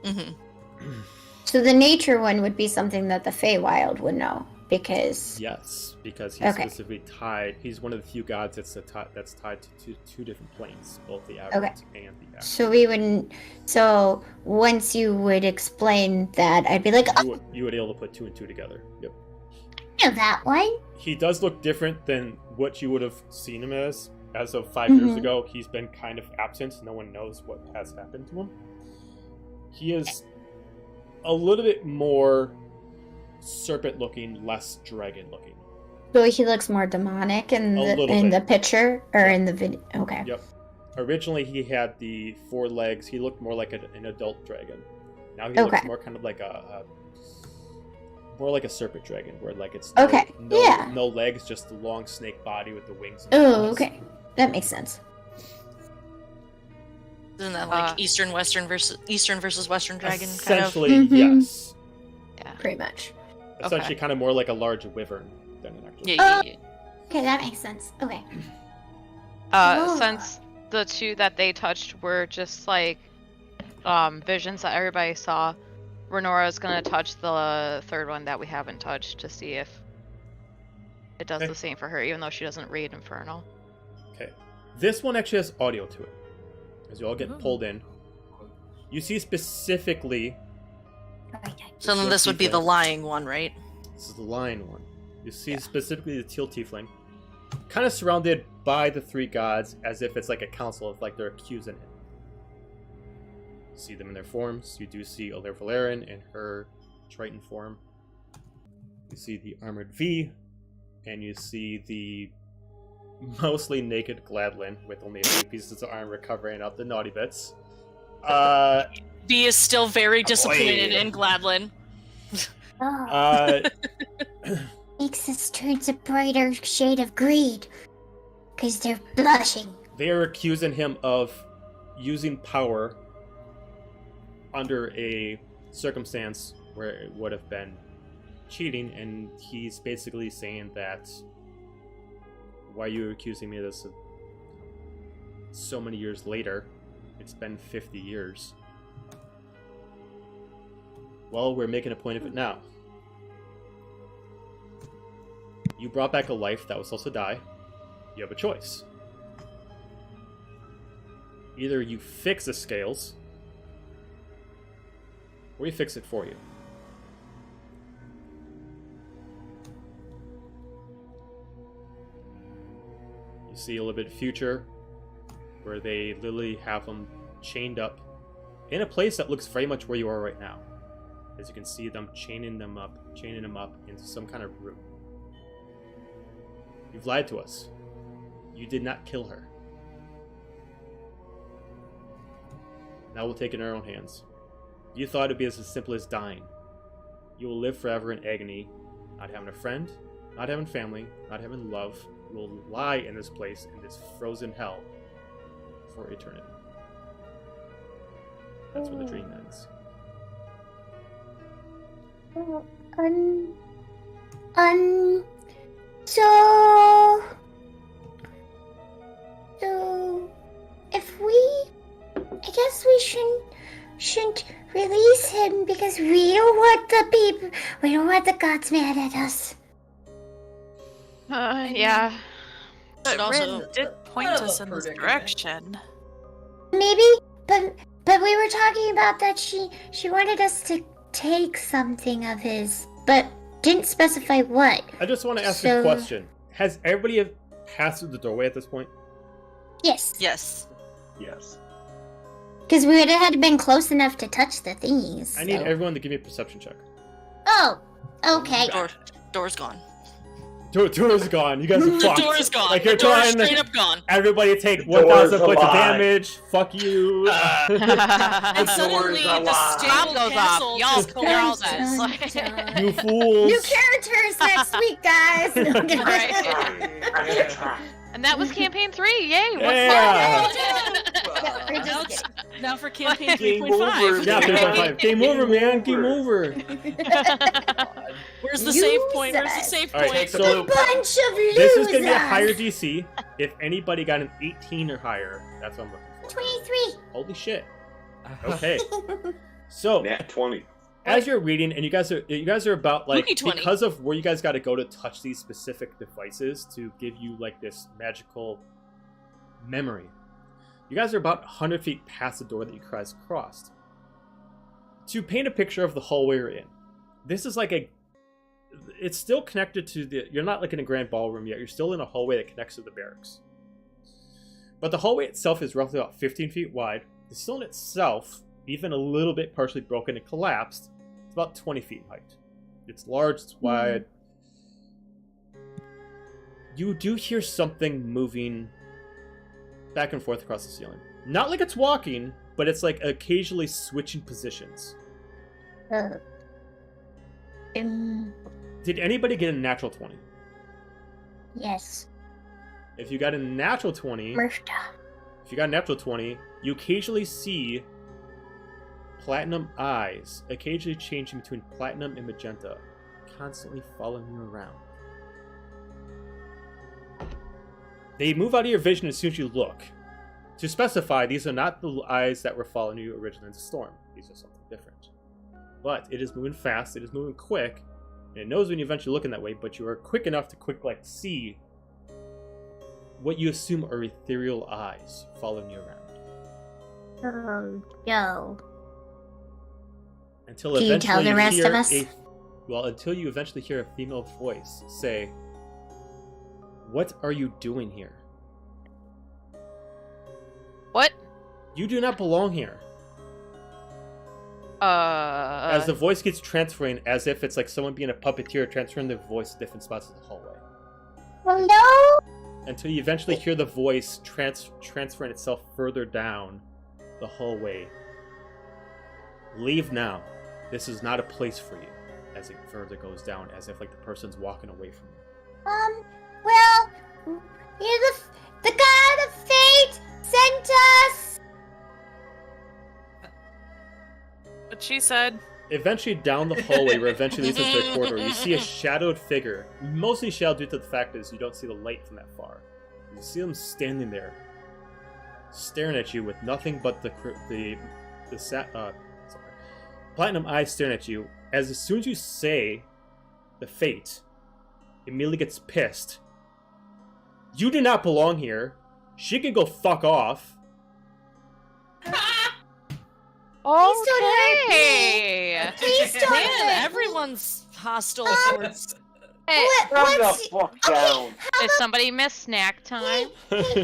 Mm-hmm. So the nature one would be something that the Feywild would know, because Yes, because he's Okay. specifically tied. He's one of the few gods that's tied to 2 different planes, both the aberrant and the act. so we wouldn't. So once you would explain that, I'd be like, oh, You would be able to put 2 and 2 together. Yep. I know that one. He does look different than what you would have seen him as. As of 5 years Mhm. ago, he's been kind of absent. No one knows what has happened to him. He is a little bit more serpent-looking, less dragon-looking. so he looks more demonic in A little the bit. picture or in the video. Okay. Yep. Originally, he had the 4 legs. He looked more like an adult dragon. Now he looks Okay. more kind of like more like a serpent dragon, where like it's Okay, yeah. no legs, just the long snake body with the wings. And Oh, claws. okay. That makes sense. Isn't that like Eastern versus Western dragon kind of? Essentially, Mhm. yes. Yeah. Pretty much. Essentially, kind of more like a large wyvern than an actual. Yeah. Okay, that makes sense. Okay. Since the two that they touched were just like visions that everybody saw, Renora's gonna touch the third one that we haven't touched to see if it does the same for her, even though she doesn't read Infernal. Okay. This one actually has audio to it. As you all get pulled in. You see specifically... So then this would be the lying one, right? This is the lion one. You see specifically the teal tiefling. Kind of surrounded by the three gods as if it's like a council of like they're accusing him. You see them in their forms. You do see Oler Valerian in her Triton form. You see the armored V. And you see the mostly naked Gladlin with only a few pieces of armor covering up the naughty bits. V is still very disappointed in Gladlin. Makes us turn a brighter shade of greed. Because they're blushing. They are accusing him of using power under a circumstance where it would have been cheating, and he's basically saying that why are you accusing me of this so many years later? It's been 50 years. Well, we're making a point of it now. You brought back a life that was supposed to die. You have a choice. Either you fix the scales, or we fix it for you. You see a little bit of future, where they literally have them chained up in a place that looks very much where you are right now. As you can see them chaining them up into some kind of room. You've lied to us. You did not kill her. Now we'll take it in our own hands. You thought it'd be as simple as dying. You will live forever in agony, not having a friend, not having family, not having love. You will lie in this place, in this frozen hell, for eternity. That's where the dream ends. So if I guess we shouldn't release him because we don't want the gods mad at us. Yeah. But also- Rin did point us in this direction. Maybe, but we were talking about that she wanted us to take something of his, but didn't specify what. I just want to ask a question. Has everybody passed through the doorway at this point? Yes. Yes. Yes. Because we would have had been close enough to touch the thingies. I need so- everyone to give me a perception check. Oh, okay. Door's gone. Door's gone. You guys are The fucked. door is gone. Like The you're door is trying straight to up gone. everybody take Door's 1,000 points of alive. damage. Fuck you. And suddenly door's the alive. stable Bomb goes castle off. Y'all, just you're all collapses. dead. You fools. New characters next week, guys. Right. And that was campaign 3. Yay! What's Yeah. We're just kidding. Now for campaign Game 3.5. over. Yeah, 3.5. Game over, man. Game over. Where's the save point? Where's the Users. save All right, point? so Bunch of losers. this is going to be a higher DC. If anybody got an 18 or higher, that's what I'm looking for. 23. Holy shit. Okay. So, Nat 20. as you're reading, and you guys are about like Lucky 20. because of where you guys got to go to touch these specific devices to give you like this magical memory. You guys are about 100 feet past the door that you guys crossed. To paint a picture of the hallway you're in, this is like it's still connected to you're not like in a grand ballroom yet. You're still in a hallway that connects to the barracks. But the hallway itself is roughly about 15 feet wide. The stone itself, even a little bit partially broken and collapsed, it's about 20 feet in height. It's large, it's wide. You do hear something moving back and forth across the ceiling. Not like it's walking, but it's like occasionally switching positions. Did anybody get a natural 20? Yes. If you got a natural 20, Murph. if you got a natural 20, you occasionally see platinum eyes, occasionally changing between platinum and magenta, constantly following you around. They move out of your vision as soon as you look. To specify, these are not the eyes that were following you originally in the storm. These are something different. But it is moving fast, it is moving quick, and it knows when you eventually look in that way, but you are quick enough to see what you assume are ethereal eyes following you around. No. Until Do you eventually tell the rest hear of us? until you eventually hear a female voice say, "What are you doing here? What? You do not belong here." As the voice gets transferring, as if it's like someone being a puppeteer transferring their voice to different spots of the hallway. Hello? Until you eventually hear the voice transferring itself further down the hallway. "Leave now. This is not a place for you." As it further goes down, as if like the person's walking away from you. Well, the god of fate sent us. What she said. Eventually down the hallway, where eventually leads into the corridor, you see a shadowed figure. Mostly shadowed due to the fact is you don't see the light from that far. You see them standing there, staring at you with nothing but the platinum eyes staring at you. As soon as you say the fate, immediately gets pissed. "You do not belong here. She can go fuck off." Okay. Please don't Man, hurt me. everyone's hostile towards. Hey, Calm the What's... fuck down. did somebody miss snack time? Let's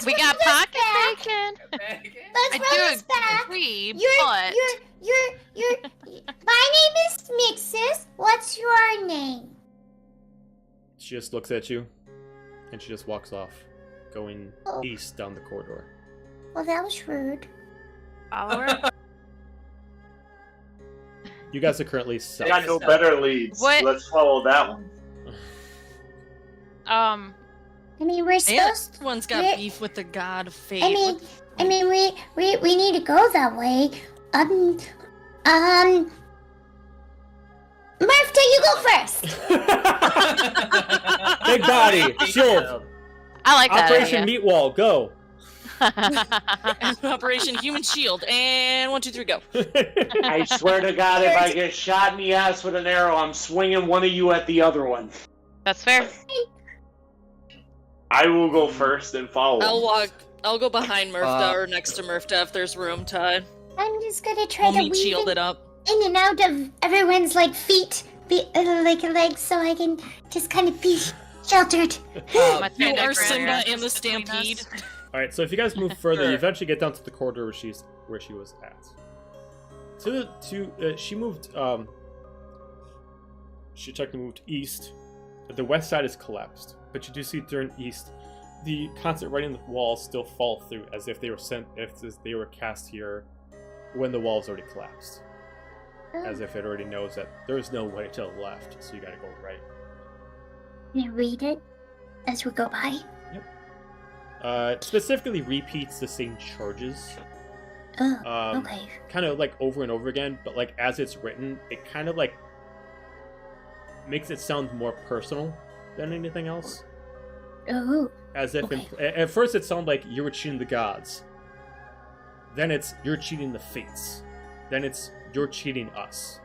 We got run this pocket back. bacon. Let's I run this do back. agree, You're, but my name is Mixis. What's your name? She just looks at you, and she just walks off, going east down the corridor. Well, that was rude. Follower. You guys are currently south. I got no better leads. What? Let's follow that one. I mean, we're And supposed. everyone's got we're- beef with the god of fate. I mean, we need to go that way. Murph, you go first. Big body, shield, I like that Operation idea. Meat Wall, go. And Operation Human Shield. And 1, 2, 3, go. I swear to God, if I get shot in the ass with an arrow, I'm swinging one of you at the other one. That's fair. I will go first and follow. I'll go behind Murph or next to Murph if there's room to. I'm just gonna try We'll to meet weave shielded up. in and out of everyone's like feet, like legs, so I can just kind of be sheltered. My You turn are to Simba run. in the stampede. All right, so if you guys move further, you eventually get down to the corridor where she was at. She moved. She technically moved east. The west side is collapsed, but you do see during east, the constant writing on the walls still fall through, as if they were cast here when the walls already collapsed. As if it already knows that there's no way to the left, so you gotta go right. Can you read it as we go by? It specifically repeats the same charges. Oh, okay. Kind of like over and over again, but like as it's written, it kind of like makes it sound more personal than anything else. Oh. As if Okay. at first it sounded like you were cheating the gods. Then it's you're cheating the fates. Then it's you're cheating us.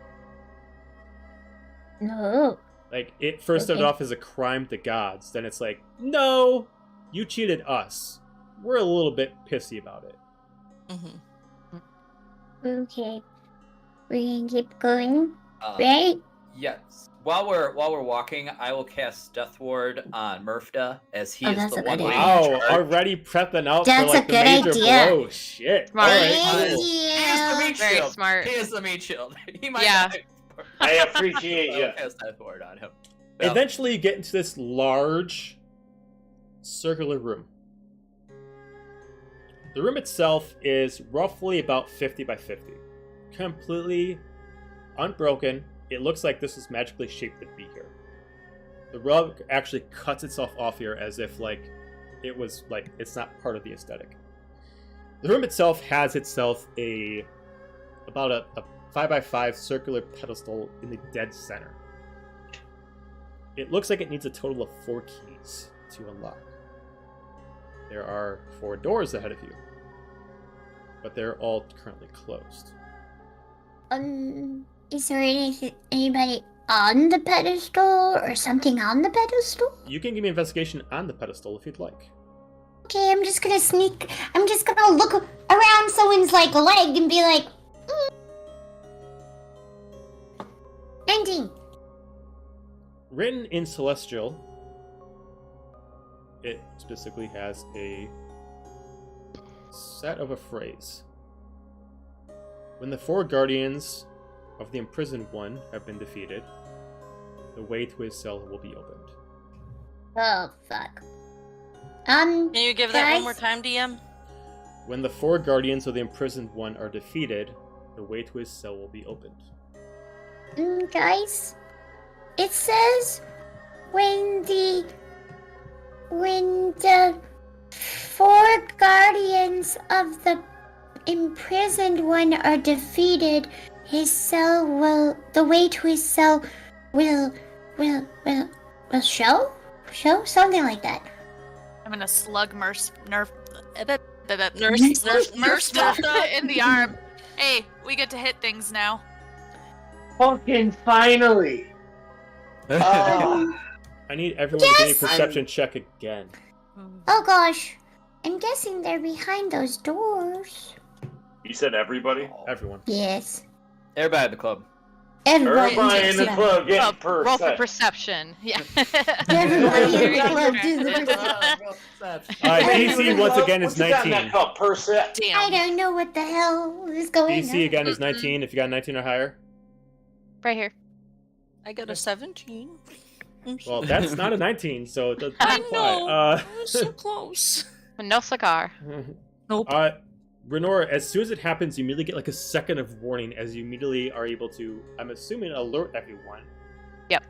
No. Like it first started Okay. off as a crime to gods. Then it's like, no, you cheated us. We're a little bit pissy about it. Mm-hmm. Okay. We're gonna keep going, Uh, right? Yes. While we're walking, I will cast Death Ward on Murphda, as he Oh, is that's the a one good leading Wow, the charge. already prepping out That's for a like the good major idea. blow. Shit. Smart. All right, Thank cool. He is the meat Very shield. smart. He is the meat shield. He might Yeah. not. I appreciate I you. will cast Death Ward on him. Yep. Eventually, you get into this large circular room. The room itself is roughly about 50 by 50. Completely unbroken. It looks like this was magically shaped to be here. The rug actually cuts itself off here as if like it was like it's not part of the aesthetic. The room itself has itself about a 5x5 circular pedestal in the dead center. It looks like it needs a total of 4 keys to unlock. There are 4 doors ahead of you, but they're all currently closed. Is there anybody on the pedestal or something on the pedestal? You can give me an investigation on the pedestal if you'd like. Okay, I'm just gonna look around someone's like leg and be like, 19. Written in Celestial, it specifically has a set of a phrase. When the 4 guardians of the imprisoned one have been defeated, the way to his cell will be opened. Oh, fuck. Can you give that one guys? more time, DM? When the 4 guardians of the imprisoned one are defeated, the way to his cell will be opened. Guys, it says when the 4 guardians of the imprisoned one are defeated, the way to his cell will show something like that. I'm gonna slug Merce in the arm. Hey, we get to hit things now. Fucking finally! Oh. I need everyone to give me a perception check again. Oh gosh, I'm guessing they're behind those doors. You said everybody? Everyone. Yes. Everybody at the club. Everybody in the club getting Roll for perception. Yeah. Everybody in the club do the DC once again is 19. Damn. I don't know what the hell is going on. DC again is 19 if you got 19 or higher. Right here. I got a 17. Well, that's not a 19, so it doesn't I apply. know. I was so close. No cigar. Nope. Renora, as soon as it happens, you immediately get like a second of warning as you immediately are able to, I'm assuming, alert everyone. Yep.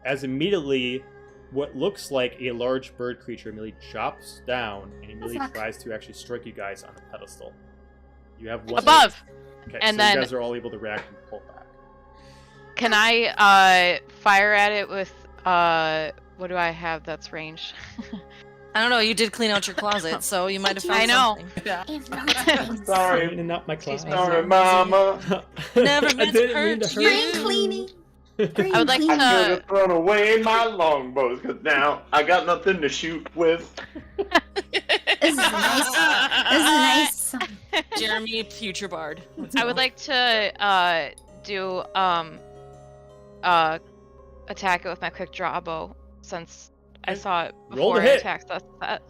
As immediately, what looks like a large bird creature immediately chops down and immediately tries to actually strike you guys on the pedestal. You have one above. Okay, And so then you guys are all able to react and pull back. Can I fire at it with what do I have that's ranged? I don't know. You did clean out your closet, so you might have found I know. something. Sorry. Cleaning up my closet. Sorry, Mama. Never I meant didn't to mean hurt to hurt you. Green cleaning. I would like I should to. have thrown away my longbows because now I got nothing to shoot with. This is nice. This is a nice song. Jeremy, future bard. I would like to do attack it with my quick draw bow since I saw it Roll before to I hit. attacked that.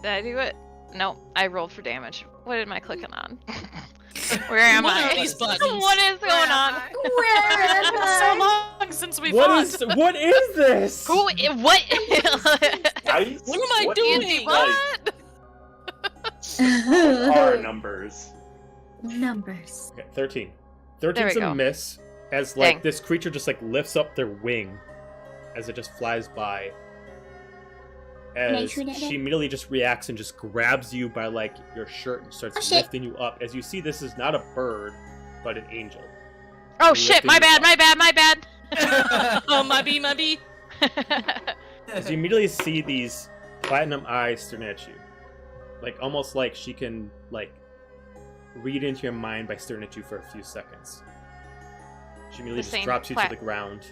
Did I do it? No, I rolled for damage. What am I clicking on? Where am What I? are these buttons? What is going on? Where am So I? long since we What fought. is this? Who? What? Dice? What am I What doing? is What? Our numbers. Numbers. Okay, 13. There 13's we a go. miss, as like Dang. this creature just like lifts up their wing as it just flies by. I As shoot at she it? immediately just reacts and just grabs you by like your shirt and starts Oh, shit. lifting you up. As you see, this is not a bird, but an angel. Oh Lifting shit! My you bad. up. My bad. My bad. Oh, my bee. As you immediately see these platinum eyes staring at you, like almost like she can like read into your mind by staring at you for a few seconds. She immediately The just same drops you to the ground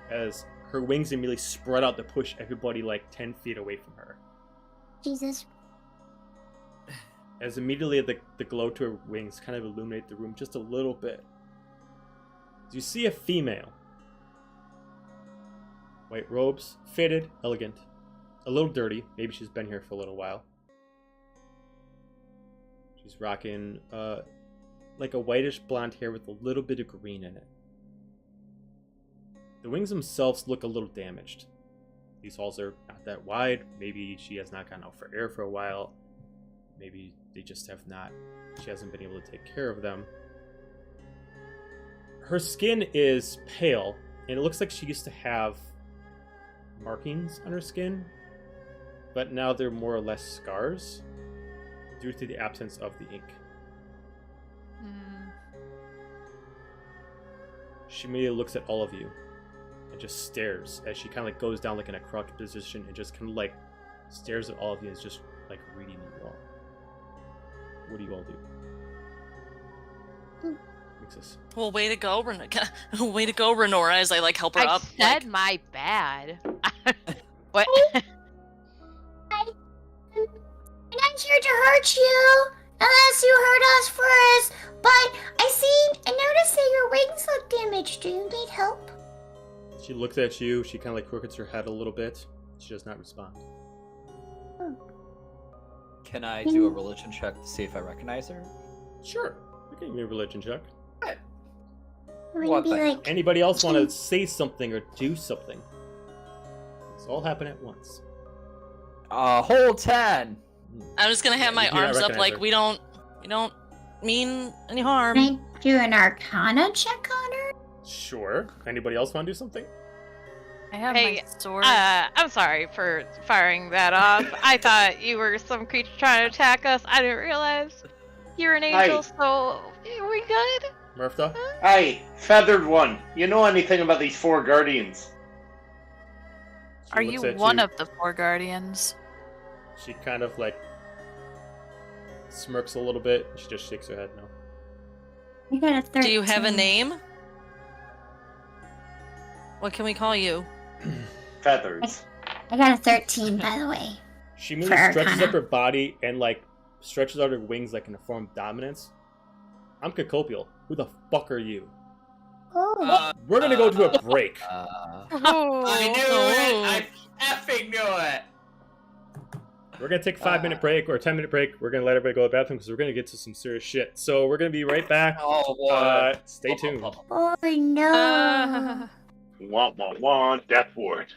as her wings immediately spread out to push everybody like 10 feet away from her. Jesus. As immediately the glow to her wings kind of illuminate the room just a little bit. You see a female. White robes, fitted, elegant. A little dirty, maybe she's been here for a little while. She's rocking like a whitish blonde hair with a little bit of green in it. The wings themselves look a little damaged. These halls are not that wide. Maybe she has not gone out for air for a while. Maybe they just have not. She hasn't been able to take care of them. Her skin is pale, and it looks like she used to have markings on her skin, but now they're more or less scars due to the absence of the ink. She immediately looks at all of you and just stares as she kind of like goes down like in a crouched position and just kind of like stares at all of you and is just like reading you all. What do you all do? Mixes. Well, way to go, way to go, Renora, as I like help her I up. said like, my bad. What? I'm not here to hurt you, unless you hurt us first. But I noticed that your wings look damaged. Do you need help? She looks at you. She kind of like crookeds her head a little bit. She does not respond. Can I do a religion check to see if I recognize her? Sure. You can give me a religion check. What Be the hell? like, Anybody else want to say something or do something? This all happen at once. Whole 10. I'm just gonna have Yeah, my you do not arms up recognize like her. we don't mean any harm. can I do an Arcana check on her? Sure. Anybody else want to do something? I have Hey, my sword. I'm sorry for firing that off. I thought you were some creature trying to attack us. I didn't realize you were an angel, so are we good? Murpha? Hey, Feathered One, you know anything about these 4 guardians? She Are looks you at one of the 4 guardians? She kind of like smirks a little bit. She just shakes her head no. I got a 13. Do you have a name? What can we call you? Feathers. I got a 13, by the way. She immediately For stretches Arcana. up her body and like stretches out her wings like in a form of dominance. I'm Cacopial. Who the fuck are you? Oh. We're gonna go to a break. I knew Oh. it! I effing knew it! We're gonna take a 5-minute break or a 10-minute break. We're gonna let everybody go to the bathroom because we're gonna get to some serious shit. So we're gonna be right back. Oh, boy. Stay tuned. Oh no. Wah wah wah, Death Ward.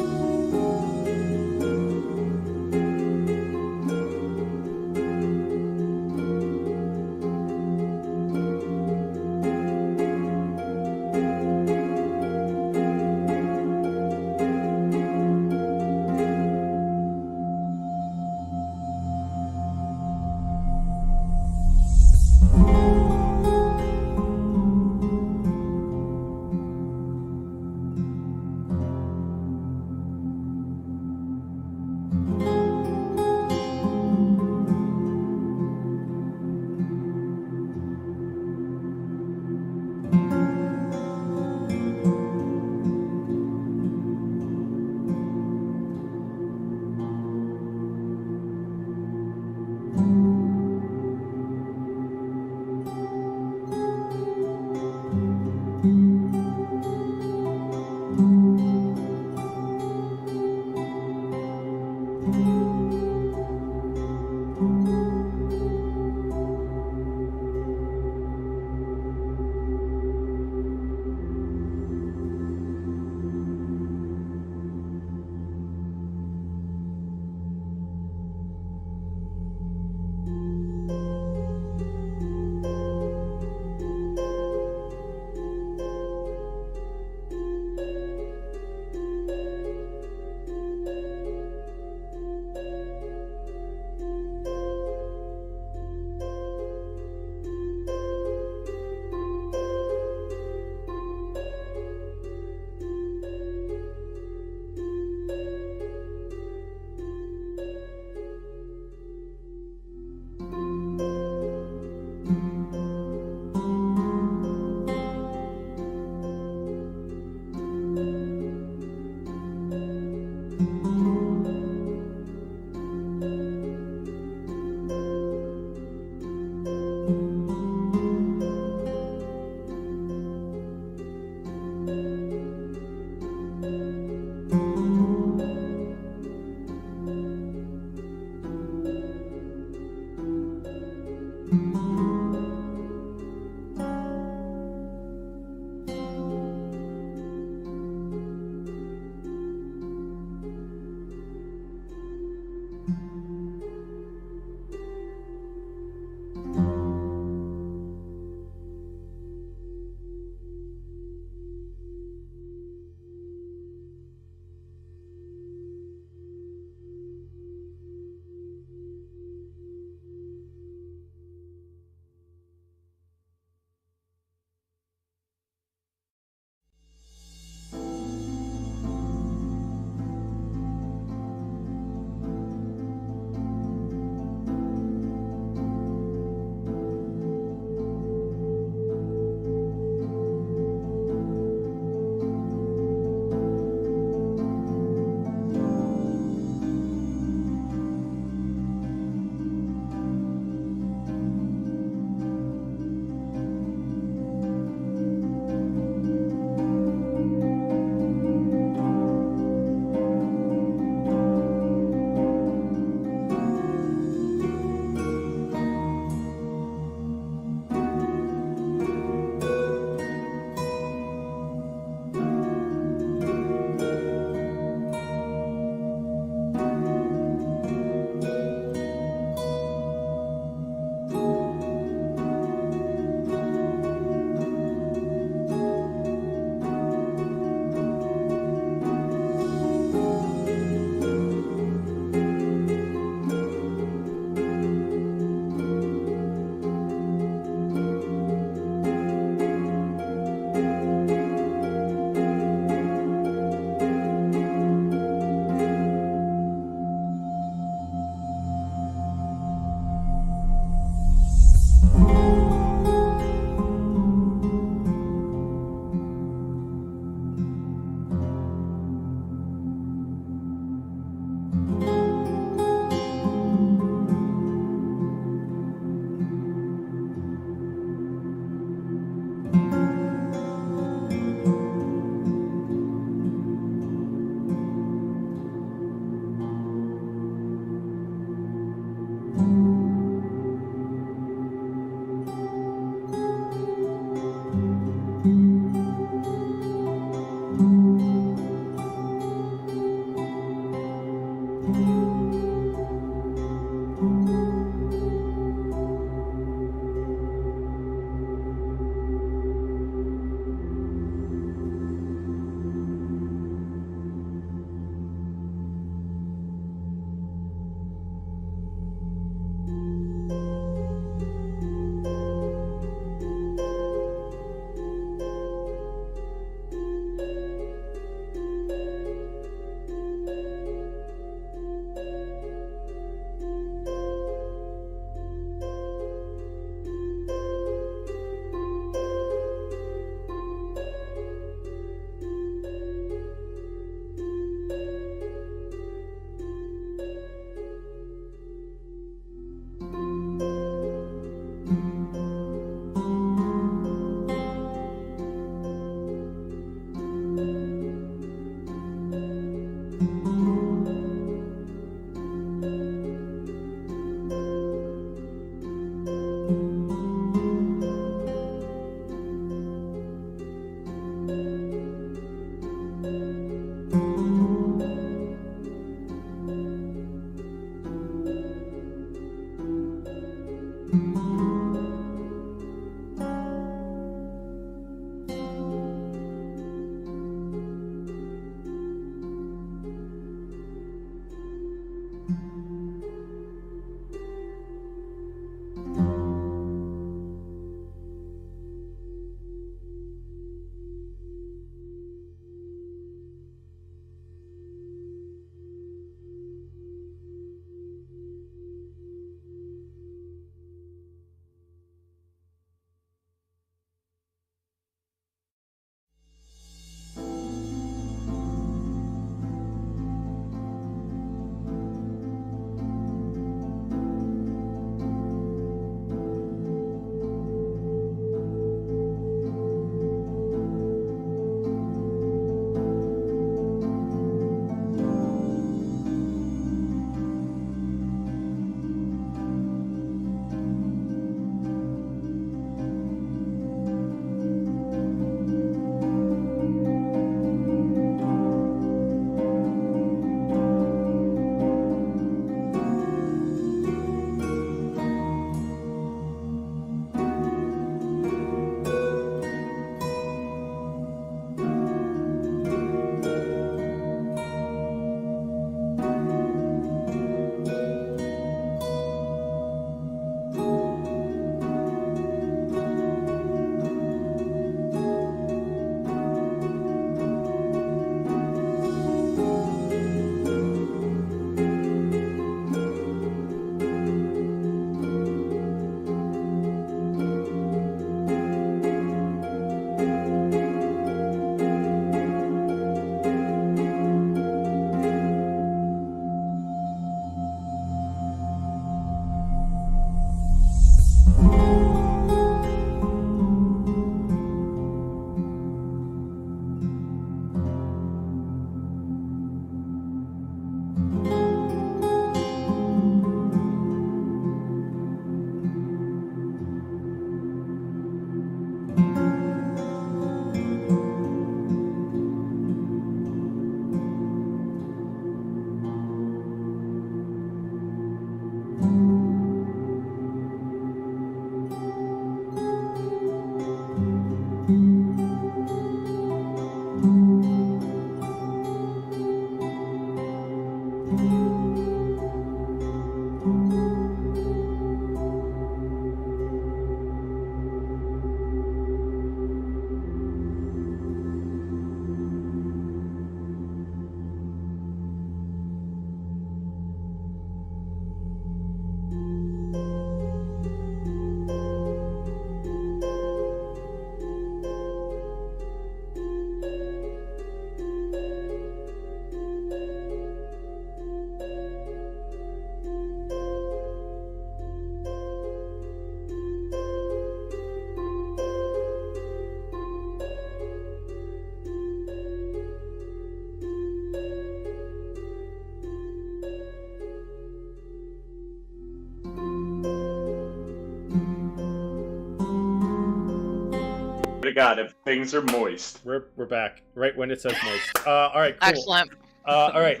to God, if things are moist. We're back right when it says moist. All right, cool. Excellent. All right.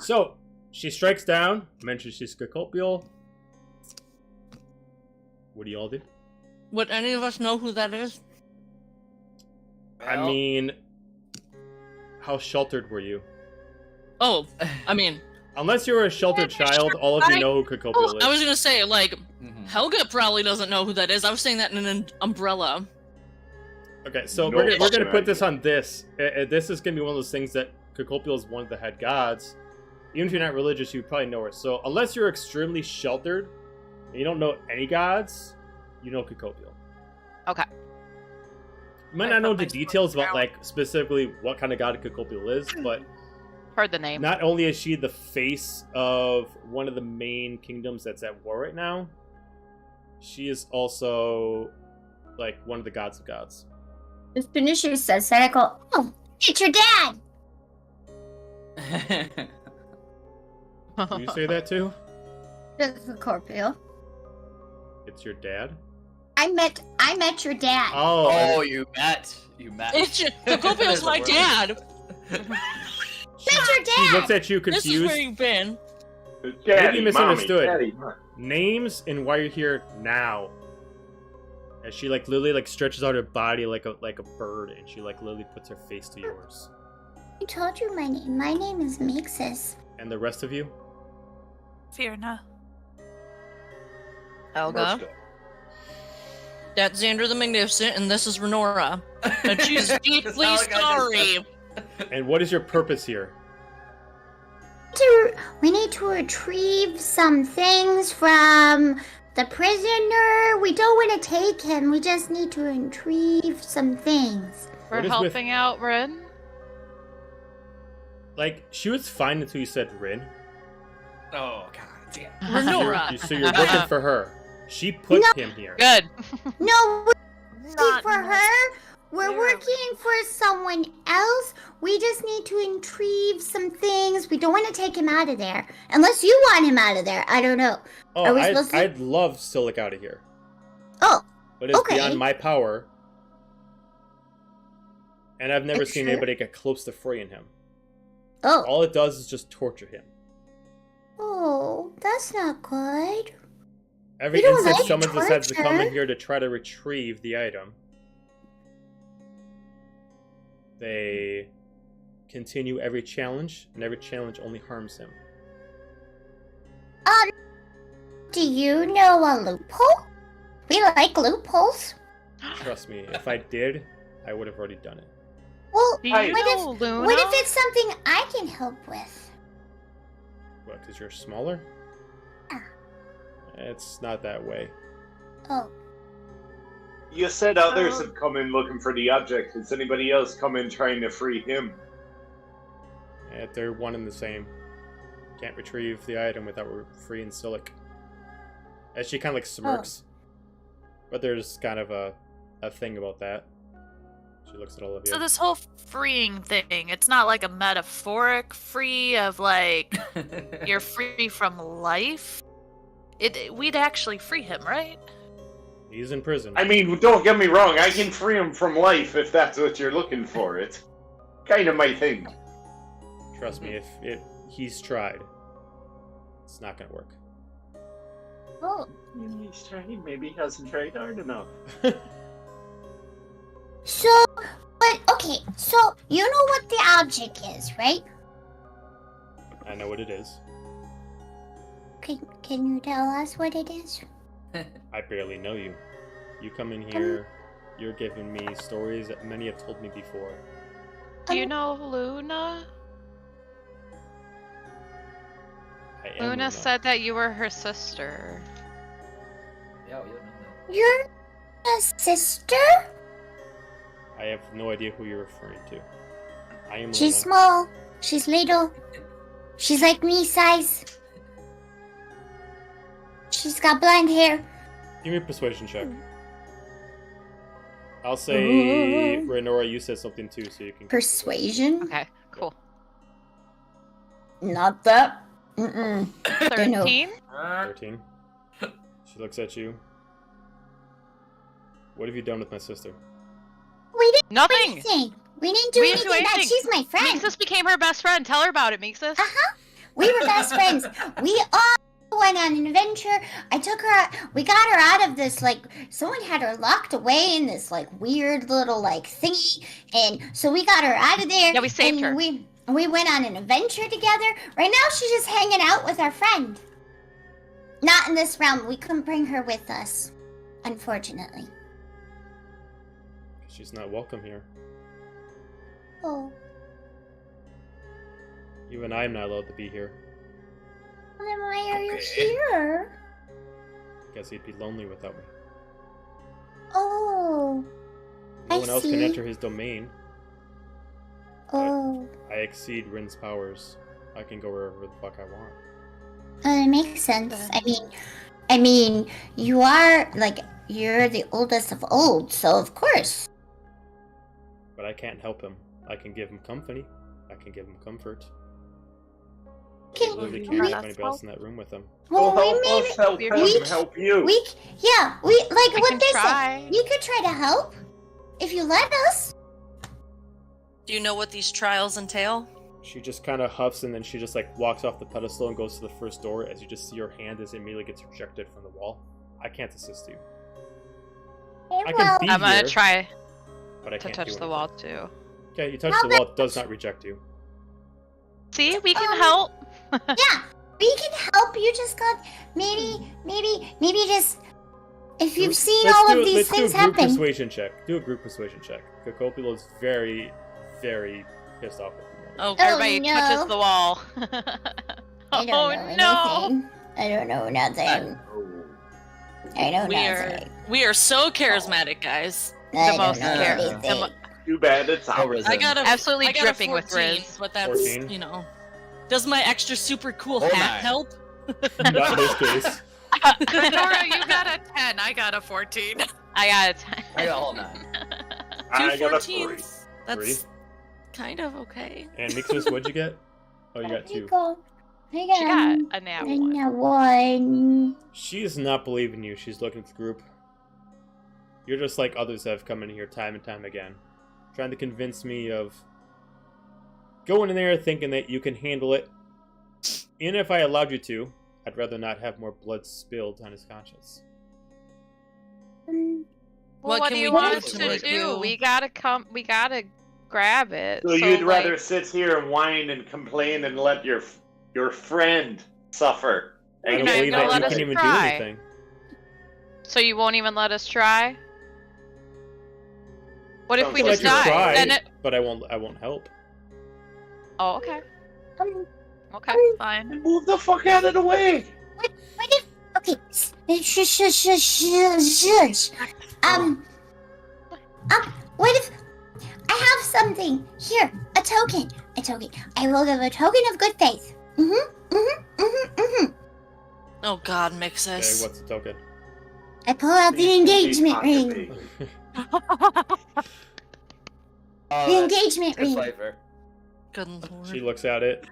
So she strikes down. Mentions she's Cacopial. What do you all do? Would any of us know who that is? I mean, how sheltered were you? Oh, I mean, Unless you're a sheltered child, all of you know who Cacopial is. I was gonna say, like, Helga probably doesn't know who that is. I was saying that in an umbrella. Okay, so No we're fucking gonna put this idea. on this. This is gonna be one of those things that Cacopial is one of the head gods. Even if you're not religious, you probably know her. So unless you're extremely sheltered and you don't know any gods, you know Cacopial. Okay. You might I not know put the my details sword about down. like specifically what kind of god Cacopial is, but Heard the name. not only is she the face of one of the main kingdoms that's at war right now, she is also like one of the gods of gods. As soon as she says that, I go, oh, it's your dad! Do you say that too? That's the Corpio. It's your dad? I met your dad. Oh, Oh, you met. You met. It's Cacopial's my dad. That's your she dad! looks at you This is confused. where you've been. Daddy, you misunderstood. Mommy, Daddy, Mommy. Names and why you're here now. As she like literally like stretches out her body like a bird, and she like literally puts her face to yours. I told you my name. My name is Mixus. And the rest of you? Fierna. Helga. That's Xander the Magnificent, and this is Renora. And she's deeply That's how I got sorry. And what is your purpose here? We need to retrieve some things from the prisoner. We don't want to take him. We just need to retrieve some things. We're What is with- helping out Rin. Like, she was fine until you said Rin. Oh god damn. Renora. So you're looking for her. She put him here. Good. No, we're working Not for her. We're necessarily. working for someone else. We just need to retrieve some things. We don't want to take him out of there. Unless you want him out of there. I don't know. Oh, Are we supposed to- I'd love Silic out of here. Oh, But it's okay. beyond my power. And I've never It's seen true. anybody get close to freeing him. oh. All it does is just torture him. Oh, that's not good. Every We don't instant like someone decides to come in torture. here to try to retrieve the item, they continue every challenge, and every challenge only harms him. Do you know a loophole? We like loopholes. Trust me, if I did, I would have already done it. Well, Do Hi. you what know if Luna? what if it's something I can help with? What, because you're smaller? Yeah. It's not that way. Oh, You said others have come in looking for the object. Has anybody else come in trying to free him? They're one and the same. Can't retrieve the item without freeing Silic. As she kind of like smirks. But there's kind of a thing about that. She looks at all of you. So this whole freeing thing, it's not like a metaphoric free of like you're free from life. We'd actually free him, right? He's in prison. I mean, don't get me wrong. I can free him from life if that's what you're looking for. It's kind of my thing. Trust me, if he's tried, it's not gonna work. oh. He's trying. Maybe he hasn't tried hard enough. So, but okay. So you know what the object is, right? I know what it is. Can you tell us what it is? I barely know you. You come in here, you're giving me stories that many have told me before. Do you know Luna? I am Luna said that you were her sister. Yeah, we don't know You're a sister? I have no idea who you're referring to. I am She's Luna. small. She's little. She's like me size. She's got blonde hair. Give me a persuasion check. I'll say, Renora, you said something too, so you can. Persuasion? Okay, cool. Not that. Mm-mm. Don't know. 13? 13. She looks at you. What have you done with my sister? Nothing. Anything. We didn't do We didn't anything do bad. anything. She's my friend. Mixus became her best friend. Tell her about it, Mixus. We were best friends. We all went on an adventure. I took her out. We got her out of this, like, someone had her locked away in this, like, weird little, like, thingy. And so we got her out of there. Yeah, we saved and her. We went on an adventure together. Right now, she's just hanging out with our friend. Not in this realm. We couldn't bring her with us, unfortunately. She's not welcome here. Oh, Even I'm not allowed to be here. well, then why are you Okay. here? Guess he'd be lonely without me. Oh, No I one else can see. enter his domain. Oh, I exceed Rin's powers. I can go wherever the fuck I want. it makes sense. I mean, you are, like, you're the oldest of old, so of course. But I can't help him. I can give him company. I can give him comfort. I Can literally we- can't have that's anybody else in that room with him. Well, Well, we help us help maybe him help you. we like We what can they try. said. You could try to help if you let us. Do you know what these trials entail? She just kind of huffs and then she just like walks off the pedestal and goes to the first door as you just see her hand as it immediately gets rejected from the wall. I can't assist you. I can be I'm gonna here, try but I to can't touch do the anything. wall too. Okay, you touch How the wall, it does not reject you. See, we can Um, help. Yeah, we can help. You just got maybe just if you've seen Let's all do of these let's things do a group happen. persuasion check. Do a group persuasion check. Kokopilo is very, very pissed off with you. Oh, Everybody no. touches the wall. I don't Oh know no! anything. I don't know nothing. I know nothing. we are so charismatic, guys. I the don't most know care- anything. Too bad it's No ours. reason. I got a Absolutely I got dripping a with 14, Riz. but that's 14? you know. Does my extra super cool Oh, hat my. help? Not in this case. Nora, you got a 10. I got a 14. I got it. I got all 9. I Two got a 14s. That's Three. kind of okay. And Mixus, what'd you get? Oh, you got 2. She got a nat one. one. She is not believing you. She's looking at the group. You're just like others that have come in here time and time again. Trying to convince me of going in there thinking that you can handle it. Even if I allowed you to, I'd rather not have more blood spilled on his conscience. Well, What what can do you we want do us to to make do? you- We gotta grab it. So you'd rather like, sit here and whine and complain and let your friend suffer. I don't You're not believe gonna that let you us can even try. do anything. So you won't even let us try? What if Sounds we like just Let you die? try, Then it... but I won't help. Oh, okay. Okay. Fine. Move the fuck out of the way. What if? Okay. Shush. What if I have something here? A token. I will give a token of good faith. Oh God, Okay, Mixus. what's the token? I pull out the engagement ring. The engagement Good ring. flavor. Good lord. She looks at it.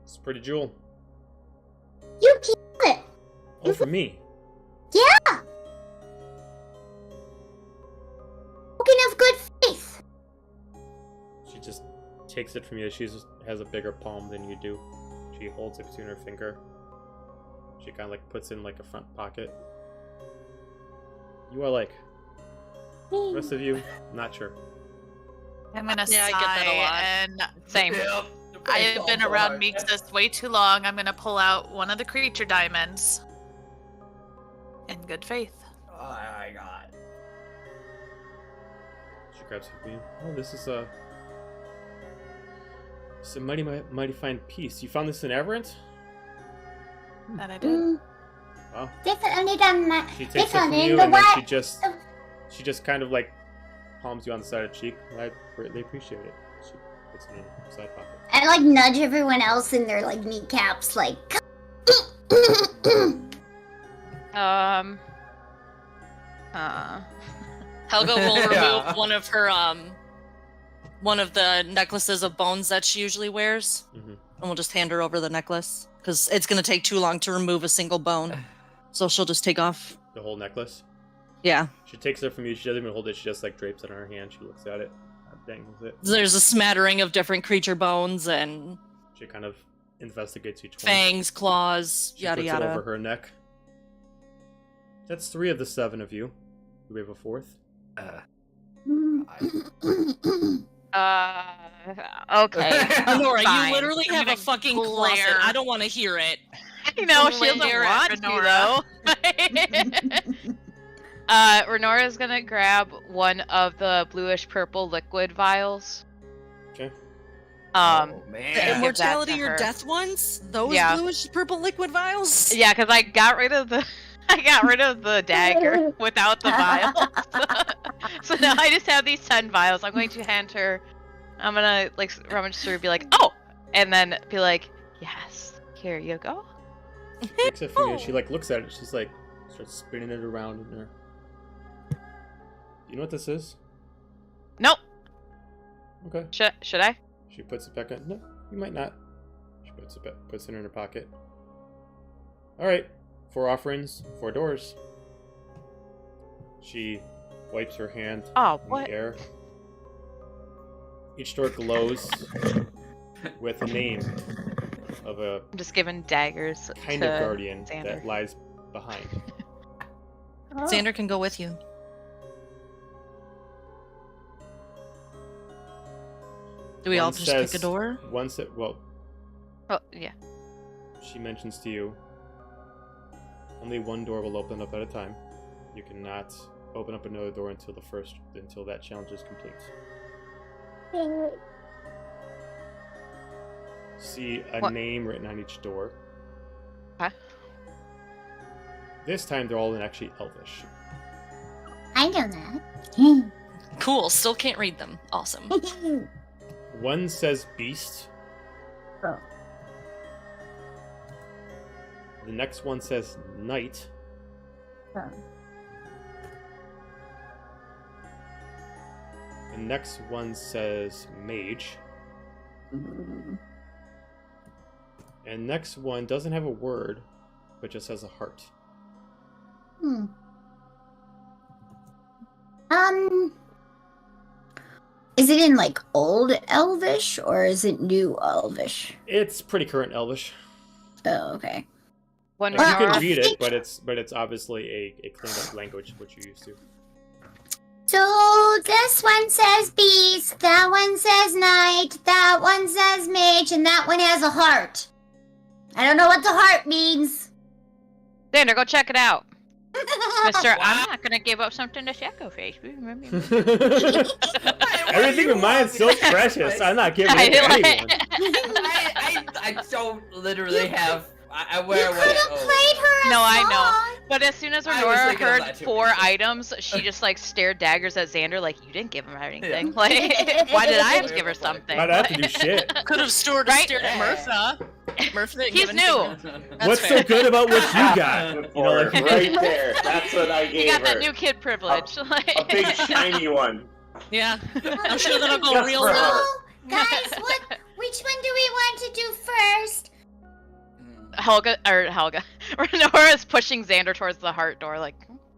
It's a pretty jewel. You keep it. Oh, for me. Yeah. Token of good faith. She just takes it from you. She just has a bigger palm than you do. She holds it between her finger. She kind of like puts it in like a front pocket. You are like. The rest of you, not sure. I'm gonna Yeah, I sigh get that a lot. and Same. Yep. I have been around Mixus way too long. I'm gonna pull out one of the creature diamonds. In good faith. Oh my god. She grabs her beam. Oh, this is a. It's a mighty fine piece. You found this in Aberrant? That I did. Wow. Definitely done that. She takes it from Definitely you, the and then white. she just kind of like palms you on the side of the cheek. I greatly appreciate it. She puts it in her side pocket. I like nudge everyone else in their like kneecaps, like. Helga will remove Yeah. one of her one of the necklaces of bones that she usually wears, Mhm. and we'll just hand her over the necklace because it's gonna take too long to remove a single bone. So she'll just take off. The whole necklace. Yeah. She takes it from you. She doesn't even hold it. She just like drapes it on her hand. She looks at it, dangles it. There's a smattering of different creature bones and She kind of investigates each one. fangs, claws, She yada puts yada. it over her neck. That's 3 of the 7 of you. Do we have a 4th? Okay. Honora, fine. you literally I'm have a gonna fucking glare. closet. I don't want to hear it. You know, Some she doesn't glare want at to, Renora. though. Renora's gonna grab one of the bluish purple liquid vials. Okay. Oh, The man. give that immortality to or her. death ones? Those Yeah. bluish purple liquid vials? Yeah, because I got rid of the dagger without the vials. So now I just have these 10 vials. I'm going to hand her. I'm gonna like rummage through, and be like, oh, and then be like, yes, here you go. Takes it from you. She like looks at it. She's like starts spinning it around in there. You know what this is? Nope. Okay. Should I? She puts it back on. No, you might not. She puts it in her pocket. All right. 4 offerings, 4 doors. She wipes her hand Oh, in what? the air. Each door glows with a name of a I'm just giving daggers kind to of guardian Xander. that lies behind. Xander can go with you. Do we all One just pick a says- door? Well, Oh, yeah. she mentions to you, only one door will open up at a time. You cannot open up another door until that challenge is complete. See a What? name written on each door. Huh? This time they're all in actually Elvish. I know that. Cool, still can't read them. Awesome. One says beast. Oh. The next one says knight. Oh. The next one says mage. And next one doesn't have a word, but just has a heart. Is it in like old Elvish or is it new Elvish? It's pretty current Elvish. Oh, okay. When Like, you Renora- can read it, but it's obviously a cleaned up language, which you're used to. So this one says beast, that one says knight, that one says mage, and that one has a heart. I don't know what the heart means. Xander, go check it out. Mister, I'm not gonna give up something to Shadowface. Everything of mine is so precious. I'm not giving it to anyone. I don't literally have. I wear You what could have played her a No, I know. song. But as soon as I was Renora thinking of heard that too, 4 actually. items, she just like stared daggers at Xander like, you didn't give him anything. Like, why did I have to give her something? I don't have to do shit. Could have stared Right? at Murpha. Murpha didn't He's give new. anything. That's What's fair. so good about what you got? Good You know, for like- her. Right there. That's what I gave You got her. that new kid privilege. A big shiny one. Yeah. I'm sure that'll go Just real for well. her. So, guys, which one do we want to do first? Helga. Renora's pushing Xander towards the heart door, like,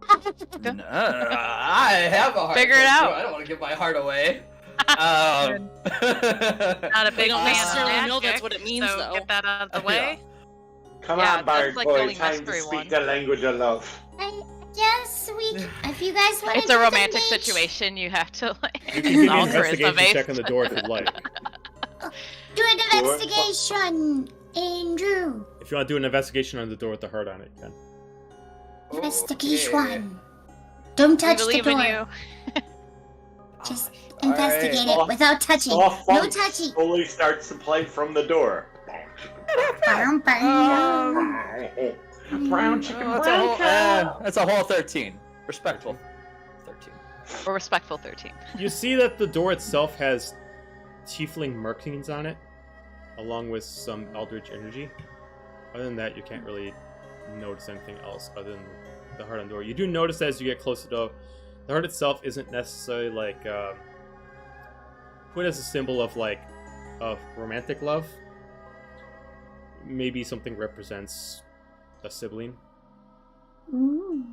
I have a heart. Figure it out. I don't want to give my heart away. Not a They big don't fan of necessarily know that's magic, what it means, so though. get that out of the way. Come Yeah, on, Bard that's like the boy. only Time to mystery speak one. the language of love. Yes, if you guys want it's to a do the romantic mage- situation. You have to like. You can give me solve an charisma investigation based. check on the door if you'd like. Do an investigation, Andrew. If you want to do an investigation on the door with the heart on it, you can. Investigation. Don't We touch the believe door. in you. Just All investigate right. it without touching. Soft No funk touching. slowly starts to play from the door. Bum, bum. Brown chicken, Oh, brown cow. that's a whole 13. Respectful. 13. Or respectful 13. You see that the door itself has tiefling markings on it, along with some eldritch energy. Other than that, you can't really notice anything else other than the heart on the door. You do notice as you get closer to the heart itself isn't necessarily like put as a symbol of romantic love. Maybe something represents a sibling. Ooh.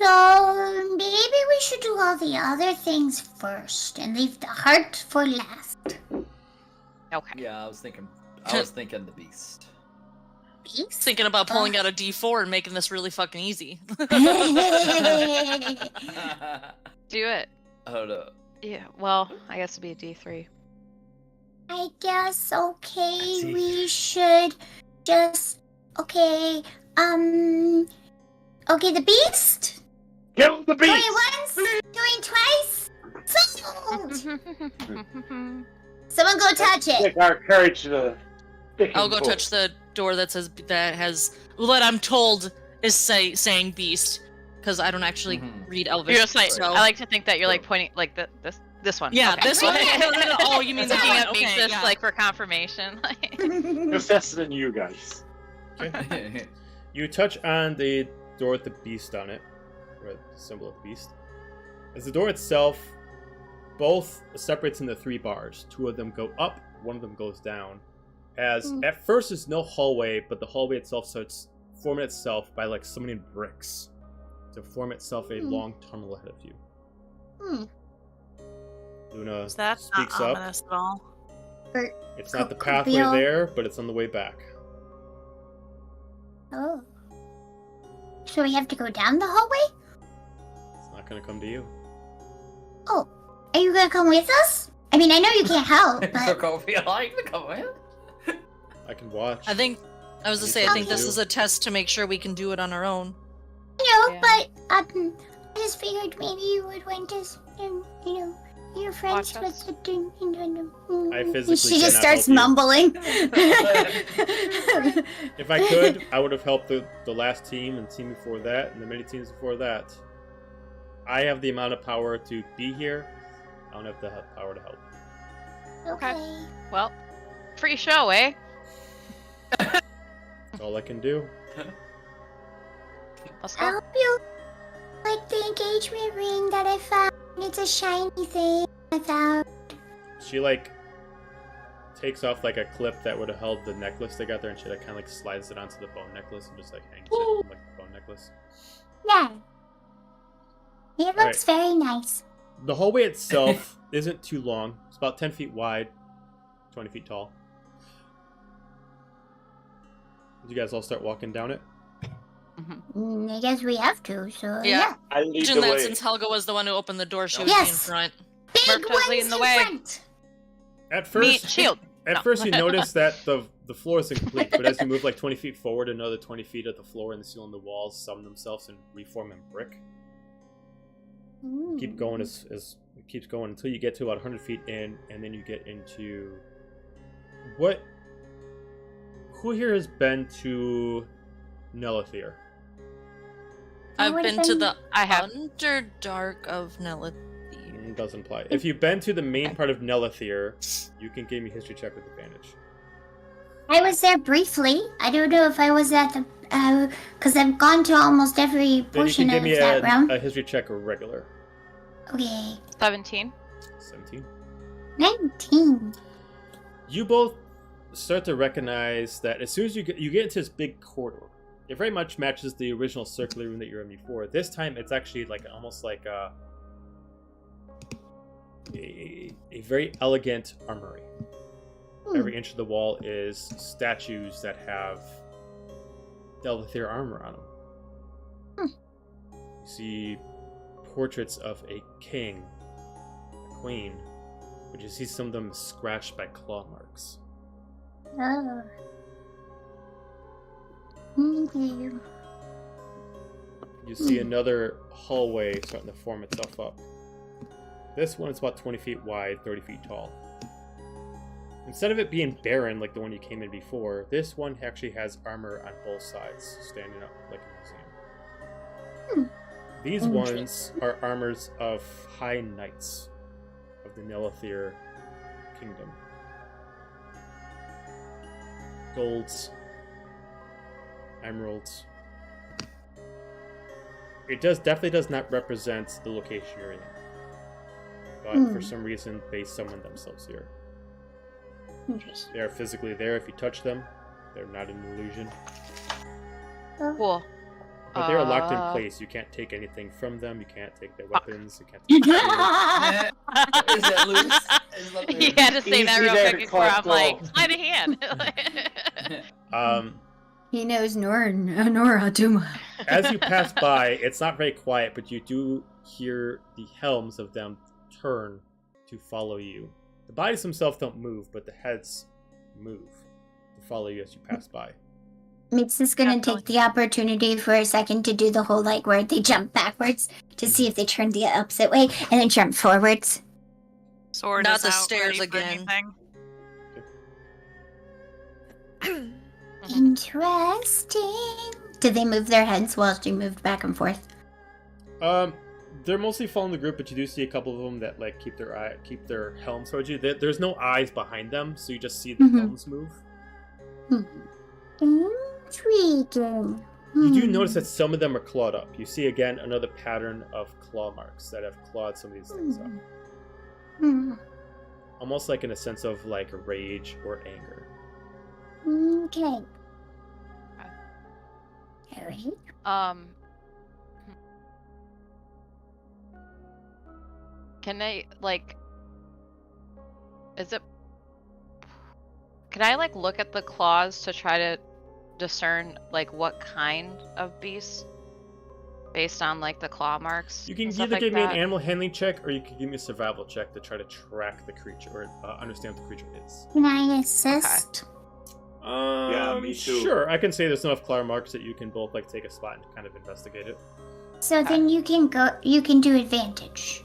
So maybe we should do all the other things first and leave the heart for last. Okay. Yeah, I was thinking the beast. Beast? Thinking about pulling out a D4 and making this really fucking easy. Do it. Hold up. Yeah. Well, I guess it'd be a D3. I guess, okay, we should just, okay, the beast? Kill the beast! Doing once? Doing twice? Sold! Someone go touch it! Take our courage to the I'll go touch the door that I'm told is saying beast, because I don't actually read Elvish. You're just like, so... I like to think that you're like pointing like this one. Yeah, Okay. this one. Oh, you mean looking at me okay, just yeah. like for confirmation. Just testing you guys. Okay. You touch on the door with the beast on it, or the symbol of the beast. As the door itself, both separates into 3 bars. 2 of them go up, 1 of them goes down. As at first there's no hallway, but the hallway itself starts forming itself by like summoning bricks to form itself a long tunnel ahead of you. Luna Is that speaks not up. ominous at all? It's not the pathway there, but it's on the way back. Oh. So we have to go down the hallway? It's not going to come to you. Oh, are you gonna come with us? I mean, I know you can't help, but... I can watch. I think I think this is a test to make sure we can do it on our own. But I just figured maybe you would want us, you're friends with the... I physically She just cannot starts help you. mumbling. If I could, I would have helped the last team and team before that, and the many teams before that. I have the amount of power to be here. I don't have the power to help. Okay. Well, free show, eh? That's all I can do. Let's I go. hope you like the engagement ring that I found. It's a shiny thing I found. She takes off a clip that would have held the necklace together, and she kind of slides it onto the bone necklace and just hangs it like the bone necklace. Yeah. It looks very nice. The hallway itself isn't too long. It's about 10 feet wide, 20 feet tall. You guys all start walking down it? I guess we have to, so Yeah. I lead Imagine the that way. since Helga was the one who opened the door, she would Yes. be in front. Big Murph ones leading the in way. front. At Meat first, shield. At No. first, you notice that the floor is incomplete, but as you move 20 feet forward, another 20 feet of the floor and the ceiling and the walls summon themselves and reform in brick. Keep going as it keeps going until you get to about 100 feet in, and then you get into what? Who here has been to Nelithir? I've been to the I have. Underdark of Nelithir. Doesn't apply. If you've been to the main part of Nelithir, you can give me a history check with advantage. I was there briefly. I don't know if I was at the... because I've gone to almost every Then you portion can of give me that realm. a history check regular. Okay. 17. 17. 19. You both start to recognize that as soon as you get into this big corridor, it very much matches the original circular room that you were in before. This time, it's actually almost like a very elegant armory. Every inch of the wall is statues that have Delvathir armor on them. You see portraits of a king, a queen, but you see some of them scratched by claw marks. Oh. Okay. You see another hallway starting to form itself up. This one is about 20 feet wide, 30 feet tall. Instead of it being barren like the one you came in before, this one actually has armor on both sides, standing up like a museum. These ones are armors of high knights of the Nelithir kingdom. Golds, emeralds. It definitely does not represent the location you're in. But for some reason, they summoned themselves here. Interesting. They are physically there if you touch them. They're not an illusion. Cool. But they're locked in place. You can't take anything from them. You can't take their weapons. You can't take their Is it loose? Is it loose? You had to say that Easy real there, quick before I'm like, Corporal. slide a hand. He knows Nora Duma. As you pass by, it's not very quiet, but you do hear the helms of them turn to follow you. The bodies themselves don't move, but the heads move to follow you as you pass by. Mix is gonna take the opportunity for a second to do the whole like where they jump backwards to see if they turn the opposite way and then jump forwards. Sword Not is the out, stairs ready for again. anything. Interesting. Did they move their heads while she moved back and forth? They're mostly following the group, but you do see a couple of them that like keep their helms towards you. There's no eyes behind them, so you just see the helms move. Intriguing. You do notice that some of them are clawed up. You see again another pattern of claw marks that have clawed some of these things up. Almost like in a sense of like rage or anger. Okay. Alright. Can I like? Can I like look at the claws to try to discern like what kind of beast based on like the claw marks? You can and stuff either like give me an that? animal handling check, or you can give me a survival check to try to track the creature or understand what the creature is. Can I assist? Yeah, me too. Sure, I can say there's enough claw marks that you can both like take a spot and kind of investigate it. So then you can do advantage.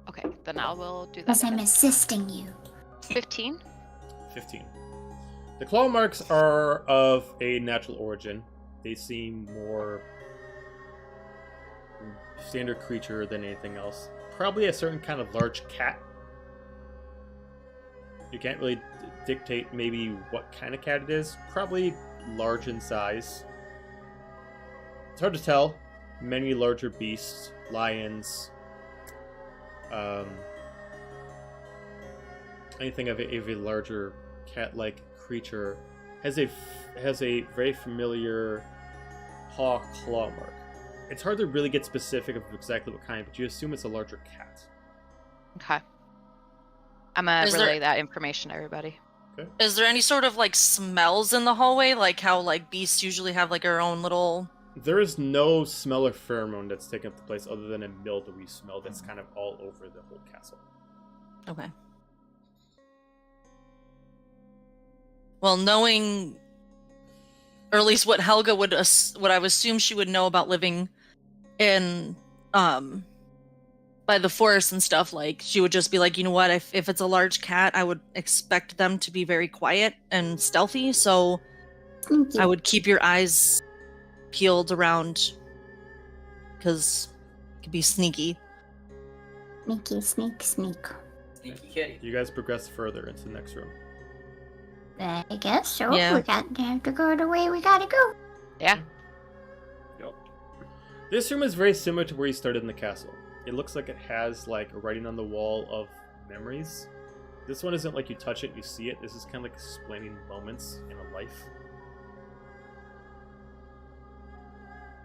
Okay, then I will do that. Because I'm assisting you. 15. 15. The claw marks are of a natural origin. They seem more standard creature than anything else. Probably a certain kind of large cat. You can't really dictate maybe what kind of cat it is. Probably large in size. It's hard to tell. Many larger beasts, lions, anything of a larger cat-like creature has a very familiar paw claw mark. It's hard to really get specific of exactly what kind, but you assume it's a larger cat. Okay. I'm gonna Is relay there- that information to everybody. Is there any sort of like smells in the hallway, like how like beasts usually have like their own little? There is no smell or pheromone that's taken up the place other than a mildewy smell that's kind of all over the whole castle. Okay. Well, knowing, or at least what Helga would, what I would assume she would know about living in, by the forest and stuff, like she would just be like, you know what, if it's a large cat, I would expect them to be very quiet and stealthy, so I would keep your eyes peeled around, because it could be sneaky. Sneaky, sneak, sneak. Sneaky kitty. You guys progress further into the next room. I guess so. Yeah. We have to go the way we gotta go. Yeah. Yep. This room is very similar to where you started in the castle. It looks like it has like a writing on the wall of memories. This one isn't like you touch it, you see it. This is kind of like explaining moments in a life.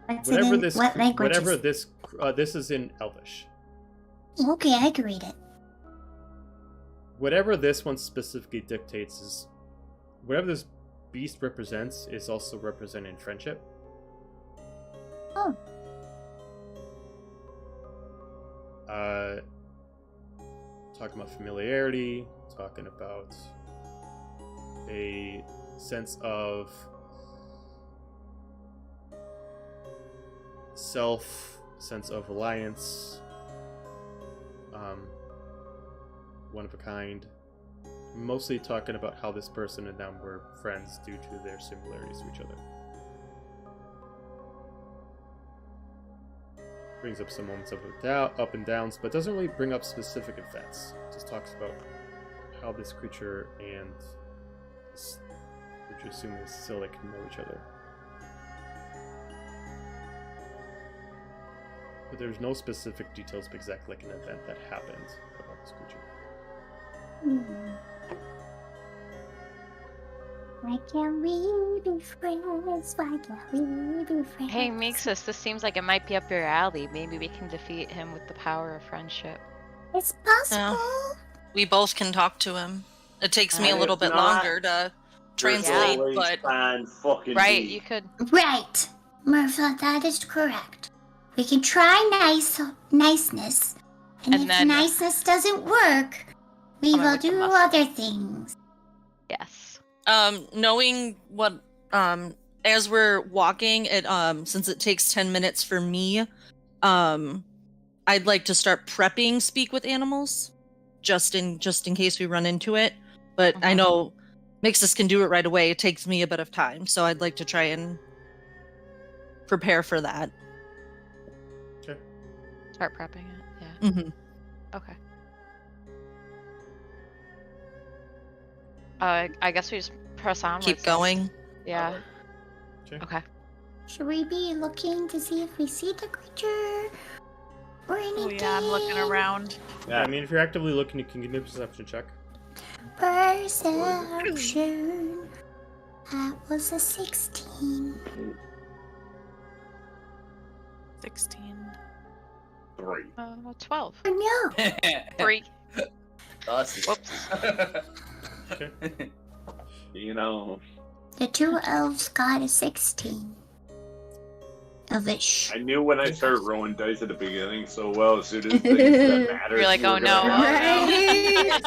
What's it in? What language? Whatever this is in Elvish. Okay, I can read it. Whatever this one specifically dictates is whatever this beast represents is also representing friendship. Oh. Talking about familiarity, talking about a sense of self, sense of reliance, one of a kind. Mostly talking about how this person and them were friends due to their similarities to each other. Brings up some moments of up and downs, but doesn't really bring up specific events. Just talks about how this creature and this, which you assume is still like know each other. But there's no specific details of exactly like an event that happened about this creature. Why can't we be friends? Why can't we be friends? Hey, Mixus, this seems like it might be up your alley. Maybe we can defeat him with the power of friendship. It's possible. We both can talk to him. It takes me a And little if bit not, longer to There's translate, always but Plan fucking Right, B. you could. Right. Murpha, that is correct. We can try niceness. And And if then- niceness doesn't work, we Coming will with the do muscle. other things. Yes. knowing what as we're walking, it since it takes 10 minutes for me, I'd like to start prepping speak with animals just in case we run into it. But I know Mixus can do it right away. It takes me a bit of time, so I'd like to try and prepare for that. Okay. Start prepping it. Yeah. Mm-hmm. Okay. I guess we just press on. Keep going. Yeah. Okay. Okay. Should we be looking to see if we see the creature or anything? Oh yeah, I'm looking around. Yeah, I mean, if you're actively looking, you can give me a perception check. Perception. That was a 16. 16. 3. 12. Oh no. 3. Whoops. Okay. You know, The two elves got a 16. Elvish. I knew when I started rolling dice at the beginning so well, as soon as things that mattered. You're like, we were oh no. gonna have- Right?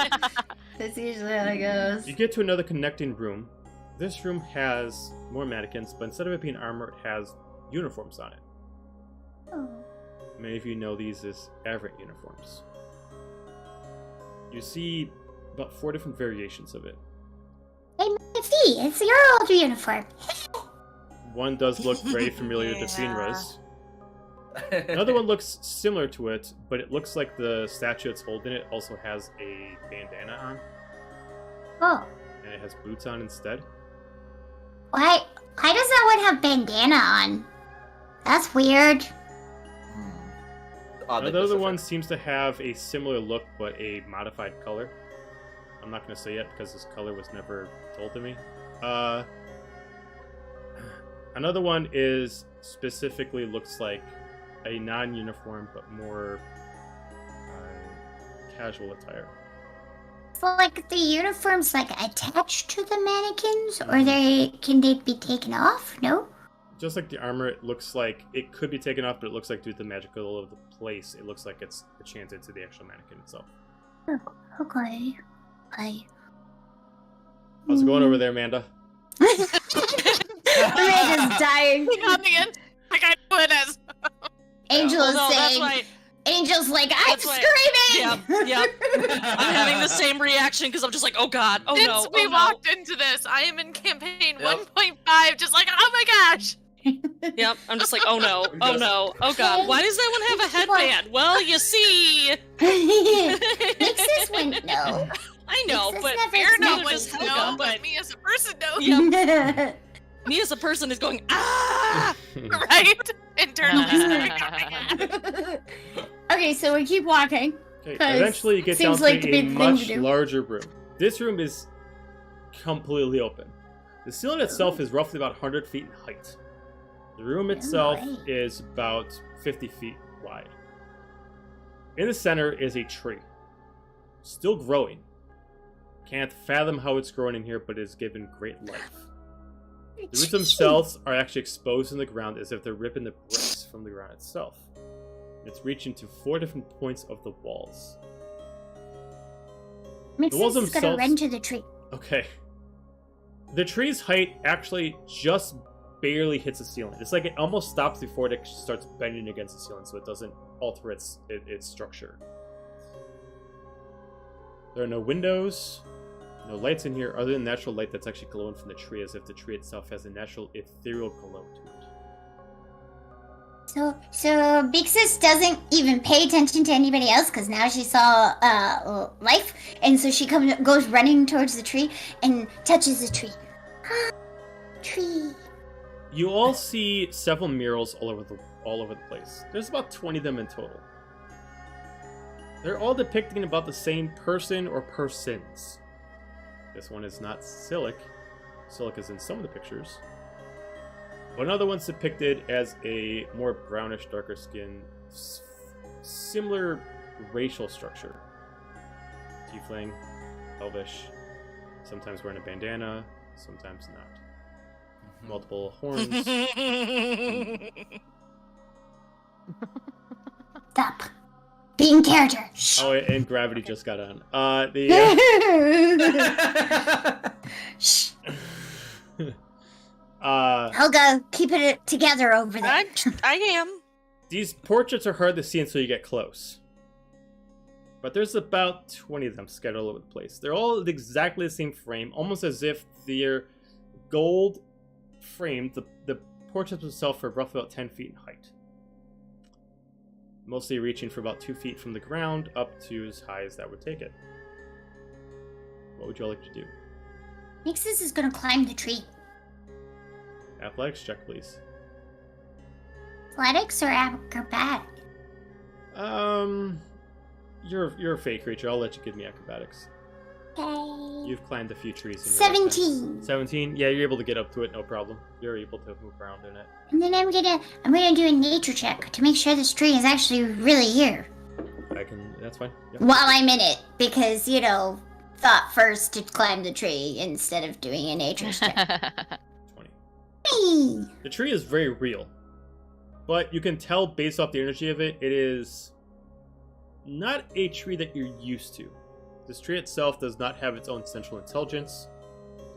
That's usually how it goes. You get to another connecting room. This room has more mannequins, but instead of it being armor, it has uniforms on it. Oh. Many of you know these as Averant uniforms. You see about 4 different variations of it. Hey, Miffy, it's your old uniform. One does look very familiar to Sinra's. Another one looks similar to it, but it looks like the statue that's holding it also has a bandana on, Oh. and it has boots on instead. Why does that one have bandana on? That's weird. Another one seems to have a similar look, but a modified color. I'm not going to say yet because this color was never told to me. Another one is specifically looks like a non-uniform, but more casual attire. So, like, the uniform's, like, attached to the mannequins? Or can they be taken off? No? Just like the armor, it looks like it could be taken off, but it looks like due to the magical of the place, it looks like it's enchanted to the actual mannequin itself. Oh, okay. How's it going over there, Amanda? Amanda's dying. On the end. Like I know it is. Angel is Well, no, that's saying... why. Angel's like, I'm That's why- screaming! Yep. I'm having the same reaction because I'm just like, oh god, oh Since no, we oh no. walked into this, I am in campaign 1.5, just like, oh my gosh. Yep, I'm just like, oh no, oh no, oh god. Why does that one have a headband? Well, you see. Nixus went no. I know, Nixus but never you're smelled not just Helga, Helga, No, but me as a person knows. Yep. Me as a person is going, ah! Right? Internally screaming. Okay, so we keep walking. Okay, 'Cause eventually you get down seems to like to be a the thing to much do. larger room. This room is completely open. The ceiling itself is roughly about 100 feet in height. The room itself right. is about 50 feet wide. In the center is a tree. Still growing. Can't fathom how it's growing in here, but it is given great life. The roots themselves are actually exposed in the ground as if they're ripping the bricks from the ground itself. It's reaching to 4 different points of the walls. Nixus walls is gonna themselves- run to the tree. Okay. The tree's height actually just barely hits the ceiling. It's like it almost stops before it starts bending against the ceiling, so it doesn't alter its structure. There are no windows, no lights in here other than natural light that's actually glowing from the tree, as if the tree itself has a natural ethereal glow to it. So Bixis doesn't even pay attention to anybody else because now she saw life, and so she goes running towards the tree and touches the tree. Tree. You all see several murals all over the place. There's about 20 of them in total. They're all depicting about the same person or persons. This one is not Silic. Silica's in some of the pictures. But another one's depicted as a more brownish, darker skin, similar racial structure. Tiefling, elvish, sometimes wearing a bandana, sometimes not. Multiple horns. Stop. Being character. Shh. Oh, and gravity just got on. Shh. Helga, keep it together over there. I am. These portraits are hard to see until you get close. But there's about 20 of them scattered all over the place. They're all exactly the same frame, almost as if they're gold framed. The portraits themselves are roughly about 10 feet in height. Mostly reaching for about 2 feet from the ground up to as high as that would take it. What would you all like to do? Nixus is gonna climb the tree. Athletics check, please. Athletics or acrobatic? You're a fake creature. I'll let you give me acrobatics. Okay. You've climbed a few trees in your lifetime. 17. 17? Yeah, you're able to get up to it, no problem. You're able to move around in it. And then I'm gonna do a nature check to make sure this tree is actually really here. That's fine. Yep. While I'm in it, because, thought first to climb the tree instead of doing a nature check. 20. Hey! The tree is very real. But you can tell based off the energy of it, it is not a tree that you're used to. This tree itself does not have its own central intelligence.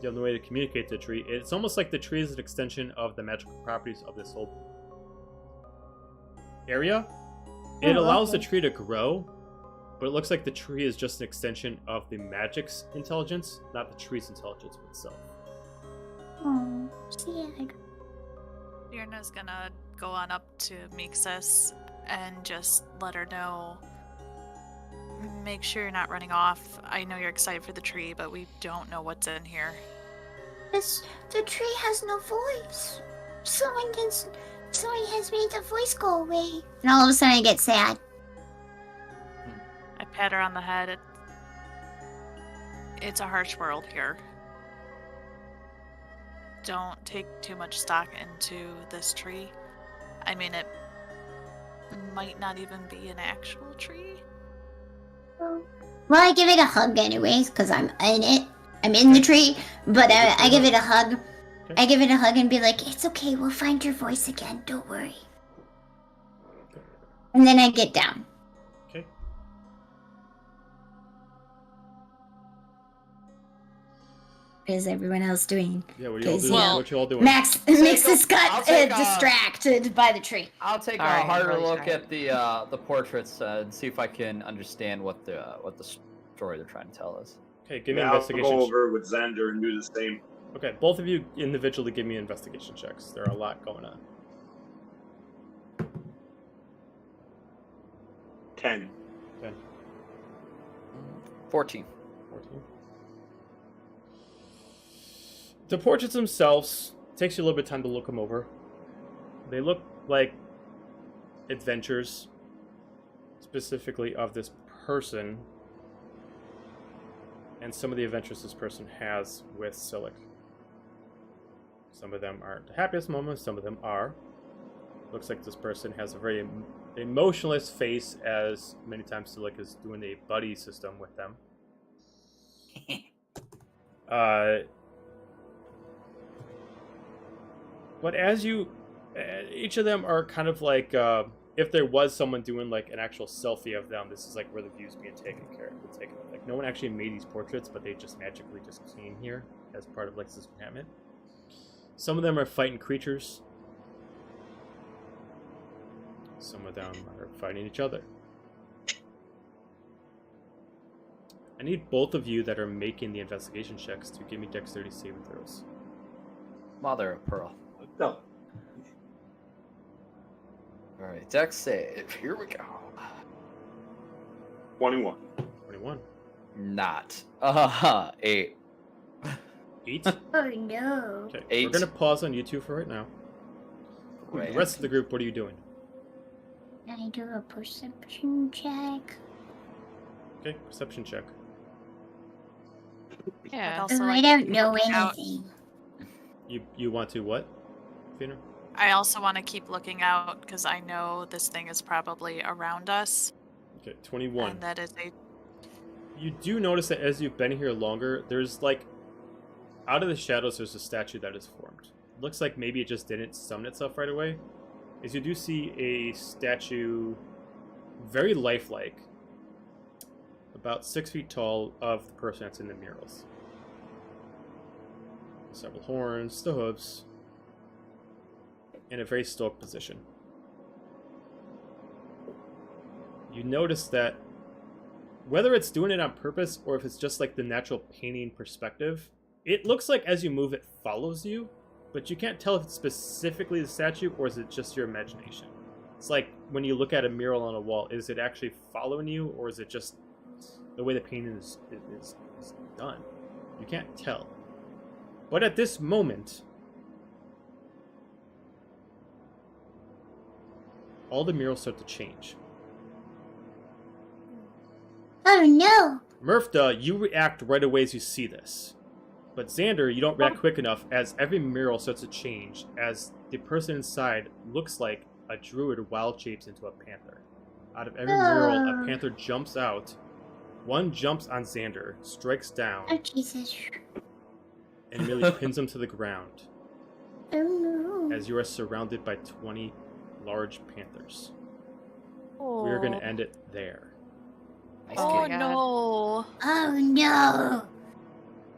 You have no way to communicate to the tree. It's almost like the tree is an extension of the magical properties of this whole area. It allows the tree to grow, but it looks like the tree is just an extension of the magic's intelligence, not the tree's intelligence itself. Oh, sad. Yurna's gonna go on up to Mixus and just let her know. Make sure you're not running off. I know you're excited for the tree, but we don't know what's in here. The tree has no voice. Someone has made the voice go away. And all of a sudden I get sad. I pat her on the head. It's a harsh world here. Don't take too much stock into this tree. I mean, it might not even be an actual tree. Well, I give it a hug anyways, because I'm in it. I'm in the tree, but I give it a hug. I give it a hug and be like, it's okay, we'll find your voice again, don't worry. And then I get down. Okay. What is everyone else doing? Yeah, what are you all 'Cause, doing? well, What you all doing? Max has got I'll take, distracted by the tree. I'll take Sorry, a I'm harder really look tired. at the portraits and see if I can understand what the story they're trying to tell us. Okay, give me Yeah, an I'll investigation. go over with Xander and do the same. Okay, both of you individually give me investigation checks. There are a lot going on. 10. 10, 14. 14. The portraits themselves, takes you a little bit of time to look them over. They look like adventures, specifically of this person, and some of the adventures this person has with Silic. Some of them aren't the happiest moments, some of them are. Looks like this person has a very emotionless face, as many times Silic is doing a buddy system with them. But as you, each of them are kind of like, if there was someone doing like an actual selfie of them, this is like where the view's being taken care of. Like no one actually made these portraits, but they just magically just came here as part of like this encampment. Some of them are fighting creatures. Some of them are fighting each other. I need both of you that are making the investigation checks to give me dexterity saving throws. Mother of pearl. No. Alright, dex save. Here we go. 21. 21. Not. 8. 8? Oh no. Okay, 8. we're going to pause on you two for right now. Great. The rest of the group, what are you doing? I do a perception check. Okay, perception check. I'd Yeah. also Oh, I like don't to know point out- anything. You want to what, Fina? I also want to keep looking out because I know this thing is probably around us. Okay, 21. And that is a... You do notice that as you've been here longer, there's like, out of the shadows, there's a statue that is formed. It looks like maybe it just didn't summon itself right away. As you do see a statue, very lifelike, about 6 feet tall, of the person that's in the murals. Several horns, the hooves, in a very stoic position. You notice that whether it's doing it on purpose or if it's just like the natural painting perspective, it looks like as you move it follows you, but you can't tell if it's specifically the statue or is it just your imagination. It's like when you look at a mural on a wall, is it actually following you or is it just the way the painting is done? You can't tell. But at this moment, all the murals start to change. Oh no! Murphda, you react right away as you see this. But Xander, you don't react quick enough as every mural starts to change as the person inside looks like a druid wild shapes into a panther. Out of every mural, a panther jumps out. One jumps on Xander, strikes down, Oh Jesus! and immediately pins him to the ground Oh no! as you are surrounded by 20 large panthers. Oh, We are going to end it there. Nice oh kitty. no. Oh no!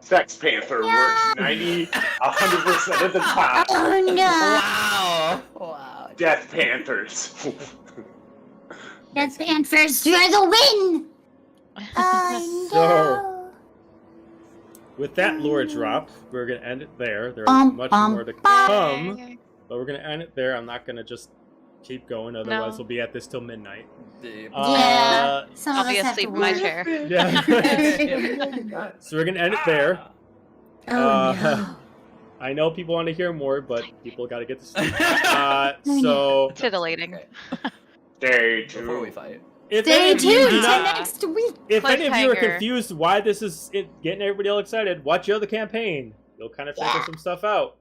Sex Panther works 100% of the time. Oh no! Wow. Wow. Death Panthers. Death Panthers for the win! Oh So- no! With that lore drop, we're going to end it there. There's Bum, much bum, more to bum. come, but we're going to end it there. I'm not going to just keep going, otherwise No. we'll be at this till midnight. Yeah. Some I'll of be us have asleep to in my work. chair. Yeah. So we're going to end it there. Oh no! I know people want to hear more, but people got to get to sleep. So Titillating. Stay Before we tuned. fight. if Stay any of you tuned do to not- next week. if any of you are Cliffhanger. confused why this is getting everybody all excited, watch your other campaign. You'll kind of figure some stuff out.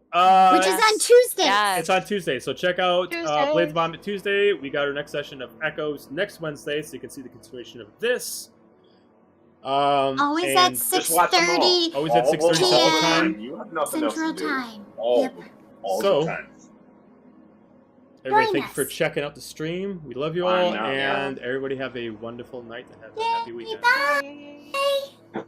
Which is on Tuesday. Yes. It's on Tuesday, so check out Tuesday. Blades of Bahamut Tuesday. We got our next session of Echoes next Wednesday, so you can see the continuation of this. Always and at Just watch them all. 6:30 Always at 6:30 Central Central Time. Time. You have nothing else Central to do. Time. All Yep. of them. All So- the time. Everybody, Join thank you for us. checking out the stream. We love you I all, know. and everybody have a wonderful night and have a happy Yay, weekend. bye.